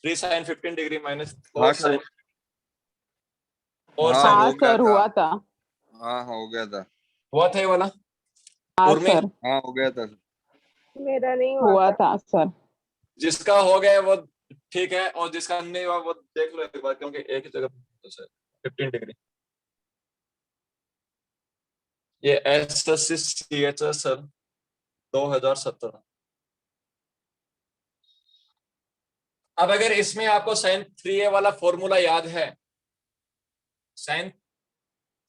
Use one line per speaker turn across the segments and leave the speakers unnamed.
3 sin 15 degree minus
हाँ
4
sir.
sin 4
हाँ
sin
हाँ
हो गया
सर
था।
हुआ था।
हाँ हो गया था।
हुआ था ये वाला
हाँ
उर्मी?
सर
हाँ हो गया था।
मेरा नहीं
हुआ था सर।
जिसका हो गया वो ठीक है, और जिसका नहीं हुआ वो देख लो एक बार, क्योंकि एक ही जगह तो सर 15 डिग्री। ये SSC सर 2017। अब अगर इसमें आपको sin 3a वाला फॉर्मूला याद है, sin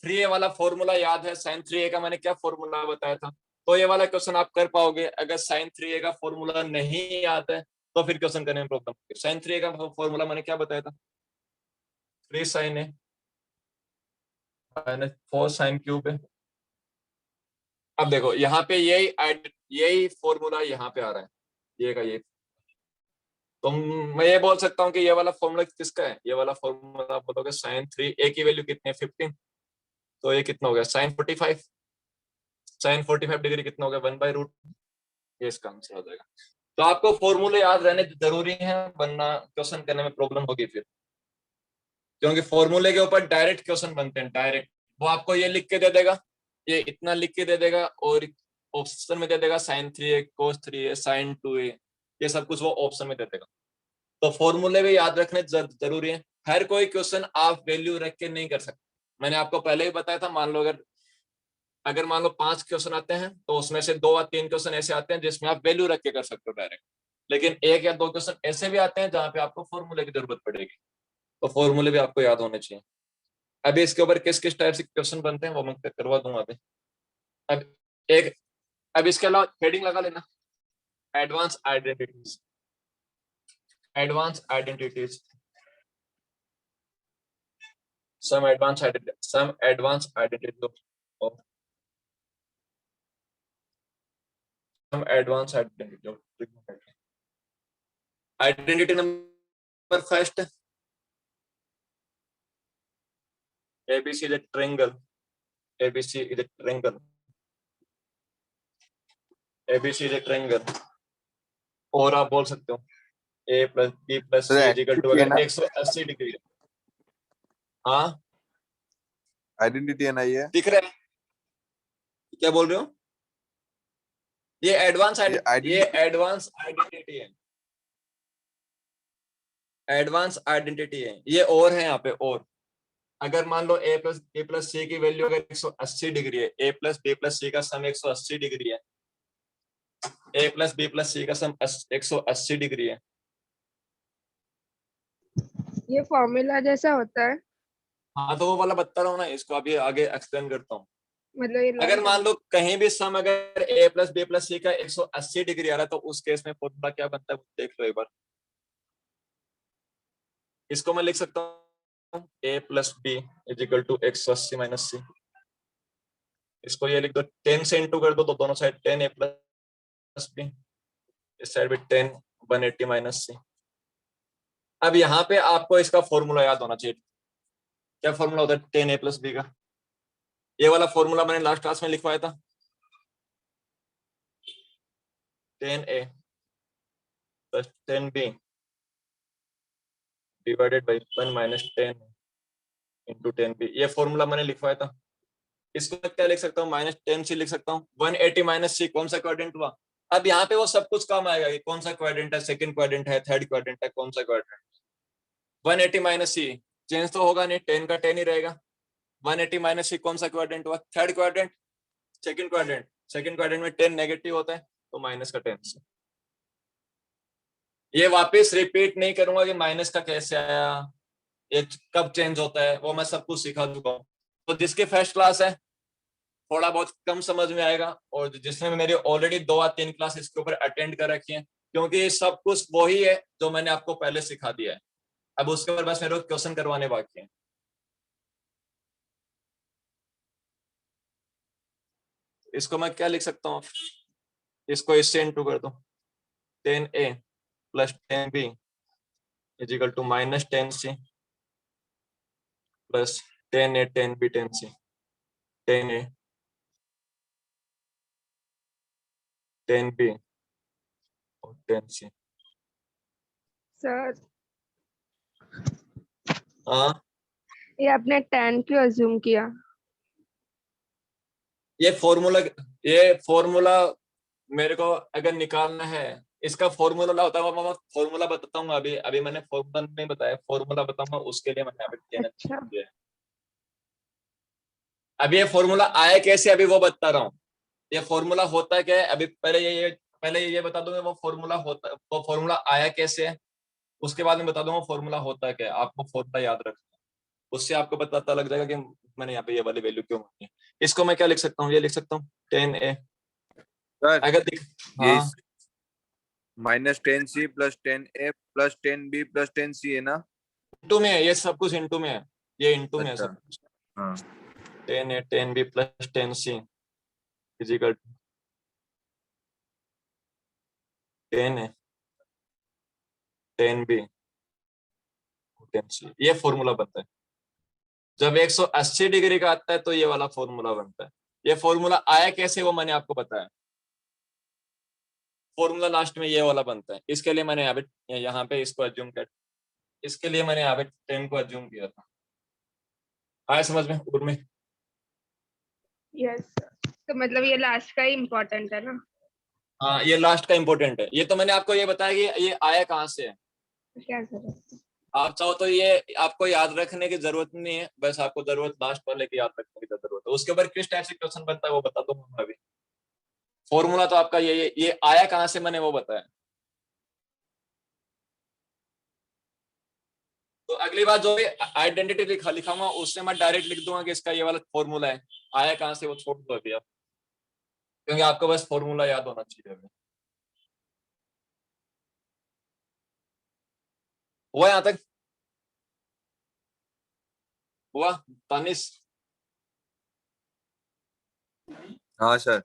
3a वाला फॉर्मूला याद है, sin 3a का मैंने क्या फॉर्मूला बताया था, तो ये वाला क्वेश्चन आप कर पाओगे। अगर sin 3a का फॉर्मूला नहीं आता है तो फिर क्वेश्चन करने में प्रॉब्लम। sin 3a का फॉर्मूला मैंने क्या बताया था, 3 sin a minus 4 sin cube है। अब देखो यहाँ पे यही फॉर्मूला यहाँ पे आ रहा है, ये का ये। तो मैं ये बोल सकता हूँ कि ये वाला फॉर्मूला किसका है, ये वाला फॉर्मूला आप बोलोगे sin 3a की वैल्यू कितनी है 15, तो ये कितना हो गया sin 45, sin 45 डिग्री कितना हो गया 1/√, ये इसका आंसर हो जाएगा। तो आपको फॉर्मूले याद रहने जरूरी है, वरना क्वेश्चन करने में प्रॉब्लम होगी फिर, क्योंकि फॉर्मूले के ऊपर डायरेक्ट क्वेश्चन बनते हैं डायरेक्ट। वो आपको ये लिख के दे देगा, ये इतना लिख के दे देगा, और ऑप्शन में दे देगा sin 3a cos 3a sin 2a, ये सब कुछ वो ऑप्शन में दे देगा। तो फॉर्मूले भी याद रखने जरूरी है। हर कोई क्वेश्चन आप वैल्यू रख के नहीं कर सकते। मैंने आपको पहले ही बताया था, मान लो अगर मान लो 5 क्वेश्चन आते हैं तो उसमें से 2 या 3 क्वेश्चन ऐसे आते हैं जिसमें आप वैल्यू रख के कर सकते हो डायरेक्ट, लेकिन 1 या 2 क्वेश्चन ऐसे भी आते हैं जहां पे आपको फॉर्मूले की जरूरत पड़ेगी। तो फॉर्मूले भी आपको याद होने चाहिए। अभी इसके ऊपर किस किस टाइप से क्वेश्चन बनते हैं वो मैं करवा दूंगा अभी। अब एक अब इसके अलावा हेडिंग लगा लेना, advance identities. Advance identities, some advanced identity of some advanced identity of trigonometry. Identity number first, ABC is a triangle. ABC is a triangle. ABC is a triangle. और आप बोल सकते हो A plus B plus C is equal to अगर 180 degree. हाँ
identity है ना ये?
दिख रहा है क्या बोल रहे हो? ये एडवांस आइडेंटिटी है, एडवांस आइडेंटिटी है ये। और है यहाँ पे, और अगर मान लो a प्लस b प्लस सी की वैल्यू अगर 180 डिग्री है, a प्लस b प्लस सी का सम 180 डिग्री है, a प्लस b प्लस सी का सम 180 डिग्री है।
ये फॉर्मूला जैसा होता है?
हाँ तो वो वाला बता रहा हूँ ना, इसको अभी आगे एक्सप्लेन करता हूँ।
मतलब ये
अगर मान लो कहीं भी सम अगर a प्लस b प्लस सी का 180 डिग्री आ रहा है, तो उस केस में फॉर्मूला क्या बनता है देख लो एक बार। इसको मैं लिख सकता हूँ a plus b is equal to 180 minus C. इसको ये लिख दो, 10 से इंटू कर दो तो दोनों साइड 10 a प्लस b, इस साइड भी 10 180 माइनस सी। अब यहाँ पे आपको इसका फॉर्मूला याद होना चाहिए। क्या फॉर्मूला होता है 10 a प्लस बी का? ये वाला फॉर्मूला मैंने लास्ट क्लास में लिखवाया था, 10 a plus 10 b divided by 1 minus 10 into 10 b। ये फॉर्मूला मैंने लिखवाया था। इसको मैं क्या लिख सकता हूँ, माइनस 10 सी लिख सकता हूँ। 180 माइनस सी कौन सा क्वाड्रेंट हुआ? अब यहाँ पे वो सब कुछ काम आएगा कि कौन सा क्वाड्रेंट है, सेकंड क्वाड्रेंट है, थर्ड क्वाड्रेंट है, कौन सा क्वाड्रेंट। 180 माइनस सी चेंज तो होगा नहीं, 10 का 10 ही रहेगा। 180 माइनस सी कौन सा क्वाड्रेंट हुआ? Third quadrant, second quadrant. Second quadrant में 10 नेगेटिव होता है तो माइनस का 10 से। ये वापस रिपीट नहीं करूंगा कि माइनस का कैसे आया, ये कब चेंज होता है, वो मैं सब कुछ सिखा चुका हूँ। तो जिसकी फर्स्ट क्लास है थोड़ा बहुत कम समझ में आएगा, और जिसने मेरी ऑलरेडी 2 या 3 क्लास इसके ऊपर अटेंड कर रखी है, क्योंकि ये सब कुछ वही है जो मैंने आपको पहले सिखा दिया है। अब उसके ऊपर बस मेरे को क्वेश्चन करवाने बाकी हैं। इसको मैं क्या लिख सकता हूँ, इसको इससे इंटू कर दो, 10a plus 10b is equal to minus 10c plus 10a 10b 10c। 10a 10b और 10c।
सर
हाँ,
ये आपने 10 क्यों अज्यूम किया?
ये फॉर्मूला मेरे को अगर निकालना है, इसका फॉर्मूला होता है, मैं फॉर्मूला बताता हूँ। अभी अभी मैंने फॉर्मूला नहीं बताया, फॉर्मूला बताऊंगा, उसके लिए मैंने अभी
अच्छा।
किया है। अभी ये फॉर्मूला आया कैसे, अभी वो बता रहा हूँ। ये फॉर्मूला होता क्या है, अभी पहले ये बता दूंगा वो फॉर्मूला आया कैसे है। उसके बाद में बता दूंगा फॉर्मूला होता क्या है। आपको फॉर्मूला याद रखना है, उससे आपको पता लग जाएगा कि मैंने यहाँ पे ये वाली वैल्यू क्यों मांगी है। इसको मैं क्या लिख सकता हूँ, ये लिख सकता हूँ 10a।
सर
अगर दिख,
ये
हाँ,
-10c + 10a + 10b + 10c है ना?
इंटू में है, ये सब कुछ इंटू में है, ये इंटू में है
अच्छा।
सब कुछ।
हाँ
10a 10b + 10c is equal 10a 10b 10c, ये फॉर्मूला बनता है। जब 180 डिग्री का आता है तो ये वाला फॉर्मूला बनता है। ये फॉर्मूला आया कैसे वो मैंने आपको बताया। फॉर्मूला लास्ट में ये वाला बनता है। इसके लिए मैंने यहाँ पे इसको अज्यूम कर, इसके लिए मैंने यहाँ पे 10 को अज्यूम किया था। आया समझ में, में?
यस, तो मतलब ये लास्ट का ही इम्पोर्टेंट है ना?
हाँ, ये लास्ट का इंपॉर्टेंट है। ये तो मैंने आपको ये बताया कि ये आया कहाँ से है।
क्या करें?
आप चाहो तो ये आपको याद रखने की जरूरत नहीं है, बस आपको जरूरत लास्ट वाले की याद रखने की जरूरत है। उसके ऊपर किस टाइप से क्वेश्चन बनता है वो बता दूंगा मैं अभी। फॉर्मूला तो आपका ये आया कहाँ से मैंने वो बताया। तो अगली बार जो भी आइडेंटिटी लिखाऊंगा उससे मैं डायरेक्ट लिख दूंगा कि इसका ये वाला फॉर्मूला है। आया कहाँ से वो छोड़ दो अभी आप, क्योंकि आपको बस फॉर्मूला याद होना चाहिए अभी। हुआ यहाँ तक? हुआ तानिश?
हाँ सर।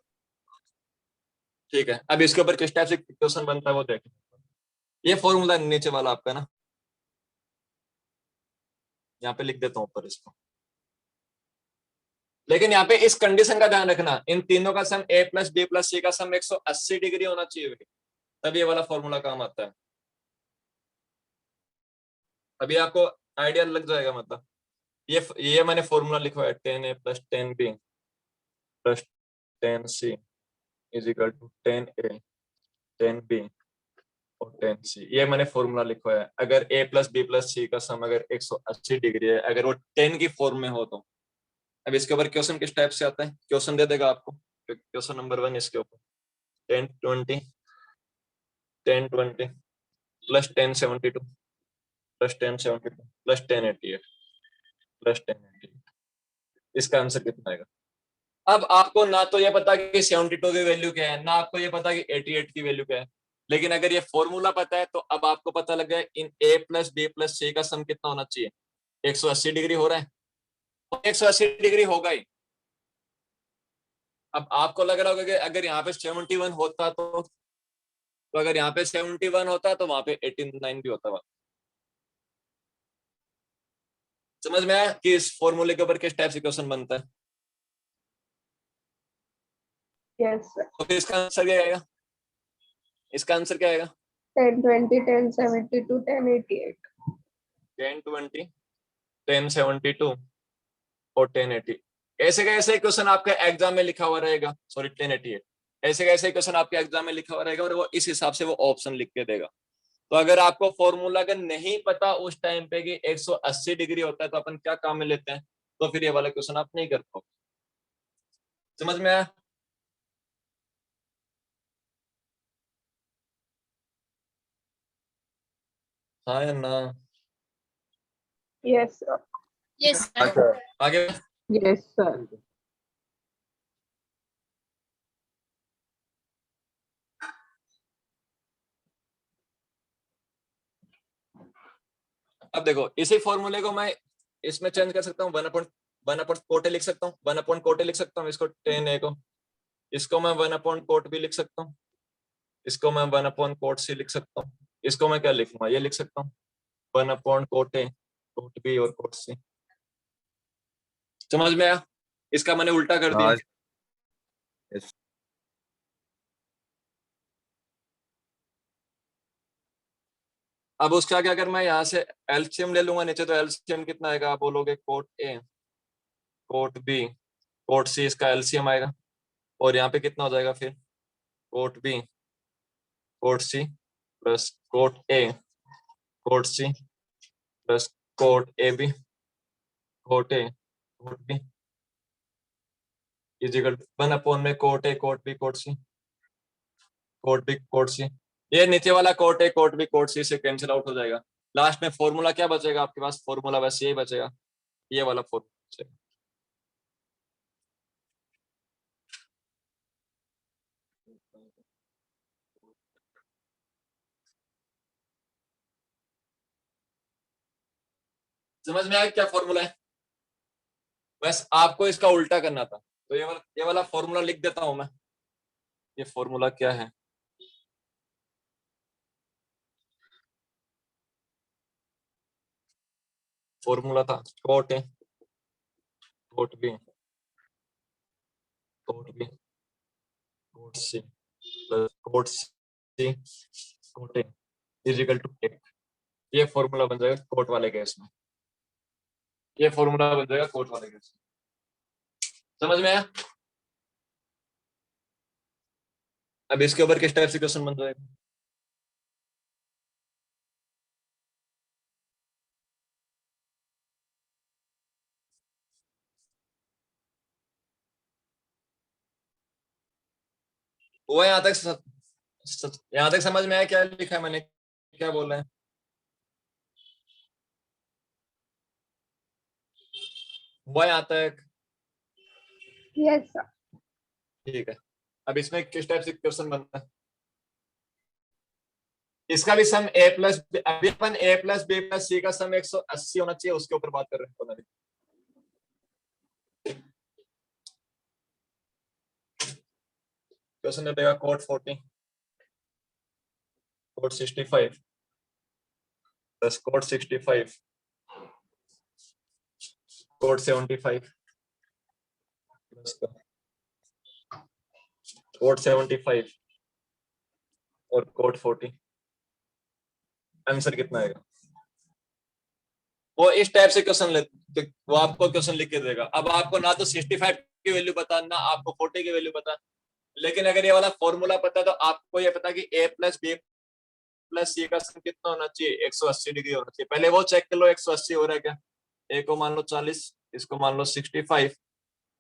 ठीक है, अब इसके ऊपर किस टाइप से क्वेश्चन बनता है वो देखें। ये फॉर्मूला नीचे वाला आपका ना, यहाँ पे लिख देता हूँ ऊपर इसको। लेकिन यहाँ पे इस कंडीशन का ध्यान रखना, इन तीनों का सम a + b + c का सम 180 डिग्री होना चाहिए, तब ये वाला फॉर्मूला काम आता है। अभी आपको आइडिया लग जाएगा। मतलब ये मैंने फॉर्मूला लिखा है 10a + 10b + 10c is equal to 10a 10b और 10c। ये मैंने फॉर्मूला लिखा है। अगर a + b + c का सम अगर 180 डिग्री है, अगर वो 10 की फॉर्म में हो तो। अब इसके ऊपर क्वेश्चन किस टाइप से आता है, क्वेश्चन दे देगा आपको। क्वेश्चन नंबर 1 इसके ऊपर 10 20 10 20 + 10 72 + 10 72 + 10 88 + 10 88। इसका आंसर कितना आएगा? अब आपको ना तो ये पता कि 72 की वैल्यू क्या है, ना आपको ये पता कि 88 की वैल्यू क्या है। लेकिन अगर ये फॉर्मूला पता है तो अब आपको पता लग गया इन a + b + c का सम कितना होना चाहिए। 180 डिग्री हो रहा है, 180 डिग्री होगा ही। अब आपको लग रहा होगा कि अगर यहाँ पे 71 होता तो अगर यहाँ पे 71 होता तो वहां पे 89 भी होता। समझ में आया कि इस फॉर्मूले के ऊपर किस टाइप से क्वेश्चन बनता है।
Yes sir.
तो फिर इसका आंसर क्या आएगा? इसका आंसर क्या आएगा?
10 20 10 72 10 88।
10 20 10 72 और 10 80। ऐसे का ऐसे क्वेश्चन आपका एग्जाम में लिखा हुआ रहेगा। सॉरी 10 88। ऐसे का ऐसे क्वेश्चन आपके एग्जाम में लिखा हुआ रहेगा और वो इस हिसाब से वो ऑप्शन लिख के देगा। तो अगर आपको फॉर्मूला अगर नहीं पता उस टाइम पे कि 180 डिग्री होता है तो अपन क्या काम में लेते हैं, तो फिर ये वाला क्वेश्चन आप नहीं कर पाओगे। समझ में आया? हाँ या ना?
Yes sir.
यस
हाँ
सर।
सर।
आगे
यस सर।
अब देखो, इसी फॉर्मूले को मैं इसमें चेंज कर सकता हूँ। 1/कोटे लिख सकता हूँ, 1/कोटे लिख सकता हूँ इसको 10a को। इसको मैं 1/कोट भी लिख सकता हूँ। इसको मैं 1/कोट c लिख सकता हूँ। इसको मैं क्या लिखूंगा, ये लिख सकता हूँ 1/कोट a कोट b और कोट c। समझ में आया? इसका मैंने उल्टा कर दिया।
हाँ yes।
अब उसका क्या, अगर मैं यहाँ से एलसीएम ले लूंगा नीचे, तो एलसीएम कितना आएगा? आप बोलोगे cot A, cot B, cot C, इसका एलसीएम आएगा। और यहाँ पे कितना हो जाएगा फिर? Cot B, cot C plus cot A, cot C plus cot A B, cot A, cot B is equal 1 में cot A, cot B, cot C, cot B, cot C. ये नीचे वाला cot A, cot B, cot C से cancel out हो जाएगा। Last में formula क्या बचेगा आपके पास? फॉर्मूला बस यही बचेगा, ये वाला फॉर्मूला। समझ में आया क्या फॉर्मूला है? बस आपको इसका उल्टा करना था। तो ये वाला फॉर्मूला लिख देता हूं मैं। ये फॉर्मूला क्या है? फॉर्मूला था cot A, cot B, cot B, cot C plus cot C, cot A is equal to A. ये फॉर्मूला बन जाएगा कोट वाले केस में। ये फॉर्मूला बन जाएगा कोट वाले केस में। समझ में आया? अब इसके ऊपर किस टाइप से क्वेश्चन बन जाएगा? वो यहाँ तक समझ में आया क्या लिखा है मैंने, क्या बोल रहे हैं? वो यहाँ तक?
Yes, sir.
ठीक है। अब इसमें किस टाइप से क्वेश्चन बनता है? इसका भी सम ए प्लस, अभी अपन ए प्लस बी प्लस सी का सम 180 होना चाहिए, उसके ऊपर बात कर रहे हैं। क्वेश्चन देगा cot 40, cot 65 plus cot 65, cot 75 plus cot 75 और कोट 40। आंसर कितना आएगा? वो इस टाइप से क्वेश्चन वो आपको क्वेश्चन लिख के देगा। अब आपको ना तो 65 की वैल्यू पता, ना आपको 40 की वैल्यू पता, लेकिन अगर ये वाला फॉर्मूला पता है तो आपको ये पता कि ए प्लस बी प्लस सी का सम कितना होना चाहिए? 180 डिग्री होना चाहिए। पहले वो चेक कर लो 180 हो रहा है क्या। ए को मान लो 40, इसको मान लो 65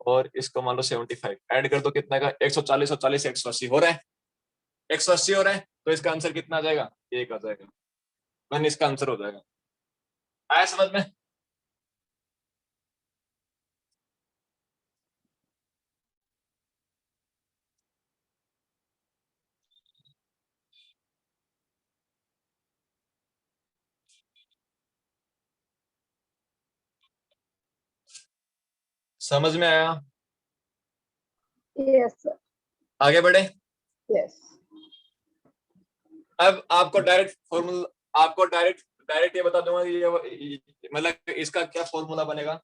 और इसको मान लो 75, ऐड कर दो कितना का? 140 और 40 180 हो रहा है। 180 हो रहा है, तो इसका आंसर कितना आ जाएगा? 1 आ जाएगा। वन इसका आंसर हो जाएगा। आया समझ में? समझ में आया?
Yes, sir.
आगे बढ़े।
Yes.
अब आपको डायरेक्ट फॉर्मूला, आपको डायरेक्ट ये बता दूंगा कि ये मतलब इसका क्या फॉर्मूला बनेगा।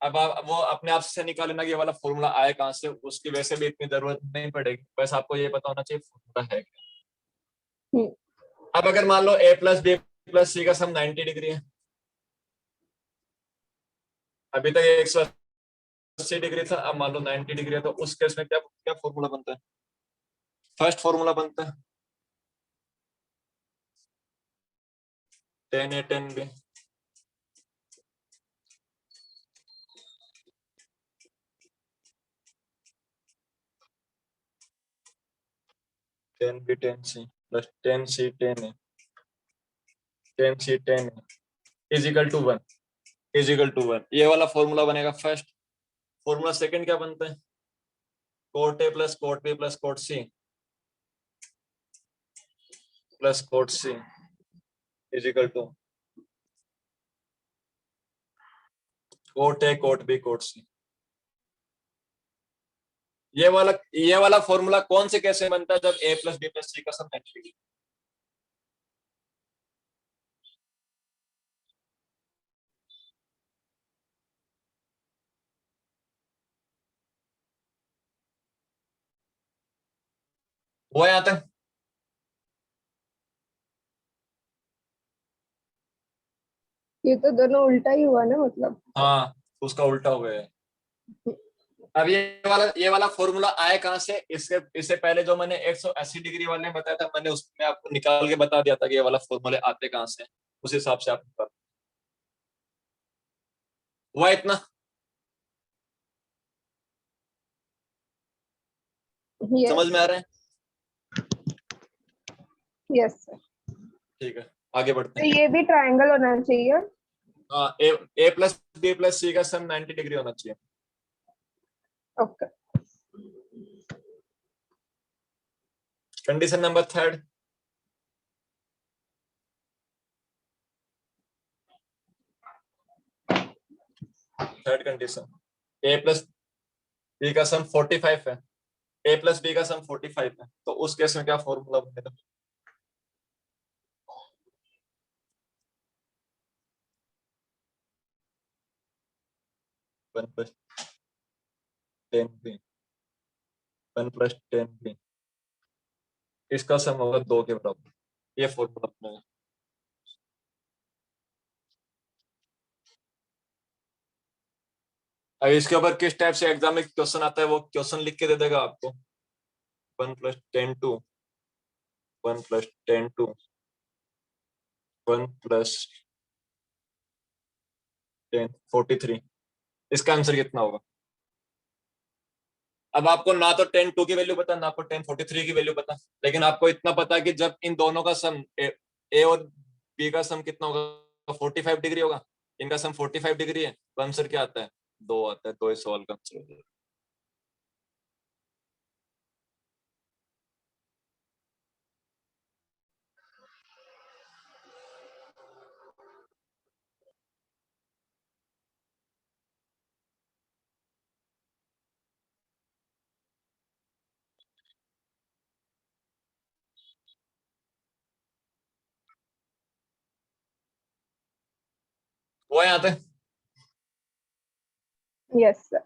अब आप वो अपने आप से निकाल लेना कि ये वाला फॉर्मूला आया कहाँ से, उसकी वैसे भी इतनी जरूरत नहीं पड़ेगी, बस आपको ये पता होना चाहिए फॉर्मूला है क्या।
Hmm.
अब अगर मान लो ए प्लस बी प्लस सी का सम 90 डिग्री है, अभी तक 180 डिग्री था, अब मान लो 90 डिग्री है, तो उस केस में क्या क्या फॉर्मूला बनता है? फर्स्ट फॉर्मूला बनता है tan A tan B tan B tan C plus tan C tan A, tan C tan A is equal to 1, equal to 1। ये वाला फॉर्मूला बनेगा फर्स्ट। फॉर्मूला सेकंड क्या बनता है? Cot A plus cot B plus cot C plus cot C is equal to cot A cot B cot C. ये वाला formula कौन से कैसे बनता है? जब ए प्लस बी प्लस सी का सम 90 डिग्री। वो यहाँ तक
ये तो दोनों उल्टा ही हुआ ना, मतलब।
हाँ, उसका उल्टा हो गया है। अब ये वाला फॉर्मूला आया कहाँ से? इससे पहले जो मैंने 180 डिग्री वाले में बताया था, मैंने उसमें आपको निकाल के बता दिया था कि ये वाला फॉर्मूले आते कहाँ से। उस हिसाब से आप निकाल। हुआ इतना? समझ में आ रहा है?
Yes sir.
ठीक है, आगे बढ़ते
तो
हैं।
ये भी ट्रायंगल होना चाहिए।
हाँ, ए प्लस बी प्लस सी का सम 90 डिग्री होना चाहिए।
Okay.
Condition number third. Third condition, A plus B का सम 45 है। ए प्लस बी का सम 45 है, तो उस केस में क्या फॉर्मूला बनेगा? वन प्लस 10b, 1 + 10b, इसका सम होगा 2 के बराबर। ये फॉर्मूला बनेगा। अब इसके ऊपर किस टाइप से एग्जाम में क्वेश्चन आता है, वो क्वेश्चन लिख के दे देगा आपको। 1 + 10(2), 1 + 10(2), 1 + 10(43), इसका आंसर कितना होगा? अब आपको ना तो 10(2) की वैल्यू पता, ना आपको 10(43) की वैल्यू पता, लेकिन आपको इतना पता है कि जब इन दोनों का सम ए और बी का सम कितना होगा, 45 डिग्री होगा। इनका सम 45 डिग्री है, तो आंसर क्या आता है? 2 आता है। 2 इस सवाल का आंसर हो जाएगा। वो यहाँ पे
यस सर।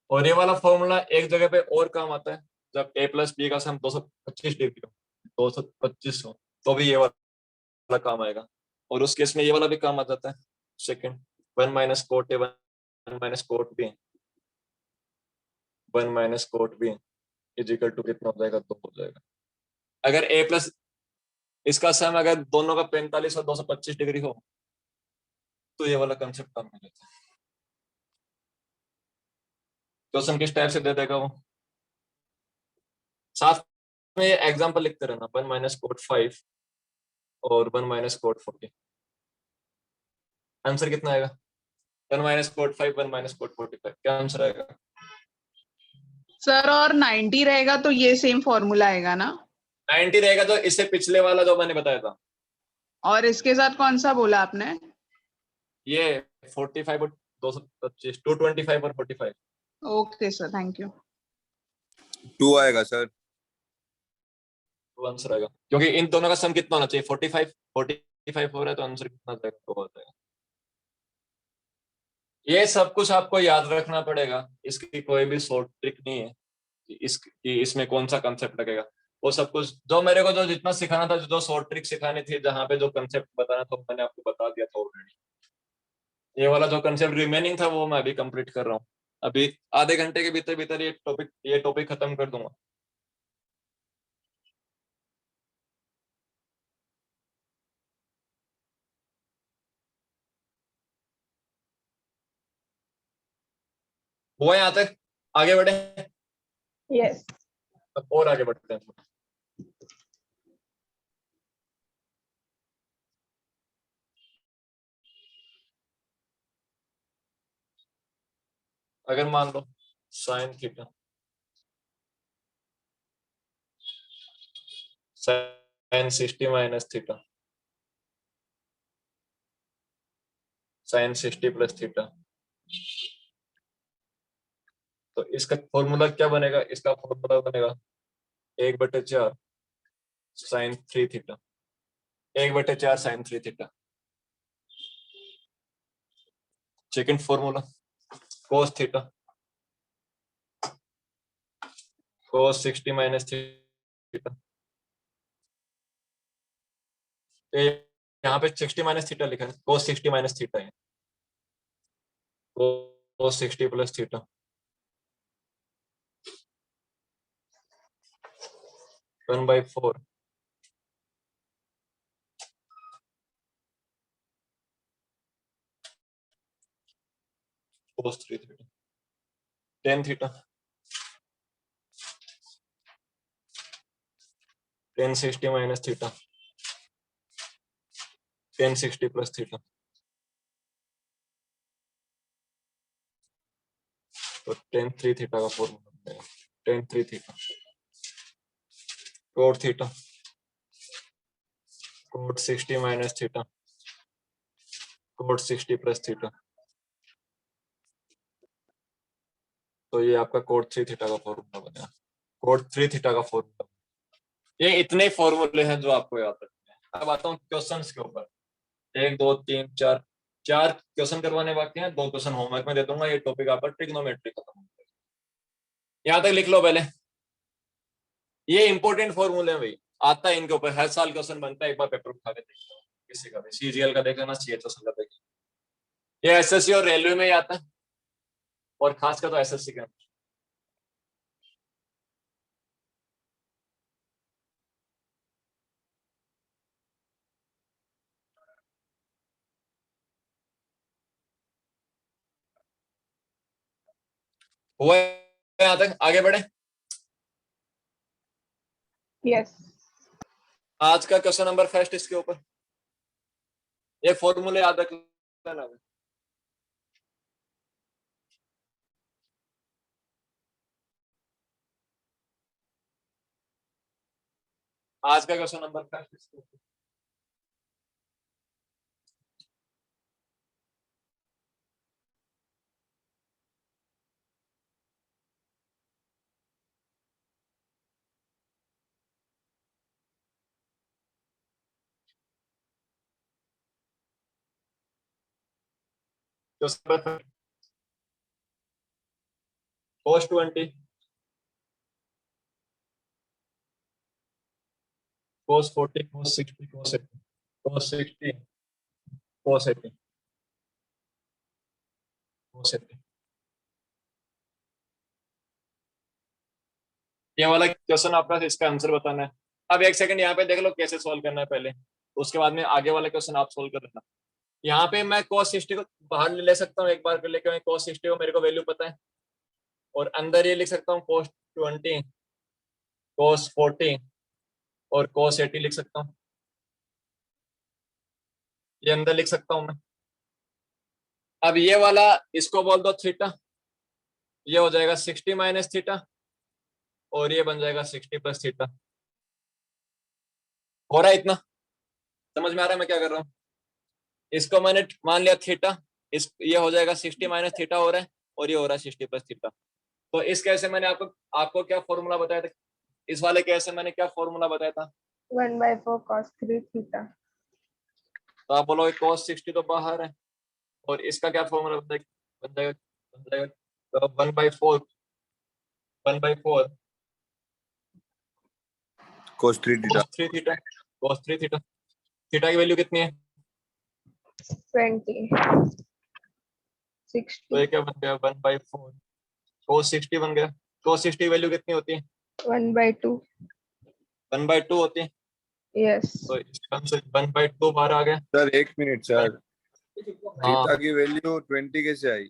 और ये वाला फॉर्मूला एक जगह पे और काम आता है, जब ए प्लस बी का सम 225 डिग्री हो, 225 हो, तो भी ये वाला काम आएगा। और उस केस में ये वाला भी काम आ जाता है। Second, 1 - cot A, 1 - cot B, 1 - cot B equal to कितना हो जाएगा? 2 हो जाएगा। अगर ए प्लस इसका सम अगर दोनों का 45 और 225 डिग्री हो, तो ये वाला कंसेप्ट काम में लेता है। क्वेश्चन किस टाइप से दे देगा वो, साथ में ये एग्जाम्पल लिखते रहना। 1 - cot 5 और 1 - cot 40। आंसर कितना आएगा? 1 - cot 5, 1 - cot 45, क्या आंसर आएगा?
सर और 90 रहेगा तो ये सेम फॉर्मूला आएगा ना?
90 रहेगा तो इससे पिछले वाला जो मैंने बताया था,
और इसके साथ कौन सा बोला आपने?
ये 45 और 225, 225 और 45।
Okay sir, thank you.
2 आएगा सर।
तो आंसर आएगा, क्योंकि इन दोनों का सम कितना होना चाहिए? 45 हो रहा है, तो आंसर कितना जाएगा? 2 हो जाएगा। ये सब कुछ आपको याद रखना पड़ेगा, इसकी कोई भी शॉर्ट ट्रिक नहीं है कि इसमें कौन सा कंसेप्ट लगेगा। वो सब कुछ जो मेरे को जो जितना सिखाना था, जो शॉर्ट ट्रिक सिखानी थी, जहां पे जो कंसेप्ट बताना था, मैंने आपको बता दिया था ऑलरेडी। ये वाला जो कंसेप्ट रिमेनिंग था, वो मैं अभी कंप्लीट कर रहा हूँ। अभी आधे घंटे के भीतर भीतर ये टॉपिक खत्म कर दूंगा। वो यहाँ तक आगे बढ़े,
यस।
अब और आगे बढ़ते हैं। अगर मान लो sine theta, sine 60 minus theta, sine 60 plus theta, तो इसका फॉर्मूला क्या बनेगा? इसका फॉर्मूला बनेगा 1/4 sine 3 theta, 1/4 sine 3 theta. Second formula cos theta, cos 60 minus theta, तो यहाँ पे 60 माइनस थीटा लिखा है, cos 60 माइनस थीटा है, cos 60 plus theta, 1/4 cos 3 theta, tan theta, tan 60 minus theta, tan 60 plus theta, तो tan 3 थीटा का formula है, tan 3 theta, cot theta, cot 60 minus theta, cot 60 plus theta, तो ये आपका cot 3 theta का formula बनेगा, cot 3 theta का formula. ये इतने फॉर्मूले हैं जो आपको याद रखने हैं। अब आता हूँ क्वेश्चंस के ऊपर, 1 2 3 4 4 क्वेश्चन करवाने बाकी हैं, 2 क्वेश्चन होमवर्क में दे दूंगा। ये टॉपिक आपका ट्रिग्नोमेट्री खत्म हो जाएगा, यहाँ तक लिख लो पहले। ये इंपॉर्टेंट फॉर्मूले हैं भाई, आता है इनके ऊपर, हर साल क्वेश्चन बनता है, एक बार पेपर उठा के देख लो, किसी का भी, सीजीएल का देख लेना, सीएचएसएल का देख लेना, ये एसएससी और रेलवे में ही आता है, और खासकर तो एसएससी के अंदर। हुआ यहाँ तक, आगे बढ़े।
Yes.
आज का क्वेश्चन नंबर फर्स्ट, इसके ऊपर ये फॉर्मूले याद रख लेना। आज का क्वेश्चन नंबर फर्स्ट, इसके ऊपर question number cos 20 cos 40 cos 60 cos 80 cos 60 cos 80 cos 80, ये वाला क्वेश्चन आपका, इसका आंसर बताना है। अब एक सेकंड यहाँ पे देख लो कैसे सॉल्व करना है पहले, उसके बाद में आगे वाला क्वेश्चन आप सॉल्व कर लेना। यहाँ पे मैं cos 60 को बाहर ले सकता हूँ, एक बार लेके cos 60 को मेरे को वैल्यू पता है, और अंदर ये लिख सकता हूँ cos 20 cos 40 और cos 80 लिख सकता हूँ, ये अंदर लिख सकता हूँ मैं। अब ये वाला इसको बोल दो थीटा, ये हो जाएगा 60 माइनस थीटा, और ये बन जाएगा 60 प्लस थीटा। हो रहा है इतना, समझ में आ रहा है मैं क्या कर रहा हूँ? इसको मैंने मान लिया थीटा, इस ये हो जाएगा 60 माइनस थीटा हो रहा है, और ये हो रहा है 60 प्लस थीटा। तो इस केस से मैंने आपको क्या फॉर्मूला बताया था? इस वाले केस से मैंने क्या फॉर्मूला बताया था?
1/4 cos 3 theta.
तो आप बोलोगे cos 60 तो बाहर है, और इसका क्या फॉर्मूला बन जाएगा तो 1/4
cos 3 theta.
cos 3 theta, cos 3 theta, theta की वैल्यू कितनी है?
20.
तो
60.
ये क्या बन गया 1/4 cos 60 बन गया। cos 60 की वैल्यू कितनी होती है?
1/2.
1/2 होती है,
Yes.
तो इसका आंसर 1/2 बाहर आ गया।
सर एक मिनट सर,
हाँ,
थीटा की वैल्यू 20 कैसे आई?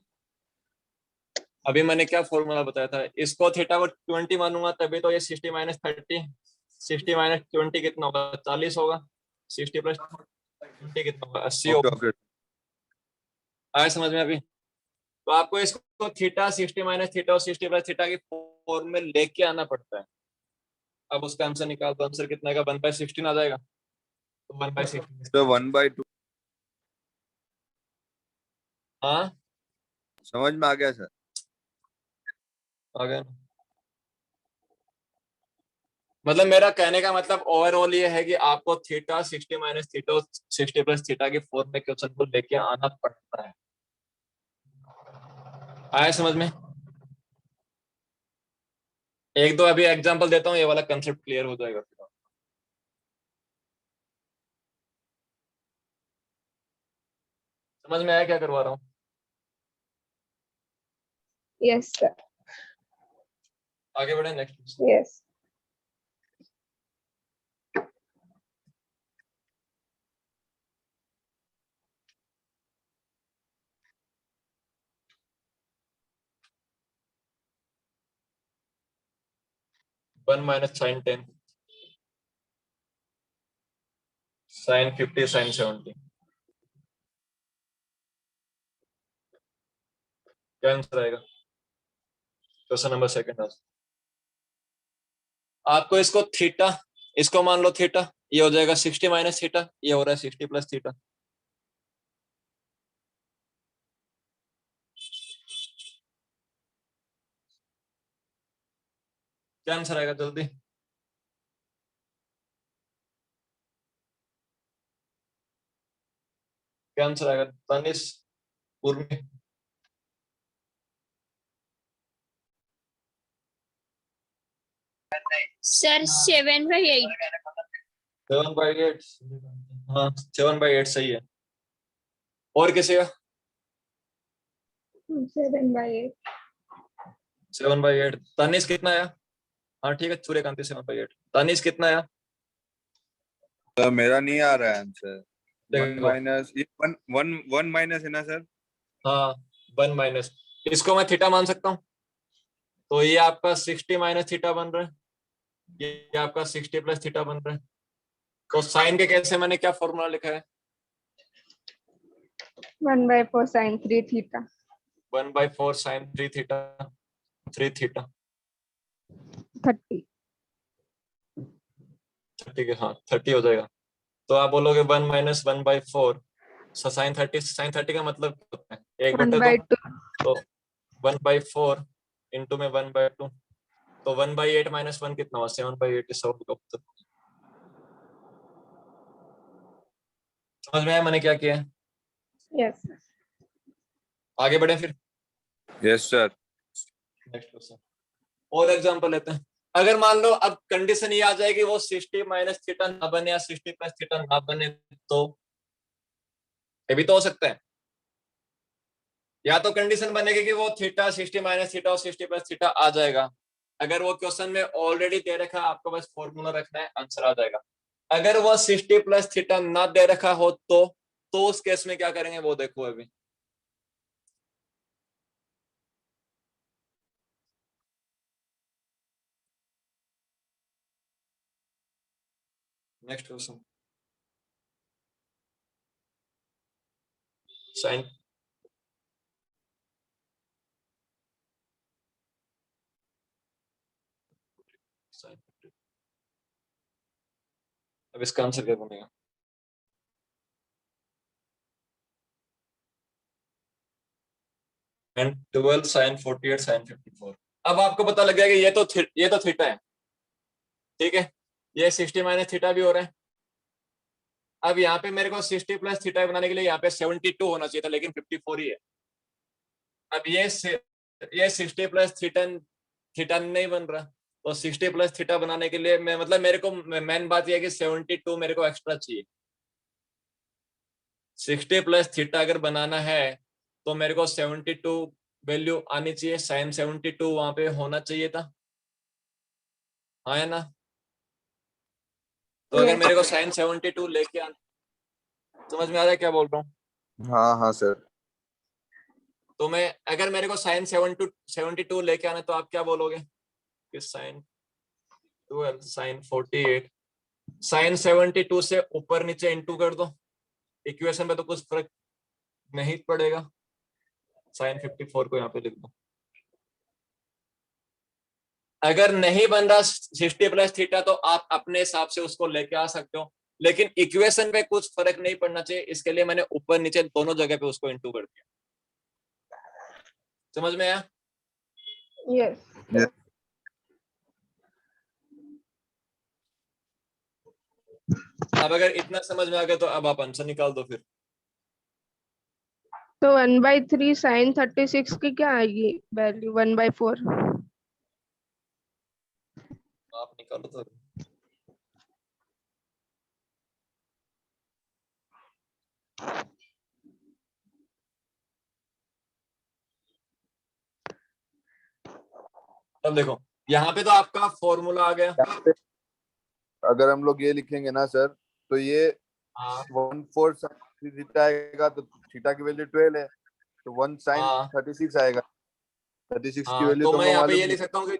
अभी मैंने क्या फॉर्मूला बताया था, इसको थीटा को 20 मानूंगा तभी तो ये 60 माइनस 30, 60 माइनस 20 कितना होगा? 40 होगा, 60 प्लस 20 कितना होगा? 80
ओके
होगा।
ओके.
आया समझ में अभी? तो आपको इसको थीटा 60 माइनस थीटा और 60 प्लस थीटा की फॉर्म में लेके आना पड़ता है। अब उसका आंसर निकाल दो, आंसर कितना आएगा? 1/16 आ जाएगा, तो 1/16।
तो 1/2
हाँ
समझ में आ गया सर.
आ गया। मतलब मेरा कहने का मतलब ओवरऑल ये है कि आपको थीटा 60 माइनस थीटा और 60 प्लस थीटा की फॉर्म में क्वेश्चन को लेके आना पड़ता है। आया समझ में? एक दो अभी एग्जांपल देता हूँ, ये वाला कंसेप्ट क्लियर हो जाएगा फिर। समझ में आया क्या करवा रहा हूँ?
Yes, sir.
आगे बढ़े next.
Yes.
One minus sine 10 sine 50 sine 70, क्या आंसर आएगा? Question number second. आपको इसको थीटा, इसको मान लो थीटा, ये हो जाएगा 60 माइनस थीटा, ये हो रहा है 60 प्लस थीटा। क्या आंसर आएगा जल्दी? क्या आंसर आएगा तानिश, उर्मी?
सर 7/8।
7/8, हाँ 7/8 सही है। और किसी का?
7/8.
7/8। तानिश कितना आया? हाँ ठीक है, सूर्यकांति 7/8। तानिश कितना आया?
तो मेरा नहीं आ रहा है आंसर। वन
देखो।
माइनस वन माइनस है ना सर?
हाँ 1 माइनस, इसको मैं थीटा मान सकता हूँ, तो ये आपका 60 माइनस थीटा बन रहा है, ये आपका 60 प्लस थीटा बन रहा है। तो साइन के कैसे मैंने क्या फॉर्मूला लिखा है?
1/4 sin 3 theta.
1/4 sine 3 theta, 3 theta
30.
ठीक है, हाँ 30 हो जाएगा। तो आप बोलोगे 1 माइनस 1/4 साइन 30, साइन 30 का मतलब क्या होता है? 1/2।
1/2.
तो 1/4 इंटू में 1/2, तो 1/8 माइनस 1 कितना हुआ? 7/87 का उत्तर। समझ में आया मैंने क्या किया है?
Yes, sir.
आगे बढ़े फिर
यस सर।
Next question. और एग्जांपल लेते हैं। अगर मान लो अब कंडीशन ये आ जाएगी वो 60 माइनस थीटा ना बने या 60 प्लस थीटा ना बने, तो ये भी तो हो सकता है। या तो कंडीशन बनेगी कि वो थीटा 60 माइनस थीटा और 60 प्लस थीटा आ जाएगा। अगर वो क्वेश्चन में ऑलरेडी दे रखा है, आपको बस फॉर्मूला रखना है, आंसर आ जाएगा। अगर वो 60 प्लस थीटा ना दे रखा हो तो उस केस में क्या करेंगे वो देखो अभी। Next question. साइन अब इसका आंसर क्या बनेगा? And 12 sine 48 sine 54। अब आपको पता लग गया कि ये तो थीटा है, ठीक है, ये 60 माइनस थीटा भी हो रहा है। अब यहाँ पे मेरे को 60 प्लस थीटा बनाने के लिए यहाँ पे 72 होना चाहिए था, लेकिन 54 ही है। अब ये 60 प्लस थीटा थीटा नहीं बन रहा, तो 60 प्लस थीटा बनाने के लिए मैं मतलब मेरे को मेन बात यह है कि 72 मेरे को एक्स्ट्रा चाहिए। 60 प्लस थीटा अगर बनाना है तो मेरे को 72 वैल्यू आनी चाहिए, साइन 72 वहां पे होना चाहिए था, हाँ है ना? तो अगर
Yes.
मेरे को साइन 72 लेके आना, समझ में आ रहा है क्या बोल रहा हूँ?
हाँ हाँ सर।
तो मैं अगर मेरे को साइन 72 लेके आना, तो आप क्या बोलोगे कि साइन 12 साइन 48 साइन 72 से ऊपर नीचे इंटू कर दो, इक्वेशन में तो कुछ फर्क नहीं पड़ेगा। साइन 54 को यहाँ पे लिख दो। अगर नहीं बन रहा 60 प्लस थीटा तो आप अपने हिसाब से उसको लेके आ सकते हो, लेकिन इक्वेशन पे कुछ फर्क नहीं पड़ना चाहिए, इसके लिए मैंने ऊपर नीचे दोनों जगह पे उसको इंटू कर दिया। समझ में आया?
Yes.
Yes.
अब अगर इतना समझ में आ गया तो अब आप आंसर निकाल दो फिर।
तो 1/3 sin 36 की क्या आएगी वैल्यू? 1/4.
आप निकालो तो। तब देखो यहाँ पे तो आपका फॉर्मूला आ गया।
यहाँ पे अगर हम लोग ये लिखेंगे ना सर, तो ये
हाँ
1/4 sin थीटा आएगा, तो थीटा की वैल्यू 12 है, तो 1 sin
हाँ
36 आएगा। 36 की
हाँ,
वैल्यू
तो
तो
मैं
हमको
यहाँ पे
मालूम
ये
नहीं।
लिख सकता हूँ कि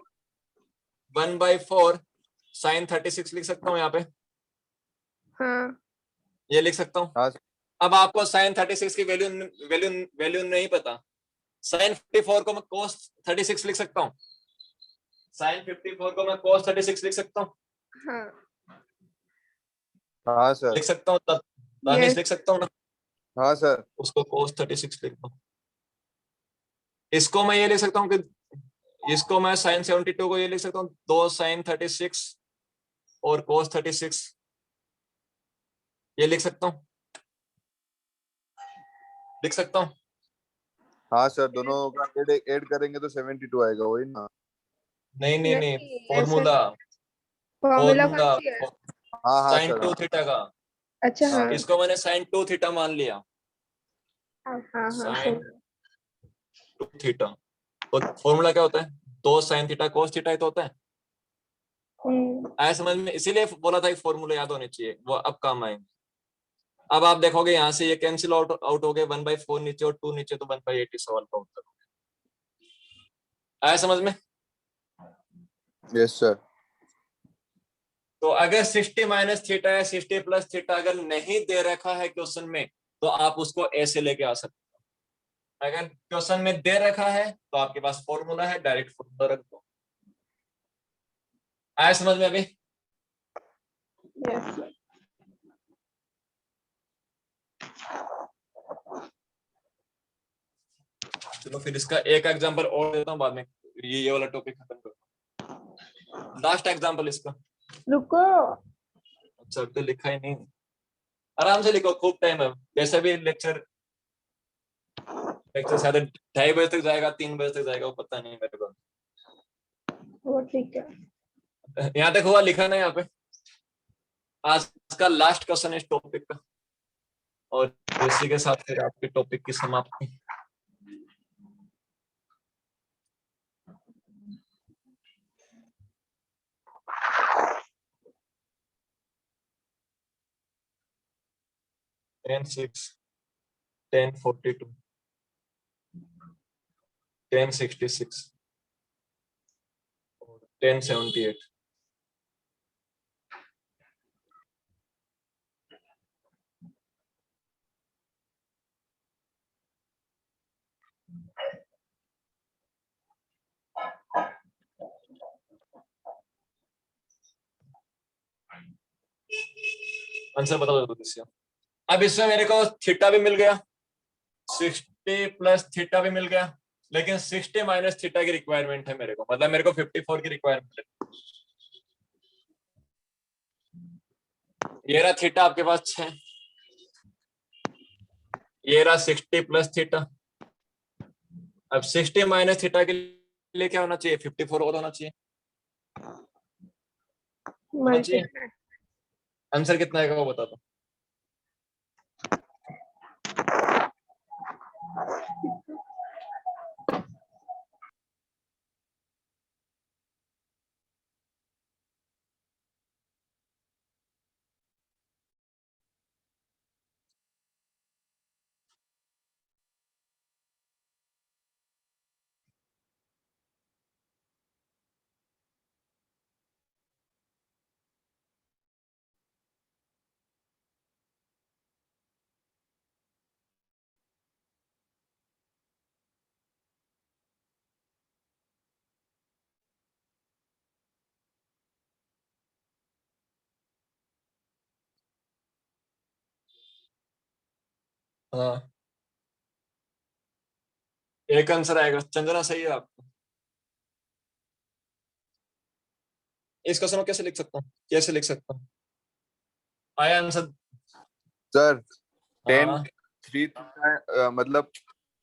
1/4 sin 36 लिख सकता हूँ यहाँ पे,
हाँ
ये लिख सकता हूँ।
हाँ
अब आपको sin 36 की वैल्यू वैल्यू वैल्यू नहीं पता, sin 54 को मैं cos 36 लिख सकता हूँ, sin 54 को मैं cos 36 लिख सकता हूँ,
हाँ
हाँ सर।
लिख सकता हूँ दानिश,
यस
लिख सकता हूँ ना,
हाँ सर।
उसको cos 36 लिखता हूँ। इसको मैं ये लिख सकता हूँ कि इसको मैं sin 72 को ये लिख सकता हूँ 2 sin 36 और cos 36, ये लिख सकता हूँ, लिख सकता हूँ।
हाँ सर, दोनों का ऐड करेंगे तो 72 आएगा, वही ना।
नहीं नहीं नहीं,
नहीं ऐसे
फॉर्मूला
फॉर्मूला कौन
फॉर्मूला
सी है?
हाँ हाँ
sin
सर।
2 थीटा का,
अच्छा हाँ
इसको मैंने sin 2 थीटा मान लिया,
हाँ हाँ
sin
सही।
2 थीटा, तो फॉर्मूला क्या होता है, 2 sin थीटा cos थीटा ही तो होता है। आया समझ में, इसीलिए बोला था कि फॉर्मूला याद होने चाहिए, वो अब काम आएंगे। अब आप देखोगे यहाँ से ये कैंसिल आउट आउट हो गए, 1/4 नीचे और 2 नीचे, तो 1/8 सवाल का उत्तर हो गया। आया समझ में।
Yes sir.
तो अगर 60 माइनस थीटा या 60 प्लस थीटा अगर नहीं दे रखा है क्वेश्चन में, तो आप उसको ऐसे लेके आ सकते हो। अगर क्वेश्चन में दे रखा है तो आपके पास फॉर्मूला है, डायरेक्ट फॉर्मूला रख दो। आया समझ में अभी।
यस
चलो फिर इसका एक एग्जांपल और देता हूँ, बाद में ये वाला टॉपिक खत्म करता हूँ। लास्ट एग्जांपल इसका।
रुको।
अच्छा तो लिखा ही नहीं, आराम से लिखो, खूब टाइम है। वैसे भी लेक्चर लेक्चर शायद 2:30 बजे तक जाएगा, 3 बजे तक जाएगा, वो पता नहीं मेरे को।
वो ठीक है।
यहाँ तक हुआ लिखा ना यहाँ पे। आज का लास्ट क्वेश्चन इस टॉपिक का, और इसी के साथ फिर आपके टॉपिक की समाप्ति। टेन 6, 1042, 1066 और 1078। आंसर बता दो इससे। अब इसमें मेरे को थीटा भी मिल गया, 60 प्लस थीटा भी मिल गया, लेकिन 60 माइनस थीटा की रिक्वायरमेंट है मेरे को, मतलब मेरे को 54 की रिक्वायरमेंट है। ये रहा थीटा आपके पास 6, ये रहा 60 प्लस थीटा। अब 60 माइनस थीटा के लिए क्या होना चाहिए, 54 और होना चाहिए, होना चाहिए।
मल्टीप्लाई।
आंसर कितना आएगा वो बता दो। हाँ एक आंसर आएगा, चंदना सही है आपको। इस क्वेश्चन को कैसे लिख सकता हूँ, कैसे लिख सकता हूँ, आया आंसर।
सर 10
हाँ
3 थीटा, मतलब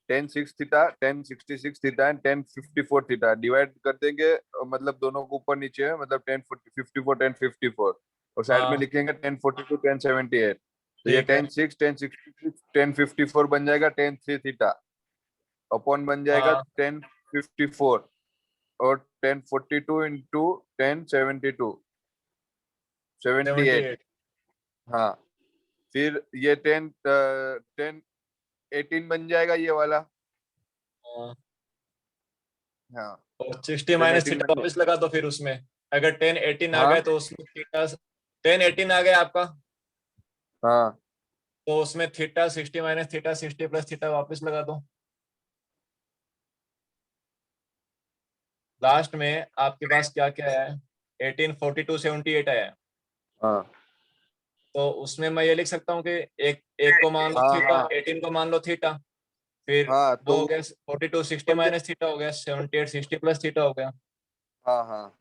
10 6 theta, 10 66 theta and 10 54 theta divide कर देंगे, मतलब दोनों को ऊपर नीचे है, मतलब 10 54 10 54, और साइड में
हाँ
लिखेंगे 10 42 10 78। तो ये
ठीक है।
10 6 10 66 10 54 बन जाएगा 10 3 थीटा, अपॉन बन जाएगा
हाँ
10 54। और 1042 इंटू 1072 78।
78।
हाँ, फिर ये 1018 बन जाएगा ये वाला।
हाँ,
हाँ,
और 60
10
माइनस
18
थीटा
बन
वापस लगा दो फिर उसमें। अगर 10 18 आ
हाँ
गए तो उसमें थीटा 10 18 आ गया आपका,
हाँ
तो उसमें theta 60 minus theta 60 plus theta वापस लगा दो। लास्ट में आपके पास क्या क्या आया है? 18 42 78 आया है।
हाँ
तो उसमें मैं ये लिख सकता हूँ कि एक एक को मान लो
हाँ
थीटा,
हाँ
18 को मान लो थीटा, फिर
हाँ,
वो
तो
हो गया 42 60 माइनस थीटा हो गया, 78 60 प्लस थीटा हो गया।
हाँ हाँ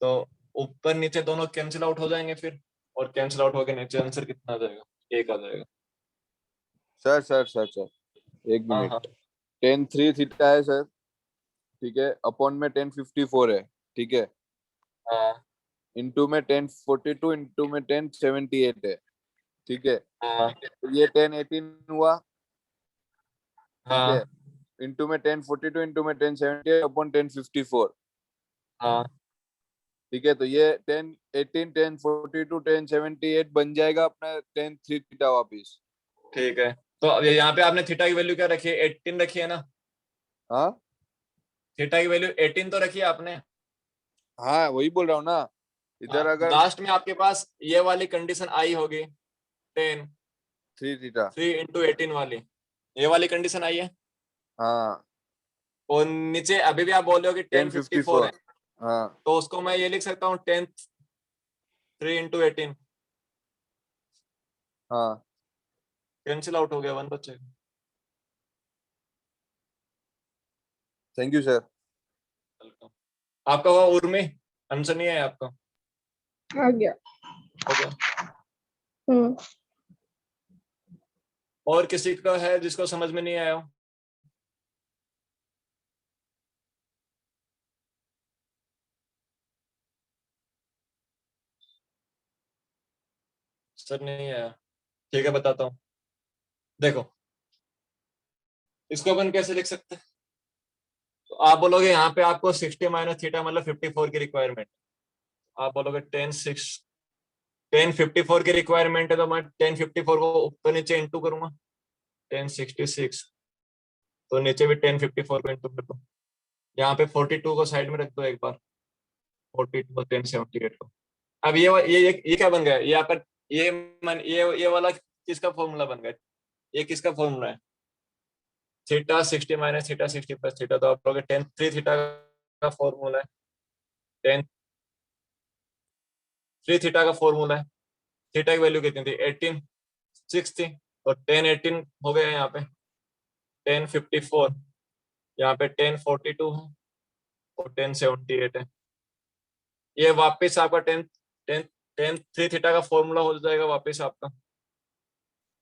तो ऊपर नीचे दोनों कैंसिल आउट हो जाएंगे फिर, और कैंसिल आउट होकर नीचे आंसर कितना आ जाएगा? एक आ जाएगा।
सर एक
हाँ
मिनट।
हाँ
10 3 थीटा है सर, ठीक है, अपॉन में 1054 है, ठीक है,
हाँ
इंटू में 1042 इंटू में 1078 है, ठीक है,
हाँ
तो ये 1018 हुआ, ठीक है,
हाँ
इंटू में 1042 इंटू में 1078 अपॉन 1054,
हाँ
ठीक है, तो ये 1018 1042 1078 बन जाएगा अपना 10 3 थीटा वापिस।
ठीक है। तो अब यहाँ पे आपने थीटा की वैल्यू क्या रखी है? 18 रखी है ना?
हाँ
थीटा की वैल्यू 18 तो रखी है आपने।
हाँ, वही बोल रहा हूँ ना, इधर अगर
लास्ट में आपके पास ये वाली कंडीशन आई होगी, 10
3 थीटा,
3 इंटू 18 वाली, ये वाली कंडीशन आई है।
हाँ
और नीचे अभी भी आप बोल रहे हो कि 1054 है,
1054, हाँ
तो उसको मैं ये लिख सकता हूँ 10 3 इंटू 18,
हाँ,
कैंसिल आउट हो गया, 1 बचेगा।
Thank you sir.
Welcome। आपका हुआ उर्मी, आंसर नहीं है आपका?
आ गया।
हो गया।
हम्म।
और किसी का है जिसको समझ में नहीं आया हो? सर नहीं आया, ठीक है बताता हूँ। देखो, इसको अपन कैसे लिख सकते हैं? तो आप बोलोगे यहाँ पे आपको 60 माइनस थीटा मतलब 54 की रिक्वायरमेंट, आप बोलोगे 1054 की रिक्वायरमेंट है, तो मैं 1054 को ऊपर नीचे इंटू करूंगा 1066, तो नीचे भी 1054 को इंटू कर दो। यहाँ पे 42 को साइड में रख दो एक बार, 42 को 1078 को। अब ये क्या बन गया? ये आपका ये वाला किसका फॉर्मूला बन गया? ये किसका फॉर्मूला है? Theta 60 minus theta 60 plus theta, तो आप लोग 10 3 थीटा का फॉर्मूला है, 10 3 थीटा का फॉर्मूला है। थीटा की वैल्यू कितनी थी? 18 6 थी, तो 10 18 हो गया यहाँ पे 1054, यहाँ पे 1042 है और 1078 है। ये वापस आपका 10 10 10 3 थीटा का फॉर्मूला हो जाएगा वापस आपका।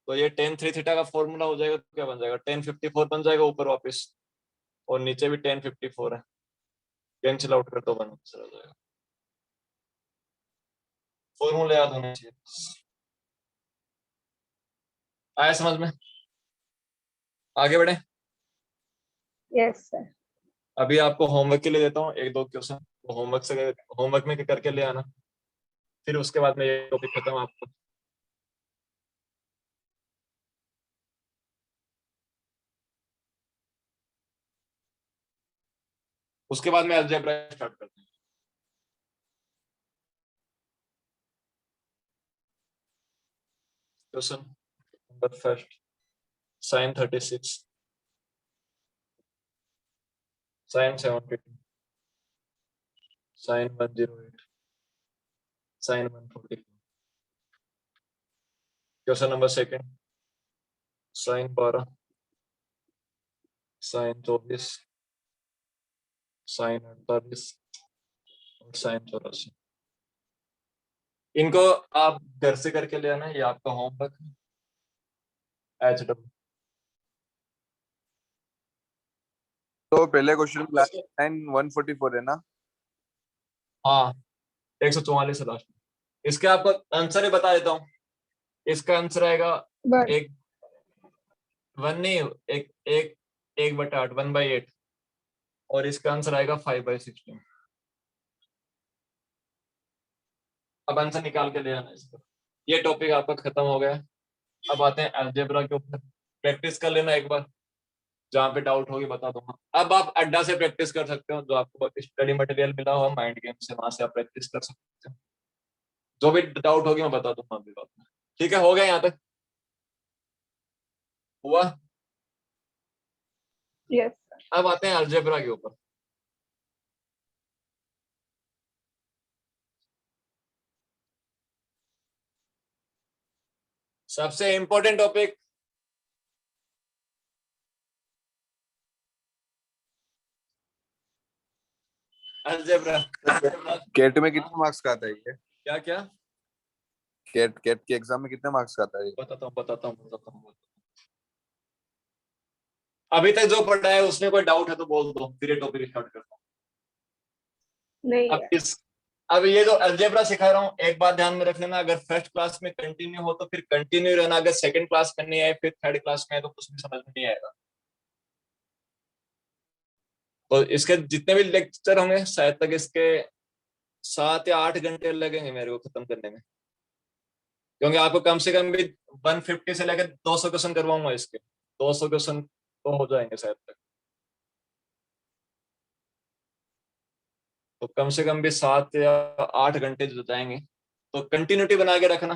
तो ये 10 3 थीटा का फॉर्मूला हो जाएगा, तो क्या बन जाएगा? 1054 बन जाएगा ऊपर वापस, और नीचे भी 1054 है, कैंसिल आउट कर दो, बन आंसर हो जाएगा। फॉर्मूला याद होना चाहिए। आया समझ में? आगे बढ़े।
Yes sir.
अभी आपको होमवर्क के लिए देता हूँ एक दो क्वेश्चन, तो होमवर्क में करके ले आना, फिर उसके बाद में ये टॉपिक खत्म आपका। उसके बाद में अलजेब्रा स्टार्ट करते हैं। Question number first, sine 36, sine 72, sine 108, sine 144। Question number second, sine 12, sine 24, sine 48 और साइन 84। इनको आप घर से करके ले आना, ये आपका होमवर्क है। HW
तो पहले क्वेश्चन लाइन 144 है ना?
हाँ 144 है लास्ट में। इसके आपको आंसर ही बता देता हूँ। इसका आंसर आएगा
बट
एक 1 नहीं, एक एक 1/8, 1/8। और इसका आंसर आएगा 5/16। अब आंसर निकाल के ले आना इसका। ये टॉपिक आपका खत्म हो गया। अब आते हैं अलजेब्रा के ऊपर। प्रैक्टिस कर लेना एक बार, जहाँ पे डाउट होगी बता दूंगा। अब आप अड्डा से प्रैक्टिस कर सकते हो, जो आपको स्टडी मटेरियल मिला हो माइंड गेम से, वहां से आप प्रैक्टिस कर सकते हो। जो भी डाउट होगी मैं बता दूंगा अभी बात में। ठीक है, हो गया यहाँ तक? हुआ?
Yes sir.
अब आते हैं अलजेब्रा के ऊपर। सबसे इंपॉर्टेंट टॉपिक अलजेब्रा।
केट में कितने मार्क्स का आता है ये?
क्या क्या?
केट केट के एग्जाम में कितने मार्क्स का आता है ये?
बताता हूँ। अभी तक जो पढ़ा है उसमें कोई डाउट है तो बोल दो, फिर ये टॉपिक स्टार्ट करता हूँ।
नहीं
अब अब ये जो अलजेब्रा सिखा रहा हूँ, एक बात ध्यान में रख लेना, अगर फर्स्ट क्लास में कंटिन्यू हो तो फिर कंटिन्यू रहना, अगर सेकंड क्लास में नहीं आए, फिर थर्ड क्लास में आए तो कुछ भी समझ में नहीं आएगा। तो इसके जितने भी लेक्चर होंगे शायद तक इसके 7 या 8 घंटे लगेंगे मेरे को खत्म करने में, क्योंकि आपको कम से कम भी 150 से लेकर 200 क्वेश्चन करवाऊंगा इसके। 200 क्वेश्चन तो हो जाएंगे शायद तक, तो कम से कम भी 7 या 8 घंटे जो जाएंगे। तो कंटिन्यूटी बना के रखना,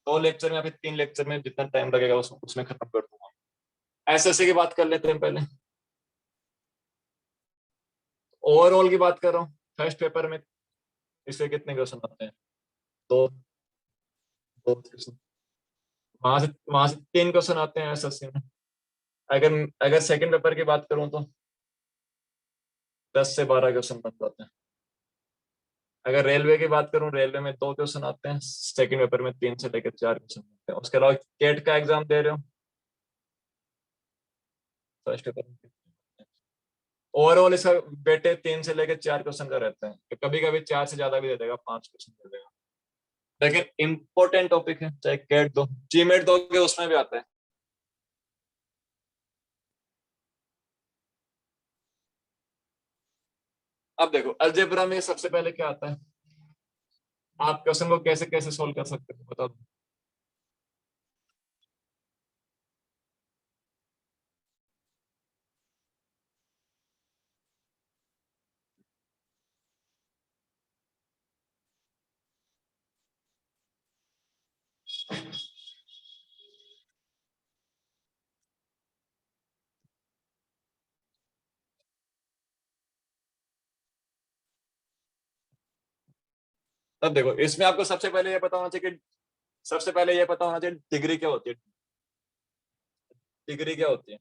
2 लेक्चर में या फिर 3 लेक्चर में जितना टाइम लगेगा उसमें खत्म कर दूंगा। एसएससी की बात कर लेते हैं पहले। ओवरऑल की बात कर रहा हूँ, फर्स्ट पेपर में इससे कितने क्वेश्चन आते हैं? दो दो क्वेश्चन, वहां से 3 क्वेश्चन आते हैं एसएससी में। अगर अगर सेकंड पेपर की बात करूं तो 10 से 12 क्वेश्चन बन जाते हैं। अगर रेलवे की बात करूं, रेलवे में 2 क्वेश्चन आते हैं, सेकंड पेपर में 3 से लेकर 4 क्वेश्चन आते हैं। उसके अलावा केट का एग्जाम दे रहे हो, फर्स्ट पेपर में ओवरऑल इसका बेटे 3 से लेकर 4 क्वेश्चन का रहता है, कभी कभी 4 से ज्यादा भी दे देगा, 5 क्वेश्चन दे देगा। लेकिन इंपॉर्टेंट टॉपिक है, चाहे केट दो जीमेट दोगे उसमें भी आता है। अब देखो अलजेब्रा में सबसे पहले क्या आता है, आप क्वेश्चन को कैसे कैसे सोल्व कर सकते हो बता दो। अब देखो इसमें आपको सबसे पहले ये पता होना चाहिए कि डिग्री क्या होती है। डिग्री क्या होती है,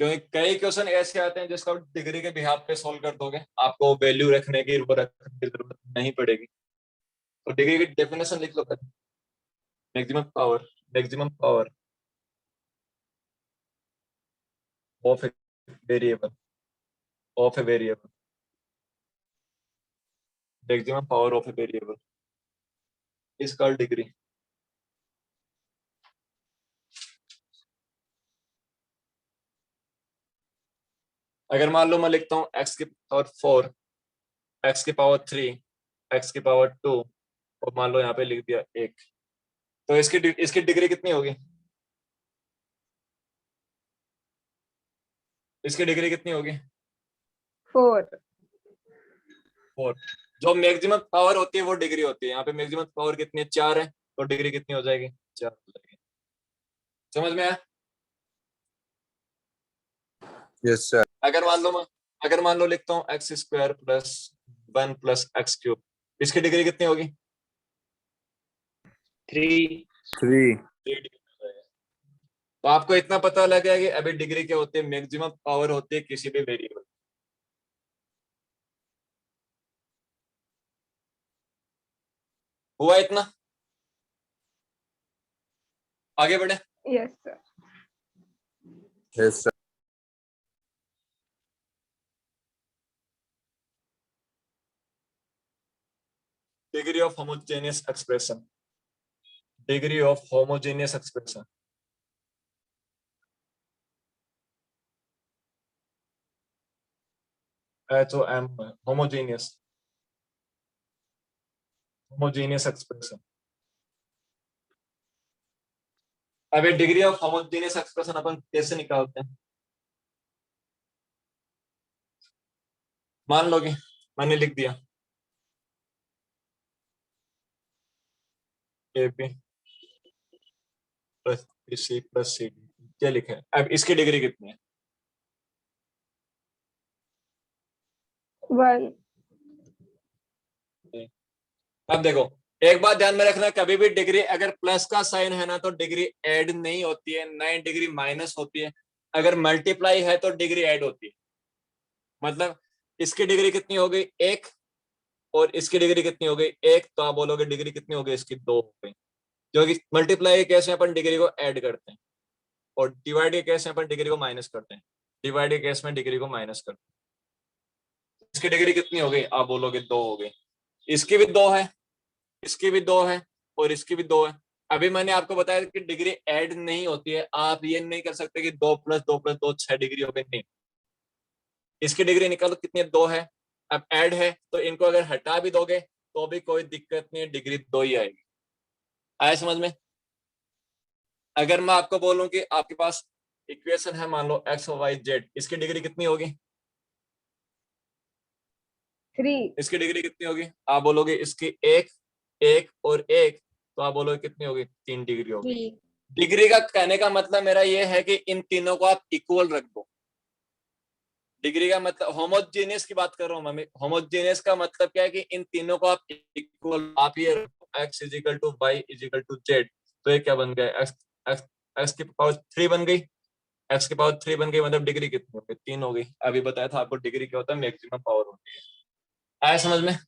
क्योंकि कई क्वेश्चन ऐसे आते हैं जिसको डिग्री के बिहाफ पे सोल्व कर दोगे, आपको वैल्यू रखने की वो रखने की जरूरत नहीं पड़ेगी। तो डिग्री की डेफिनेशन लिख लो पहले। Maximum power of a variable maximum power of a variable is called degree. अगर मान लो मैं लिखता हूँ x की पावर 4, x की पावर 3, x की पावर 2 और मान लो यहाँ पे लिख दिया 1, तो इसकी डिग्री कितनी होगी? इसकी डिग्री कितनी होगी?
4।
4। जो मैक्सिमम पावर होती है वो डिग्री होती है। यहाँ पे मैक्सिमम पावर कितनी है? 4 है, तो डिग्री कितनी हो जाएगी? 4 हो जाएगी। समझ में आया?
Yes sir.
अगर मान लो लिखता हूँ x² + 1 + x³, इसकी डिग्री कितनी होगी?
3।
3।
3 डिग्री हो जाएगा। तो आपको इतना पता लग गया कि अभी डिग्री क्या होती है, मैक्सिमम पावर होती है किसी भी वेरिएबल। हुआ इतना? आगे बढ़े।
Yes sir.
Yes sir.
Degree of homogeneous expression. Degree of homogeneous expression HOM homogeneous expression. अब ये डिग्री ऑफ होमोजेनियस एक्सप्रेशन अपन कैसे निकालते हैं? मान लो कि मैंने लिख दिया A B plus C plus C D, क्या लिखे हैं? अब इसकी डिग्री कितनी है?
1।
अब देखो, एक बात ध्यान में रखना, कभी भी डिग्री अगर प्लस का साइन है ना तो डिग्री ऐड नहीं होती है, ना ही डिग्री माइनस होती है। अगर मल्टीप्लाई है तो डिग्री ऐड होती है। मतलब इसकी डिग्री कितनी हो गई? 1, और इसकी डिग्री कितनी हो गई? 1, तो आप बोलोगे डिग्री कितनी हो गई इसकी? 2 हो गई। क्योंकि मल्टीप्लाई के केस में अपन डिग्री को ऐड करते हैं, और डिवाइड के केस में अपन डिग्री को माइनस करते हैं। डिवाइड के केस में डिग्री को माइनस करते हैं। इसकी डिग्री कितनी हो गई? आप बोलोगे 2 हो गई। इसकी भी 2 है, इसकी भी 2 है, और इसकी भी 2 है। अभी मैंने आपको बताया कि डिग्री ऐड नहीं होती है। आप ये नहीं कर सकते कि 2 + 2 + 2 6 डिग्री हो गई, नहीं। इसकी डिग्री निकालो कितनी है? 2 है। अब ऐड है तो इनको अगर हटा भी दोगे तो भी कोई दिक्कत नहीं है, डिग्री 2 ही आएगी। आया समझ में? अगर मैं आपको बोलूं कि आपके पास इक्वेशन है, मान लो x y z, इसकी डिग्री कितनी होगी?
3।
इसकी डिग्री कितनी होगी? आप बोलोगे इसकी 1 1 और 1, तो आप बोलोगे कितनी होगी? 3 डिग्री होगी।
3।
डिग्री का कहने का मतलब मेरा ये है कि इन तीनों को आप इक्वल रख दो। डिग्री का मतलब, होमोजेनियस की बात कर रहा हूं मम्मी, होमोजेनियस का मतलब क्या है कि इन तीनों को आप इक्वल, आप ये x = y = z, तो ये क्या बन गया? x की पावर 3 बन गई। x की पावर 3 बन गई, मतलब डिग्री कितनी हो गई? 3 हो गई। अभी बताया था आपको डिग्री क्या होता है? मैक्सिमम पावर होती है। आया समझ में?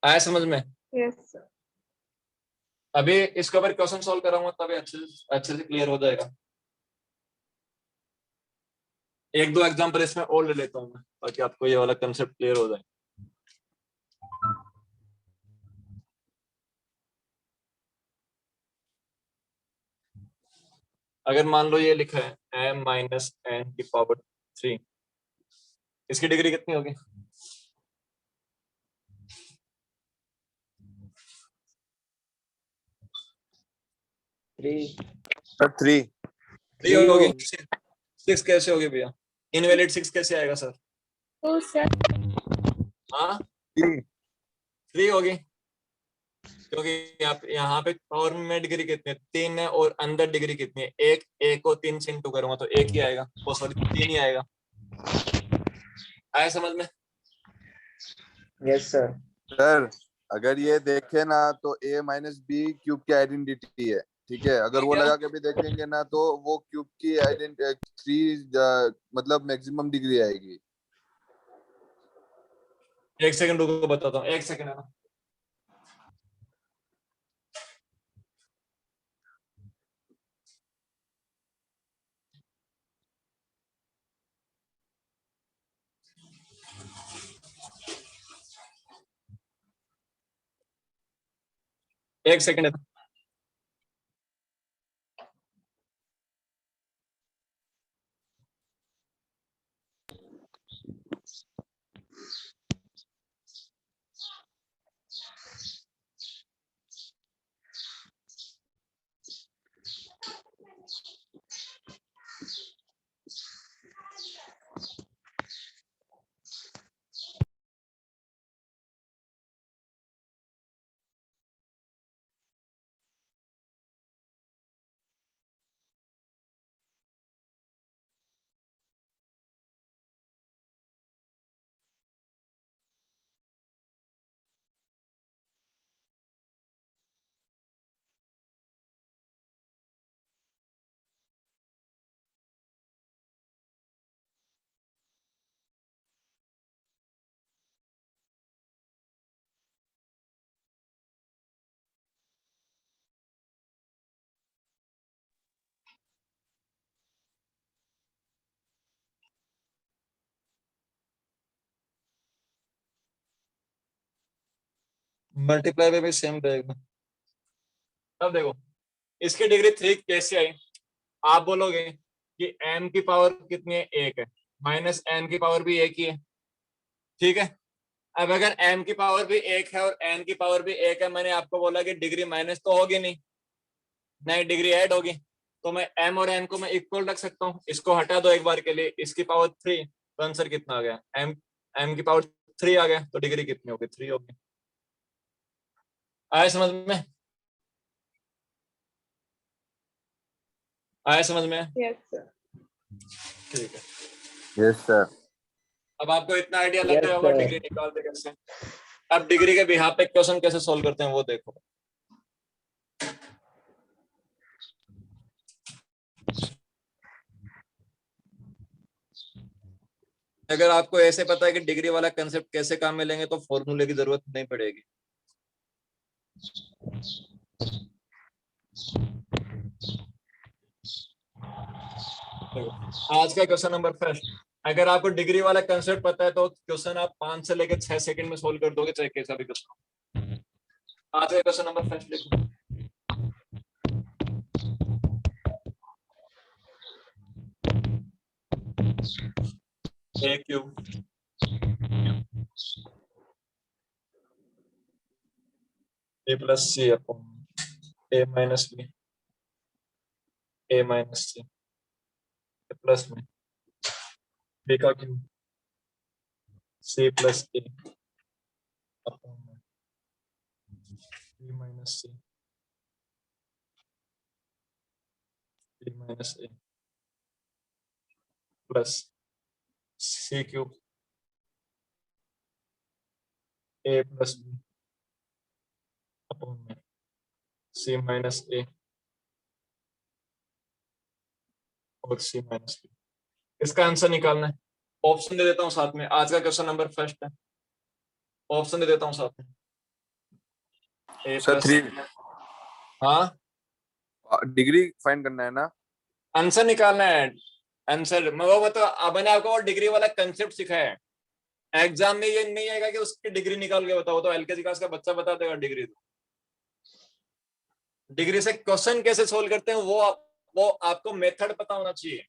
आया समझ में?
Yes sir.
अभी इसके ऊपर क्वेश्चन सॉल्व कराऊंगा तभी अच्छे से क्लियर हो जाएगा। एक दो एग्जांपल इसमें और ले लेता हूं मैं, ताकि आपको ये वाला कंसेप्ट क्लियर हो जाए। अगर मान लो ये लिखा है m-n⁻³ इसकी डिग्री कितनी होगी?
3
3 होगी। 6 कैसे होगी भैया? इनवैलिड 6 कैसे आएगा सर?
तो सर
हाँ
3
3 होगी, क्योंकि यहाँ पे पावर में डिग्री कितनी है? 3 है, और अंदर डिग्री कितनी है? 1। 1 को 3 से इंटू करूंगा तो 1 ही आएगा, वो सॉरी 3 ही आएगा। आया समझ में?
Yes sir.
सर अगर ये देखे ना तो a-b क्यूब की आइडेंटिटी है, ठीक है। अगर वो
ठीक है।
लगा के भी देखेंगे ना तो वो क्यूब की आइडेंटिटी 3 मतलब मैक्सिमम डिग्री आएगी।
1 सेकंड रुको, बताता हूँ, 1 सेकंड है ना। एक सेकंड है। मल्टीप्लाई पे भी सेम रहेगा। अब देखो इसकी डिग्री 3 कैसे आई? आप बोलोगे कि m की पावर कितनी है? 1 है। माइनस एन की पावर भी एक ही है, ठीक है। अब अगर m की पावर भी एक है और n की पावर भी एक है, मैंने आपको बोला कि डिग्री माइनस तो होगी नहीं, नई डिग्री ऐड होगी, तो मैं m और n को मैं इक्वल रख सकता हूँ। इसको हटा दो एक बार के लिए, इसकी पावर 3, तो आंसर कितना आ गया, m की पावर 3 आ गया, तो डिग्री कितनी होगी, 3 होगी। आया समझ में, आया समझ में?
Yes, sir.
ठीक है,
यस सर।
अब आपको इतना आइडिया लग
Yes,
गया होगा
sir.
डिग्री निकालते कैसे। अब डिग्री के बिहाफ पे क्वेश्चन कैसे सोल्व करते हैं वो देखो। अगर आपको ऐसे पता है कि डिग्री वाला कंसेप्ट कैसे काम में लेंगे तो फॉर्मूले की जरूरत नहीं पड़ेगी। आज का क्वेश्चन नंबर फर्स्ट, अगर आपको डिग्री वाला कंसेप्ट पता है तो क्वेश्चन आप 5 से लेकर 6 सेकंड में सोल्व कर दोगे, चाहे कैसा भी क्वेश्चन। आज का क्वेश्चन नंबर फर्स्ट लिखो। A cube A plus C upon A minus B A minus C plus में बी का cube C plus A upon B minus C B minus A plus C cube A plus B upon में C minus A और C minus B. इसका answer निकालना है। Option दे देता हूँ साथ में, आज का क्वेश्चन नंबर फर्स्ट है, ऑप्शन दे देता हूँ साथ में। ए
सर
प्लस
3
हाँ
डिग्री फाइंड करना है ना।
आंसर निकालना है। आंसर मैं वो मतलब मैंने आपको डिग्री वाला कंसेप्ट सिखाया है। एग्जाम में ये नहीं आएगा कि उसकी डिग्री निकाल के बताओ, तो एलकेजी क्लास का बच्चा बता देगा डिग्री। डिग्री से क्वेश्चन कैसे सोल्व करते हैं वो आपको मेथड पता होना चाहिए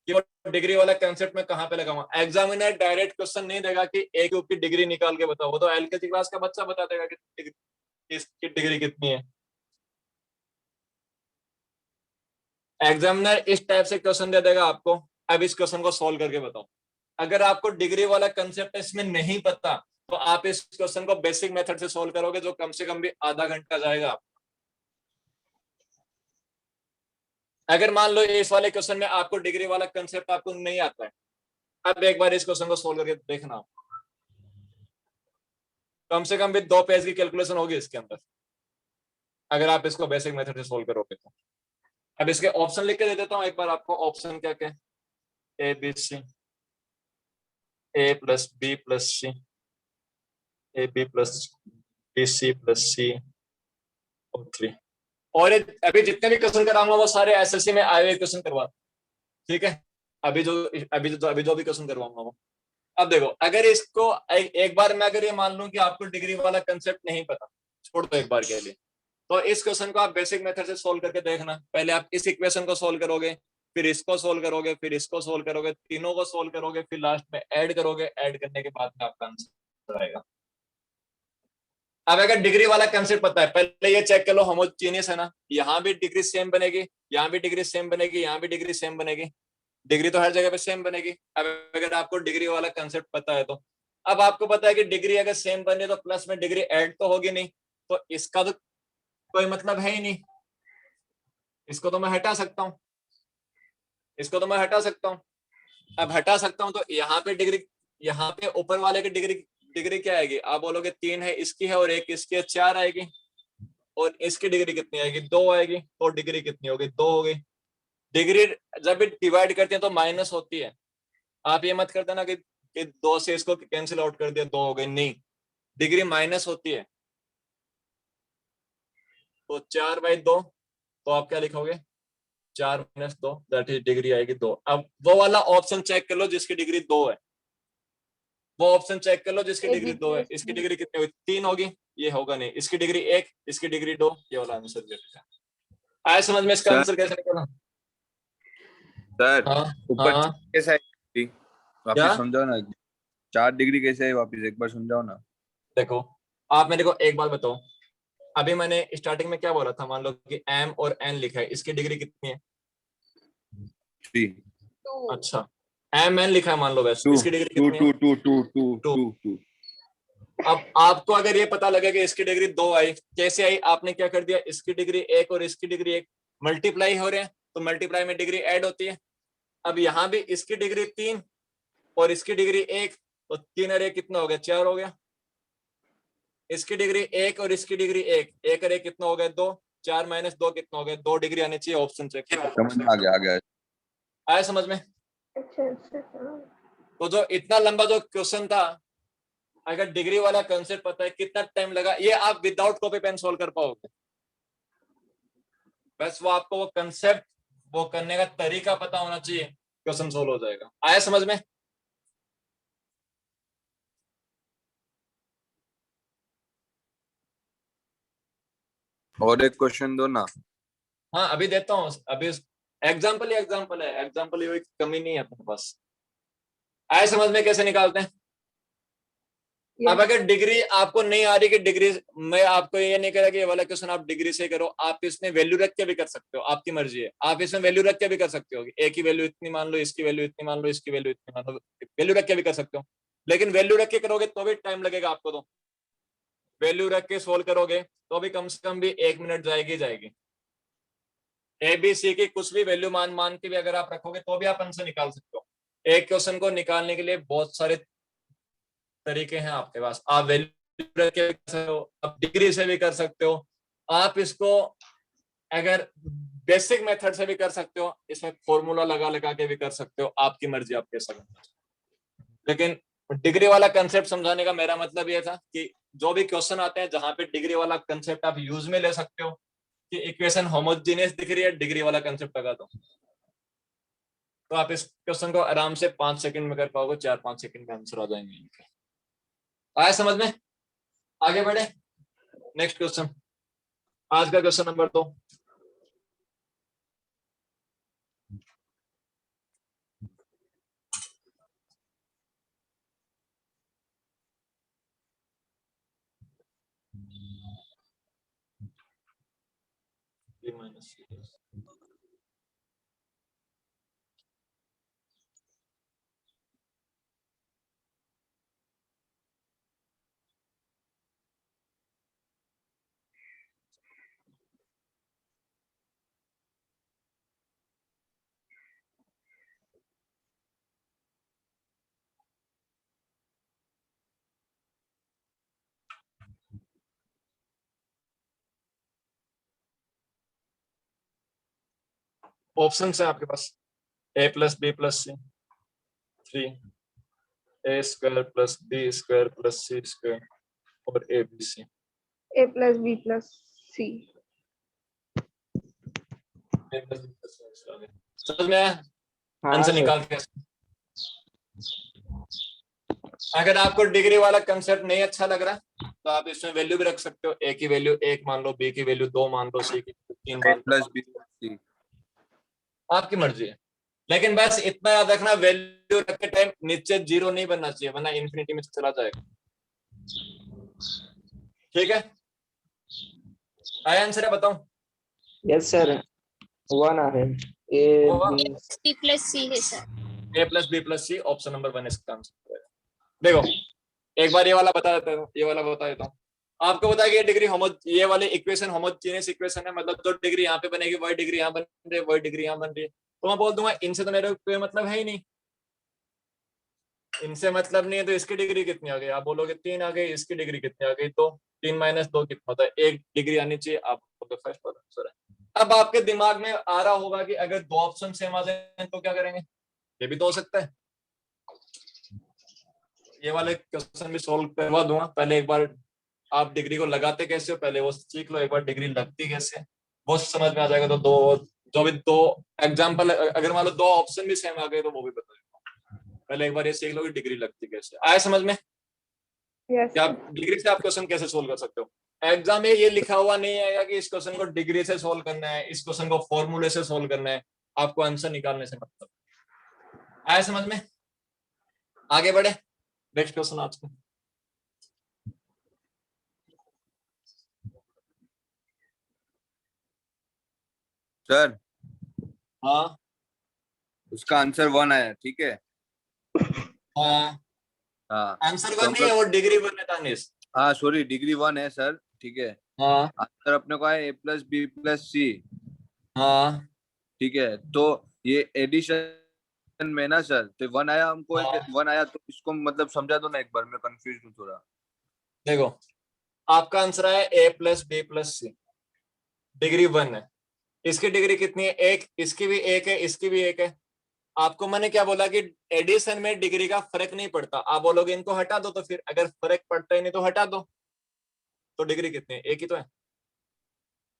कि वो डिग्री वाला कंसेप्ट में कहां पे लगाऊंगा। एग्जामिनर डायरेक्ट क्वेश्चन नहीं देगा कि ए क्यूब की डिग्री निकाल के बताओ, वो तो एलकेजी क्लास का बच्चा बता देगा कि इसकी डिग्री कितनी है। एग्जामिनर इस टाइप से क्वेश्चन दे देगा आपको, अब इस क्वेश्चन को सोल्व करके बताओ। अगर आपको डिग्री वाला कंसेप्ट इसमें नहीं पता तो आप इस क्वेश्चन को बेसिक मेथड से सोल्व करोगे, जो कम से कम भी आधा घंटा जाएगा। अगर मान लो इस वाले क्वेश्चन में आपको डिग्री वाला कंसेप्ट आपको नहीं आता है, अब एक बार इस क्वेश्चन को सोल्व करके देखना, कम से कम भी 2 पेज की कैलकुलेशन होगी इसके अंदर, अगर आप इसको बेसिक मेथड से सोल्व करोगे तो। अब इसके ऑप्शन लिख के दे देता हूं एक बार आपको। ऑप्शन क्या क्या, A B C, A plus B plus C, A B plus B C plus C और 3। और अभी जितने भी क्वेश्चन कराऊंगा वो सारे एसएससी में आए हुए क्वेश्चन करवा, ठीक है। अभी जो भी क्वेश्चन करवाऊंगा वो। अब देखो, अगर इसको एक बार मैं अगर ये मान लूं कि आपको डिग्री वाला कंसेप्ट नहीं पता, छोड़ दो एक बार के लिए, तो इस क्वेश्चन को आप बेसिक मेथड से सोल्व करके देखना। पहले आप इस इक्वेशन को सोल्व करोगे, फिर इसको सोल्व करोगे, फिर इसको सोल्व करोगे, तीनों को सोल्व करोगे, फिर लास्ट में ऐड करोगे। ऐड करने के बाद में आपका आंसर आएगा। अब अगर डिग्री वाला कंसेप्ट पता है, पहले ये चेक कर लो होमोजेनियस है ना, यहाँ भी डिग्री सेम बनेगी, यहाँ भी डिग्री सेम बनेगी, यहाँ भी डिग्री सेम बनेगी, डिग्री तो हर जगह पे सेम बनेगी। अब अगर आपको डिग्री वाला कंसेप्ट पता है तो अब आपको पता है कि डिग्री अगर सेम बने तो प्लस में डिग्री ऐड तो होगी नहीं, तो इसका तो कोई मतलब है ही नहीं। इसको तो मैं हटा सकता हूँ, इसको तो मैं हटा सकता हूँ। अब हटा सकता हूँ तो यहाँ पे डिग्री, यहाँ पे ऊपर वाले की डिग्री क्या आएगी, आप बोलोगे 3 है इसकी है और एक इसकी है, 4 आएगी। और इसकी डिग्री कितनी आएगी, 2 आएगी। तो डिग्री कितनी होगी, 2 होगी। डिग्री जब भी डिवाइड करते हैं तो माइनस होती है। आप ये मत कर देना कि 2 से इसको कैंसिल आउट कर दिया 2 हो गई, नहीं, डिग्री माइनस होती है। तो 4/2, तो आप क्या लिखोगे, 4 - 2 दैट इज डिग्री आएगी 2। अब वो वाला ऑप्शन चेक कर लो जिसकी डिग्री 2 है, वो ऑप्शन चेक कर लो जिसकी डिग्री 2 है। इसकी डिग्री कितनी होगी, 3 होगी, ये होगा नहीं। इसकी डिग्री 1, इसकी डिग्री 2, ये वाला आंसर दे देगा। आया समझ में इसका आंसर कैसे निकालना।
सर
हाँ
ऊपर
हाँ
कैसा है, वापिस
क्या?
समझाओ ना, 4 डिग्री कैसे है, वापिस एक बार समझाओ ना।
देखो आप मेरे को एक बात बताओ, अभी मैंने स्टार्टिंग में क्या बोला था, मान लो कि m और n लिखा है, इसकी डिग्री कितनी है?
3
अच्छा, m n लिखा है मान लो, वैसे
2
इसकी डिग्री
2
कितनी है?
2 2 2
2।
2 2।
अब आपको अगर ये पता लगे कि इसकी डिग्री 2 आई, कैसे आई? आपने क्या कर दिया, इसकी डिग्री 1 और इसकी डिग्री 1 मल्टीप्लाई हो रहे हैं, तो मल्टीप्लाई में डिग्री ऐड होती है। अब यहाँ भी इसकी डिग्री 3 और इसकी डिग्री 1, तो 3 और 1 कितना हो गया? 4 हो गया। इसकी डिग्री 1 और इसकी डिग्री 1, 1 और 1 कितना हो गया? 2। 4 माइनस 2 कितना हो गया? 2 डिग्री आनी चाहिए। ऑप्शन चेक
समझ में आ गया।
आया समझ में?
अच्छा अच्छा हाँ।
तो जो इतना लंबा जो क्वेश्चन था, अगर डिग्री वाला कंसेप्ट पता है, कितना टाइम लगा, ये आप विदाउट कॉपी पेन सोल्व कर पाओगे। बस वो आपको वो कंसेप्ट, वो करने का तरीका पता होना चाहिए, क्वेश्चन सोल्व हो जाएगा। आया समझ में?
और एक क्वेश्चन दो ना।
हाँ अभी देता हूँ, अभी एग्जाम्पल ही एग्जाम्पल है, एग्जाम्पल ही, कमी नहीं है अपने पास। आया समझ में कैसे निकालते हैं? अब अगर डिग्री आपको नहीं आ रही कि डिग्री, मैं आपको ये नहीं कह रहा कि ये वाला क्वेश्चन आप डिग्री से करो, आप इसमें वैल्यू रख के भी कर सकते हो, आपकी मर्जी है। आप इसमें वैल्यू रख के भी कर सकते हो, एक ही वैल्यू इतनी मान लो, इसकी वैल्यू इतनी मान लो, इसकी वैल्यू इतनी मान लो, वैल्यू रख के भी कर सकते हो। लेकिन वैल्यू रख के करोगे तो भी टाइम लगेगा आपको, तो वैल्यू रख के सोल्व करोगे तो भी कम से कम भी 1 मिनट जाएगी। ए बी सी की कुछ भी वैल्यू मान मान के भी अगर आप रखोगे तो भी आप आंसर निकाल सकते हो। एक क्वेश्चन को निकालने के लिए बहुत सारे तरीके हैं आपके पास। आप वैल्यू रख के भी कर सकते हो, आप डिग्री से भी कर सकते हो, आप इसको अगर बेसिक मेथड से भी कर सकते हो, इसमें फॉर्मूला लगा लगा के भी कर सकते हो, आपकी मर्जी, आप कैसा करना। लेकिन डिग्री वाला कंसेप्ट समझाने का मेरा मतलब ये था कि जो भी क्वेश्चन आते हैं जहां पे डिग्री वाला कंसेप्ट आप यूज में ले सकते हो, कि इक्वेशन होमोजेनियस दिख रही है, डिग्री वाला कंसेप्ट लगा दो, तो आप इस क्वेश्चन को आराम से 5 सेकंड में कर पाओगे, 4-5 सेकंड में आंसर आ जाएंगे। आया समझ में? आगे बढ़े, नेक्स्ट क्वेश्चन, आज का क्वेश्चन नंबर 2। ऑप्शन है आपके पास, a plus B plus C, 3 a square plus B square plus C square और A B C.
A plus B plus C।
समझ में आया?
हाँ
आंसर
सर।
निकाल के, अगर आपको डिग्री वाला कंसेप्ट नहीं अच्छा लग रहा तो आप इसमें वैल्यू भी रख सकते हो, ए की वैल्यू 1 मान लो, बी की वैल्यू 2 मान लो, सी की 3
a
मान
प्लस
लो,
बी सी।
आपकी मर्जी है। लेकिन बस इतना याद रखना, वैल्यू रखते टाइम नीचे 0 नहीं बनना चाहिए, वरना इन्फिनिटी में चला जाएगा। ठीक है, आया आंसर है? बताओ।
यस सर, 1 आ रहे हैं। ए बी
सी प्लस सी है सर।
ए प्लस बी प्लस सी, ऑप्शन नंबर 1 इसका आंसर। देखो एक बार ये वाला बता देता हूँ, ये वाला बता देता हूँ आपको। बता कि ये डिग्री ये वाली इक्वेशन होमोजेनियस इक्वेशन है, मतलब जो डिग्री यहाँ पे बनेगी वही डिग्री यहाँ बन रही है, वही डिग्री यहाँ बन रही है। तो मैं बोल दूंगा इनसे तो मेरा कोई मतलब है ही नहीं, इनसे मतलब नहीं है, तो इसकी डिग्री कितनी आ गई? आप बोलोगे 3 आ गई, इसकी डिग्री कितनी आ गई? तो 3 माइनस 2 कितना होता है? 1 डिग्री आनी चाहिए। आप बोलोगे फर्स्ट वाला आंसर है। अब आपके दिमाग में आ रहा होगा कि अगर 2 ऑप्शन सेम आ जाए तो क्या करेंगे? ये भी तो हो सकता है। ये वाले क्वेश्चन भी सोल्व करवा दूंगा, पहले एक बार आप डिग्री को लगाते कैसे हो पहले वो सीख लो, एक बार डिग्री लगती कैसे वो समझ में आ जाएगा। तो जो भी 2 एग्जांपल, अगर मान लो 2 ऑप्शन भी सेम आ गए तो वो भी बता देता हूँ। पहले एक बार ये सीख लो कि डिग्री लगती कैसे। आया समझ में?
यस
कि आप डिग्री से आप क्वेश्चन कैसे सोल्व कर सकते हो। एग्जाम में ये लिखा हुआ नहीं आएगा कि इस क्वेश्चन को डिग्री से सोल्व करना है, इस क्वेश्चन को फॉर्मूले से सोल्व करना है, आपको आंसर निकालने से मतलब। आया समझ में? आगे बढ़े, नेक्स्ट क्वेश्चन आज का।
सर
हाँ
उसका आंसर 1 आया, ठीक है।
हाँ,
हाँ
आंसर
तो
1
हम
नहीं है,
लोग,
वो डिग्री 1 है तानिश।
हाँ सॉरी, डिग्री 1 है सर, ठीक है।
हाँ
आंसर अपने को है a+b+c,
हाँ
ठीक है। तो ये एडिशन में ना सर, तो 1 आया हमको, एक
हाँ,
1 आया, तो इसको मतलब समझा दो ना एक बार, मैं कंफ्यूज हूँ थोड़ा।
देखो आपका आंसर है a+b+c, डिग्री 1 है। इसकी डिग्री कितनी है? एक। इसकी भी एक है, इसकी भी एक है। आपको मैंने क्या बोला कि एडिशन में डिग्री का फर्क नहीं पड़ता। आप बोलोगे इनको हटा दो, तो फिर अगर फर्क पड़ता ही नहीं तो हटा दो। तो डिग्री कितनी है? एक ही तो है।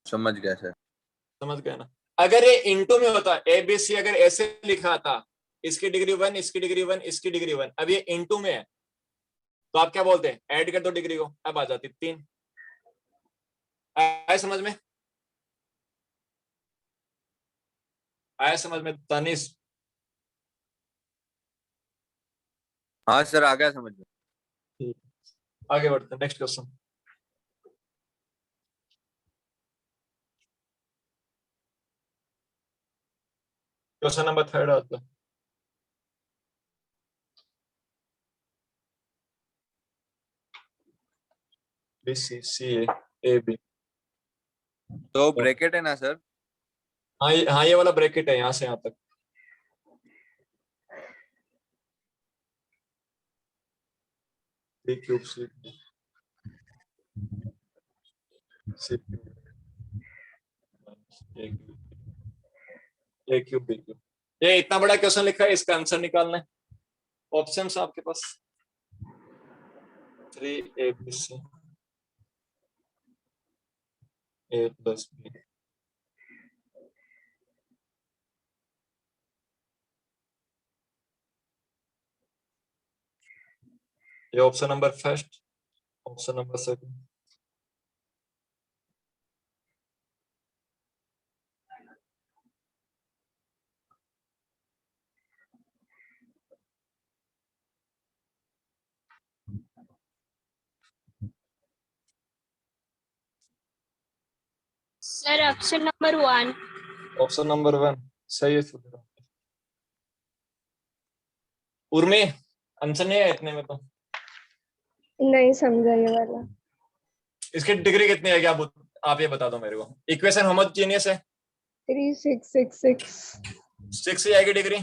समझ गया सर।
समझ गए ना? अगर ये इंटू में होता, ए बी सी अगर ऐसे लिखा था, इसकी डिग्री 1, इसकी डिग्री 1, इसकी डिग्री 1, अब ये इंटू में है, तो आप क्या बोलते हैं? ऐड कर दो डिग्री को, अब आ जाती 3। आया समझ में? आया समझ में तानिश?
हाँ सर, आ गया समझ में।
आगे बढ़ते हैं, नेक्स्ट क्वेश्चन। क्वेश्चन नंबर 3 आता है। B C C A B.
तो ब्रैकेट है ना सर?
हाँ ये वाला ब्रैकेट है, यहाँ से यहाँ तक। बी क्यूब सी सी ए क्यूब बी क्यूब। ये इतना बड़ा क्वेश्चन लिखा है, इसका आंसर निकालना है। ऑप्शंस आपके पास 3abc a+b। ये option number first, option number second.
Sir option number 1।
Option number 1 सही है। उर्मी, आंसर नहीं है इतने में तो।
नहीं समझा ये वाला।
इसकी डिग्री कितनी है? क्या आप ये बता दो मेरे को। इक्वेशन होमोजेनियस है,
3666।
6 ही आएगी डिग्री।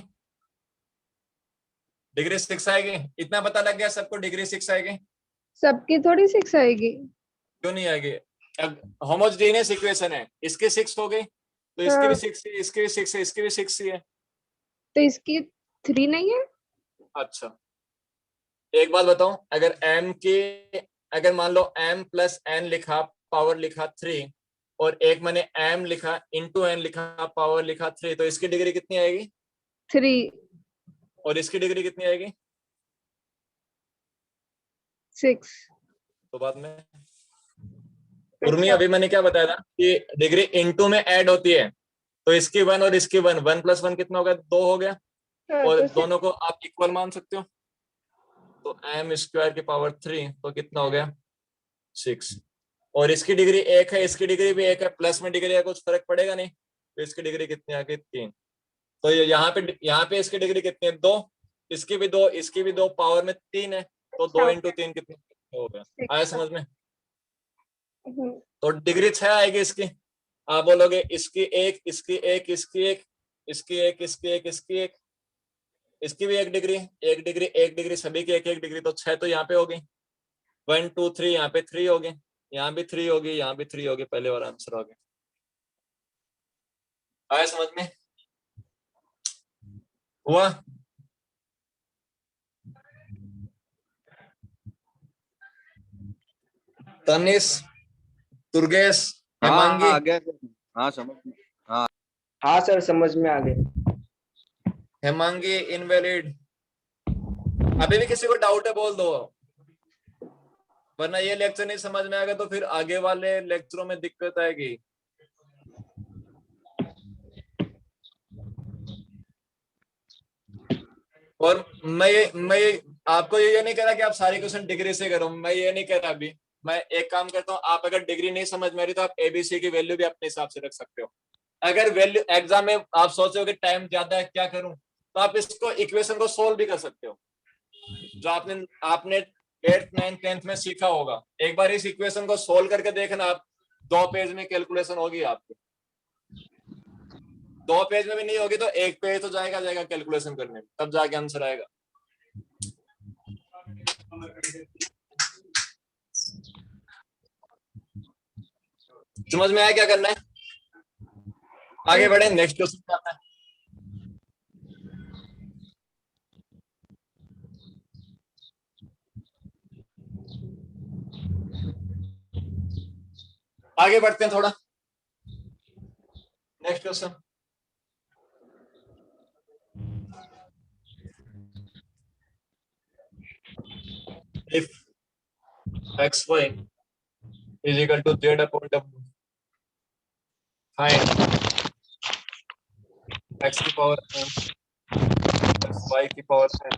डिग्री 6 आएगी, इतना पता लग गया सबको, डिग्री 6 आएगी।
सबकी थोड़ी 6 आएगी।
क्यों नहीं आएगी? होमोजेनियस इक्वेशन है, इसकी 6 हो गई, तो इसकी भी
हाँ
6 है, इसकी भी 6 है, इसकी भी 6 ही है।
तो इसकी 3 नहीं है।
अच्छा एक बात बताओ, अगर m की, अगर मान लो m+n लिखा, पावर लिखा 3, और एक मैंने m लिखा इंटू n लिखा, पावर लिखा 3, तो इसकी डिग्री कितनी आएगी?
3
और इसकी डिग्री कितनी आएगी?
6।
तो बाद में उर्मी, अभी मैंने क्या बताया था कि डिग्री इंटू में ऐड होती है, तो इसकी 1 और इसकी 1, 1+1 कितना हो गया? 2 हो गया।
हाँ
और
तो
दोनों को आप इक्वल मान सकते हो, तो m² की पावर 3 तो कितना हो गया? 6। और इसकी डिग्री 1 है, इसकी डिग्री भी 1 है, प्लस में डिग्री है, कुछ फर्क पड़ेगा नहीं। तो इसकी डिग्री कितनी आ गई? 3। तो ये यहाँ पे इसकी डिग्री कितनी है? 2। इसकी भी 2, इसकी भी 2, पावर में 3 है, तो 2 × 3 कितना हो गया? आया समझ में? तो डिग्री 6 आएगी इसकी। आप बोलोगे इसकी 1, इसकी 1, इसकी 1, इसकी 1, इसकी 1, इसकी 1, इसकी भी 1 डिग्री, 1 डिग्री, 1 डिग्री, सभी की 1 डिग्री, तो 6 तो यहाँ पे हो गई। 1 2 3 यहाँ पे 3 होगी, यहाँ भी 3 होगी, यहाँ भी 3 होगी। पहले वाला आंसर हो गया। आया समझ में? हुआ? तनिष, दुर्गेश,
हाँ
हेमांगी।
आ गया सर। हाँ समझ में। हाँ
हाँ सर समझ में आ गए।
हेमांगी इनवैलिड। अभी भी किसी को डाउट है बोल दो, वरना ये लेक्चर नहीं समझ में आएगा तो फिर आगे वाले लेक्चरों में दिक्कत आएगी। और मैं आपको ये नहीं कह रहा कि आप सारे क्वेश्चन डिग्री से करो, मैं ये नहीं कह रहा अभी। मैं एक काम करता हूँ, आप अगर डिग्री नहीं समझ में आ रही तो आप एबीसी की वैल्यू भी अपने हिसाब से रख सकते हो। अगर वैल्यू एग्जाम में आप सोचो कि टाइम ज्यादा है क्या करूं, तो आप इसको इक्वेशन को सोल्व भी कर सकते हो, जो आपने आपने 8th 9th 10th में सीखा होगा। एक बार इस इक्वेशन को सोल्व करके देखना, आप 2 पेज में कैलकुलेशन होगी आपकी। 2 पेज में भी नहीं होगी तो 1 पेज तो जाएगा कैलकुलेशन करने में, तब जाके आंसर आएगा। समझ में आया क्या करना है? आगे बढ़े, नेक्स्ट क्वेश्चन पे आता है। आगे बढ़ते हैं थोड़ा, next question. If xy is equal to z upon w, find x की पावर m plus y की पावर m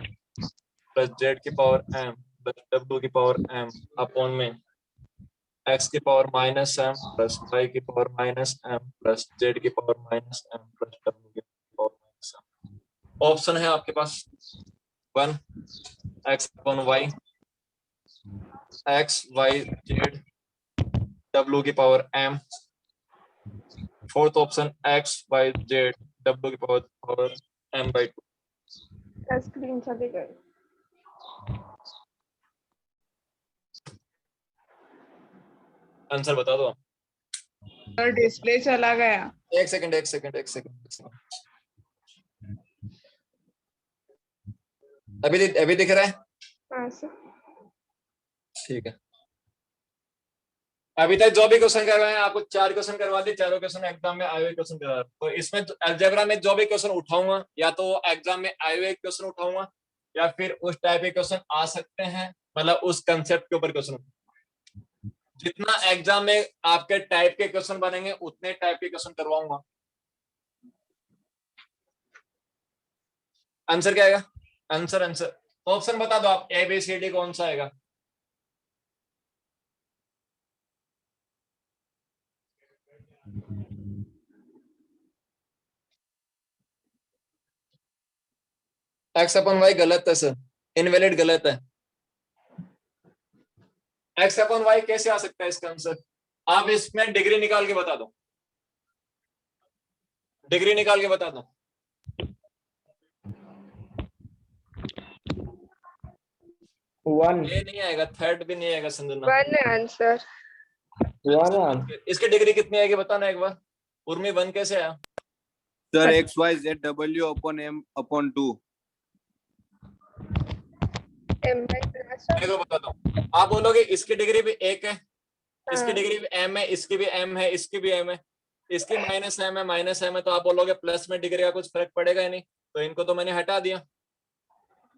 plus z की पावर m plus w की पावर m अपॉन में x की power minus m plus y की power minus m plus z की power minus m plus w की power minus m। Option है आपके पास 1 x upon y, x y z w की power m, fourth option x y z w की power m by 2।
Screen चले गए।
Answer बता दो आप।
और डिस्प्ले चला गया।
एक सेकंड। अभी दिख रहा है?
हाँ सर।
ठीक है। अभी तक जो भी क्वेश्चन करवाए हैं, आपको 4 क्वेश्चन करवा दिए, चारों क्वेश्चन एग्जाम में आए हुए क्वेश्चन करवा रहे। तो इसमें अलजेब्रा में जो भी क्वेश्चन उठाऊंगा, या तो एग्जाम में आए हुए क्वेश्चन उठाऊंगा, या फिर उस टाइप के क्वेश्चन आ सकते हैं, मतलब उस कंसेप्ट के ऊपर क्वेश्चन। जितना एग्जाम में आपके टाइप के क्वेश्चन बनेंगे, उतने टाइप के क्वेश्चन करवाऊंगा। आंसर क्या आएगा? आंसर ऑप्शन बता दो आप, ABCD कौन सा आएगा? एक्स अपन वाई गलत है सर, इनवैलिड गलत है। एक्स अपन वाई कैसे आ सकता है इसका आंसर? आप इसमें डिग्री निकाल के बता दो, डिग्री निकाल के बता दो।
वन
ये नहीं आएगा, थर्ड भी नहीं आएगा संजना।
1 है आंसर।
वन
इसकी डिग्री कितनी आएगी बताना एक बार। उर्मी 1 कैसे आया?
Sir X Y Z W upon M upon 2।
m by plus
देखो बताता हूँ, आप बोलोगे इसकी डिग्री भी 1 है, इसकी डिग्री भी m है, इसकी भी m है, इसकी भी m है, इसकी माइनस m है, माइनस m है, तो आप बोलोगे प्लस में डिग्री का कुछ फर्क पड़ेगा ही नहीं, तो इनको तो मैंने हटा दिया।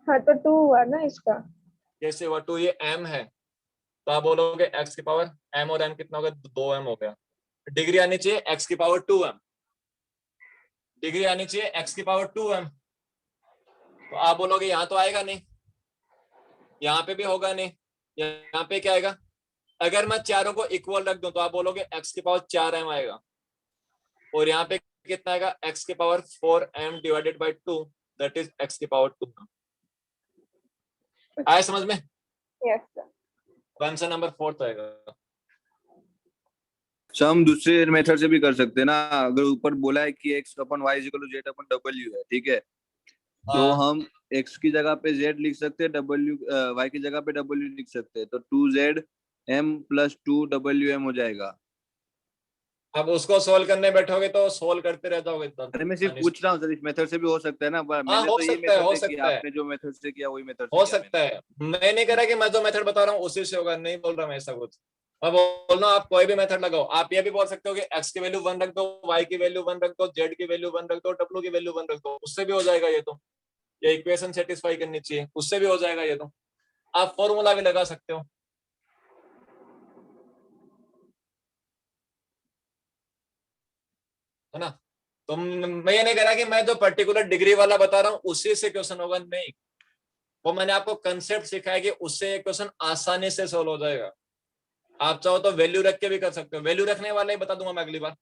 हाँ तो 2 हुआ ना इसका।
कैसे हुआ 2? ये m है, तो आप बोलोगे x की पावर m और m कितना हो गया? 2m हो गया। डिग्री आनी चाहिए x की पावर 2m, डिग्री आनी चाहिए x की पावर 2m। तो आप बोलोगे यहाँ तो आएगा नहीं, यहाँ पे भी होगा नहीं, यहाँ पे क्या आएगा? अगर मैं चारों को इक्वल रख दूं तो आप बोलोगे x की पावर 4m आएगा, और यहाँ पे कितना आएगा? x की power 4m divided by 2, that is x की पावर 2। आया समझ में?
Yes sir.
आंसर नंबर 4 आएगा।
सर हम दूसरे मेथड से भी कर सकते हैं ना। अगर ऊपर बोला है कि x अपन y इक्वल टू z अपन w है, ठीक है, तो हम x की जगह पे z लिख सकते हैं, w y की जगह पे w लिख सकते हैं, तो 2z m प्लस 2wm हो जाएगा।
अब उसको सोल्व करने बैठोगे तो सोल्व करते रह जाओगे।
अरे मैं सिर्फ पूछ रहा हूँ सर, इस मेथड से भी हो सकता है ना। मैंने
हो
तो ये
सकता है, हो
मेथड से
सकता
किया,
है,
आपने जो मेथड से किया वही मेथड से
हो
किया
सकता है। मैं नहीं कह रहा कि मैं जो मेथड बता रहा हूँ उसी से होगा, नहीं बोल रहा मैं ऐसा कुछ। मैं बोल रहा हूँ आप कोई भी मेथड लगाओ। आप ये भी बोल सकते हो कि x की वैल्यू 1 रख दो, y की वैल्यू 1 रख दो, z की वैल्यू 1 रख दो, w की वैल्यू 1 रख दो, उससे भी हो जाएगा। ये इक्वेशन सेटिस्फाई करनी चाहिए, उससे भी हो जाएगा। ये तो आप फॉर्मूला भी लगा सकते हो, है ना। तो मैं ये नहीं कह रहा कि मैं जो पर्टिकुलर डिग्री वाला बता रहा हूँ उसी से क्वेश्चन होगा, नहीं। वो मैंने आपको कंसेप्ट सिखाया कि उससे ये क्वेश्चन आसानी से सोल्व हो जाएगा। आप चाहो तो वैल्यू रख के भी कर सकते हो, वैल्यू रखने वाला ही बता दूंगा मैं अगली बार,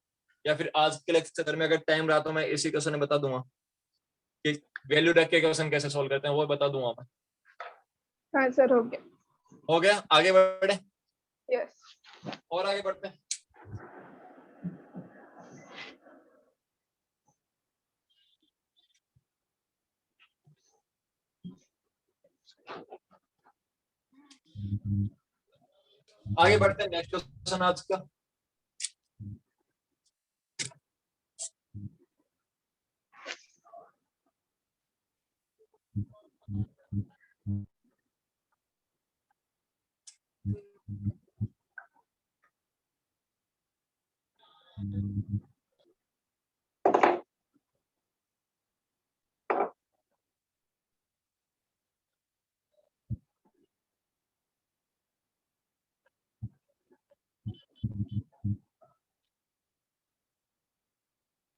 या फिर आज के लेक्चर में अगर टाइम रहा तो मैं इसी क्वेश्चन में बता दूंगा कि वैल्यू रख के क्वेश्चन कैसे सोल्व करते हैं, वो बता दूंगा मैं।
हाँ सर, हो गया।
हो गया, आगे बढ़े
यस।
और आगे बढ़ते हैं। आगे बढ़ते हैं, नेक्स्ट क्वेश्चन आज का।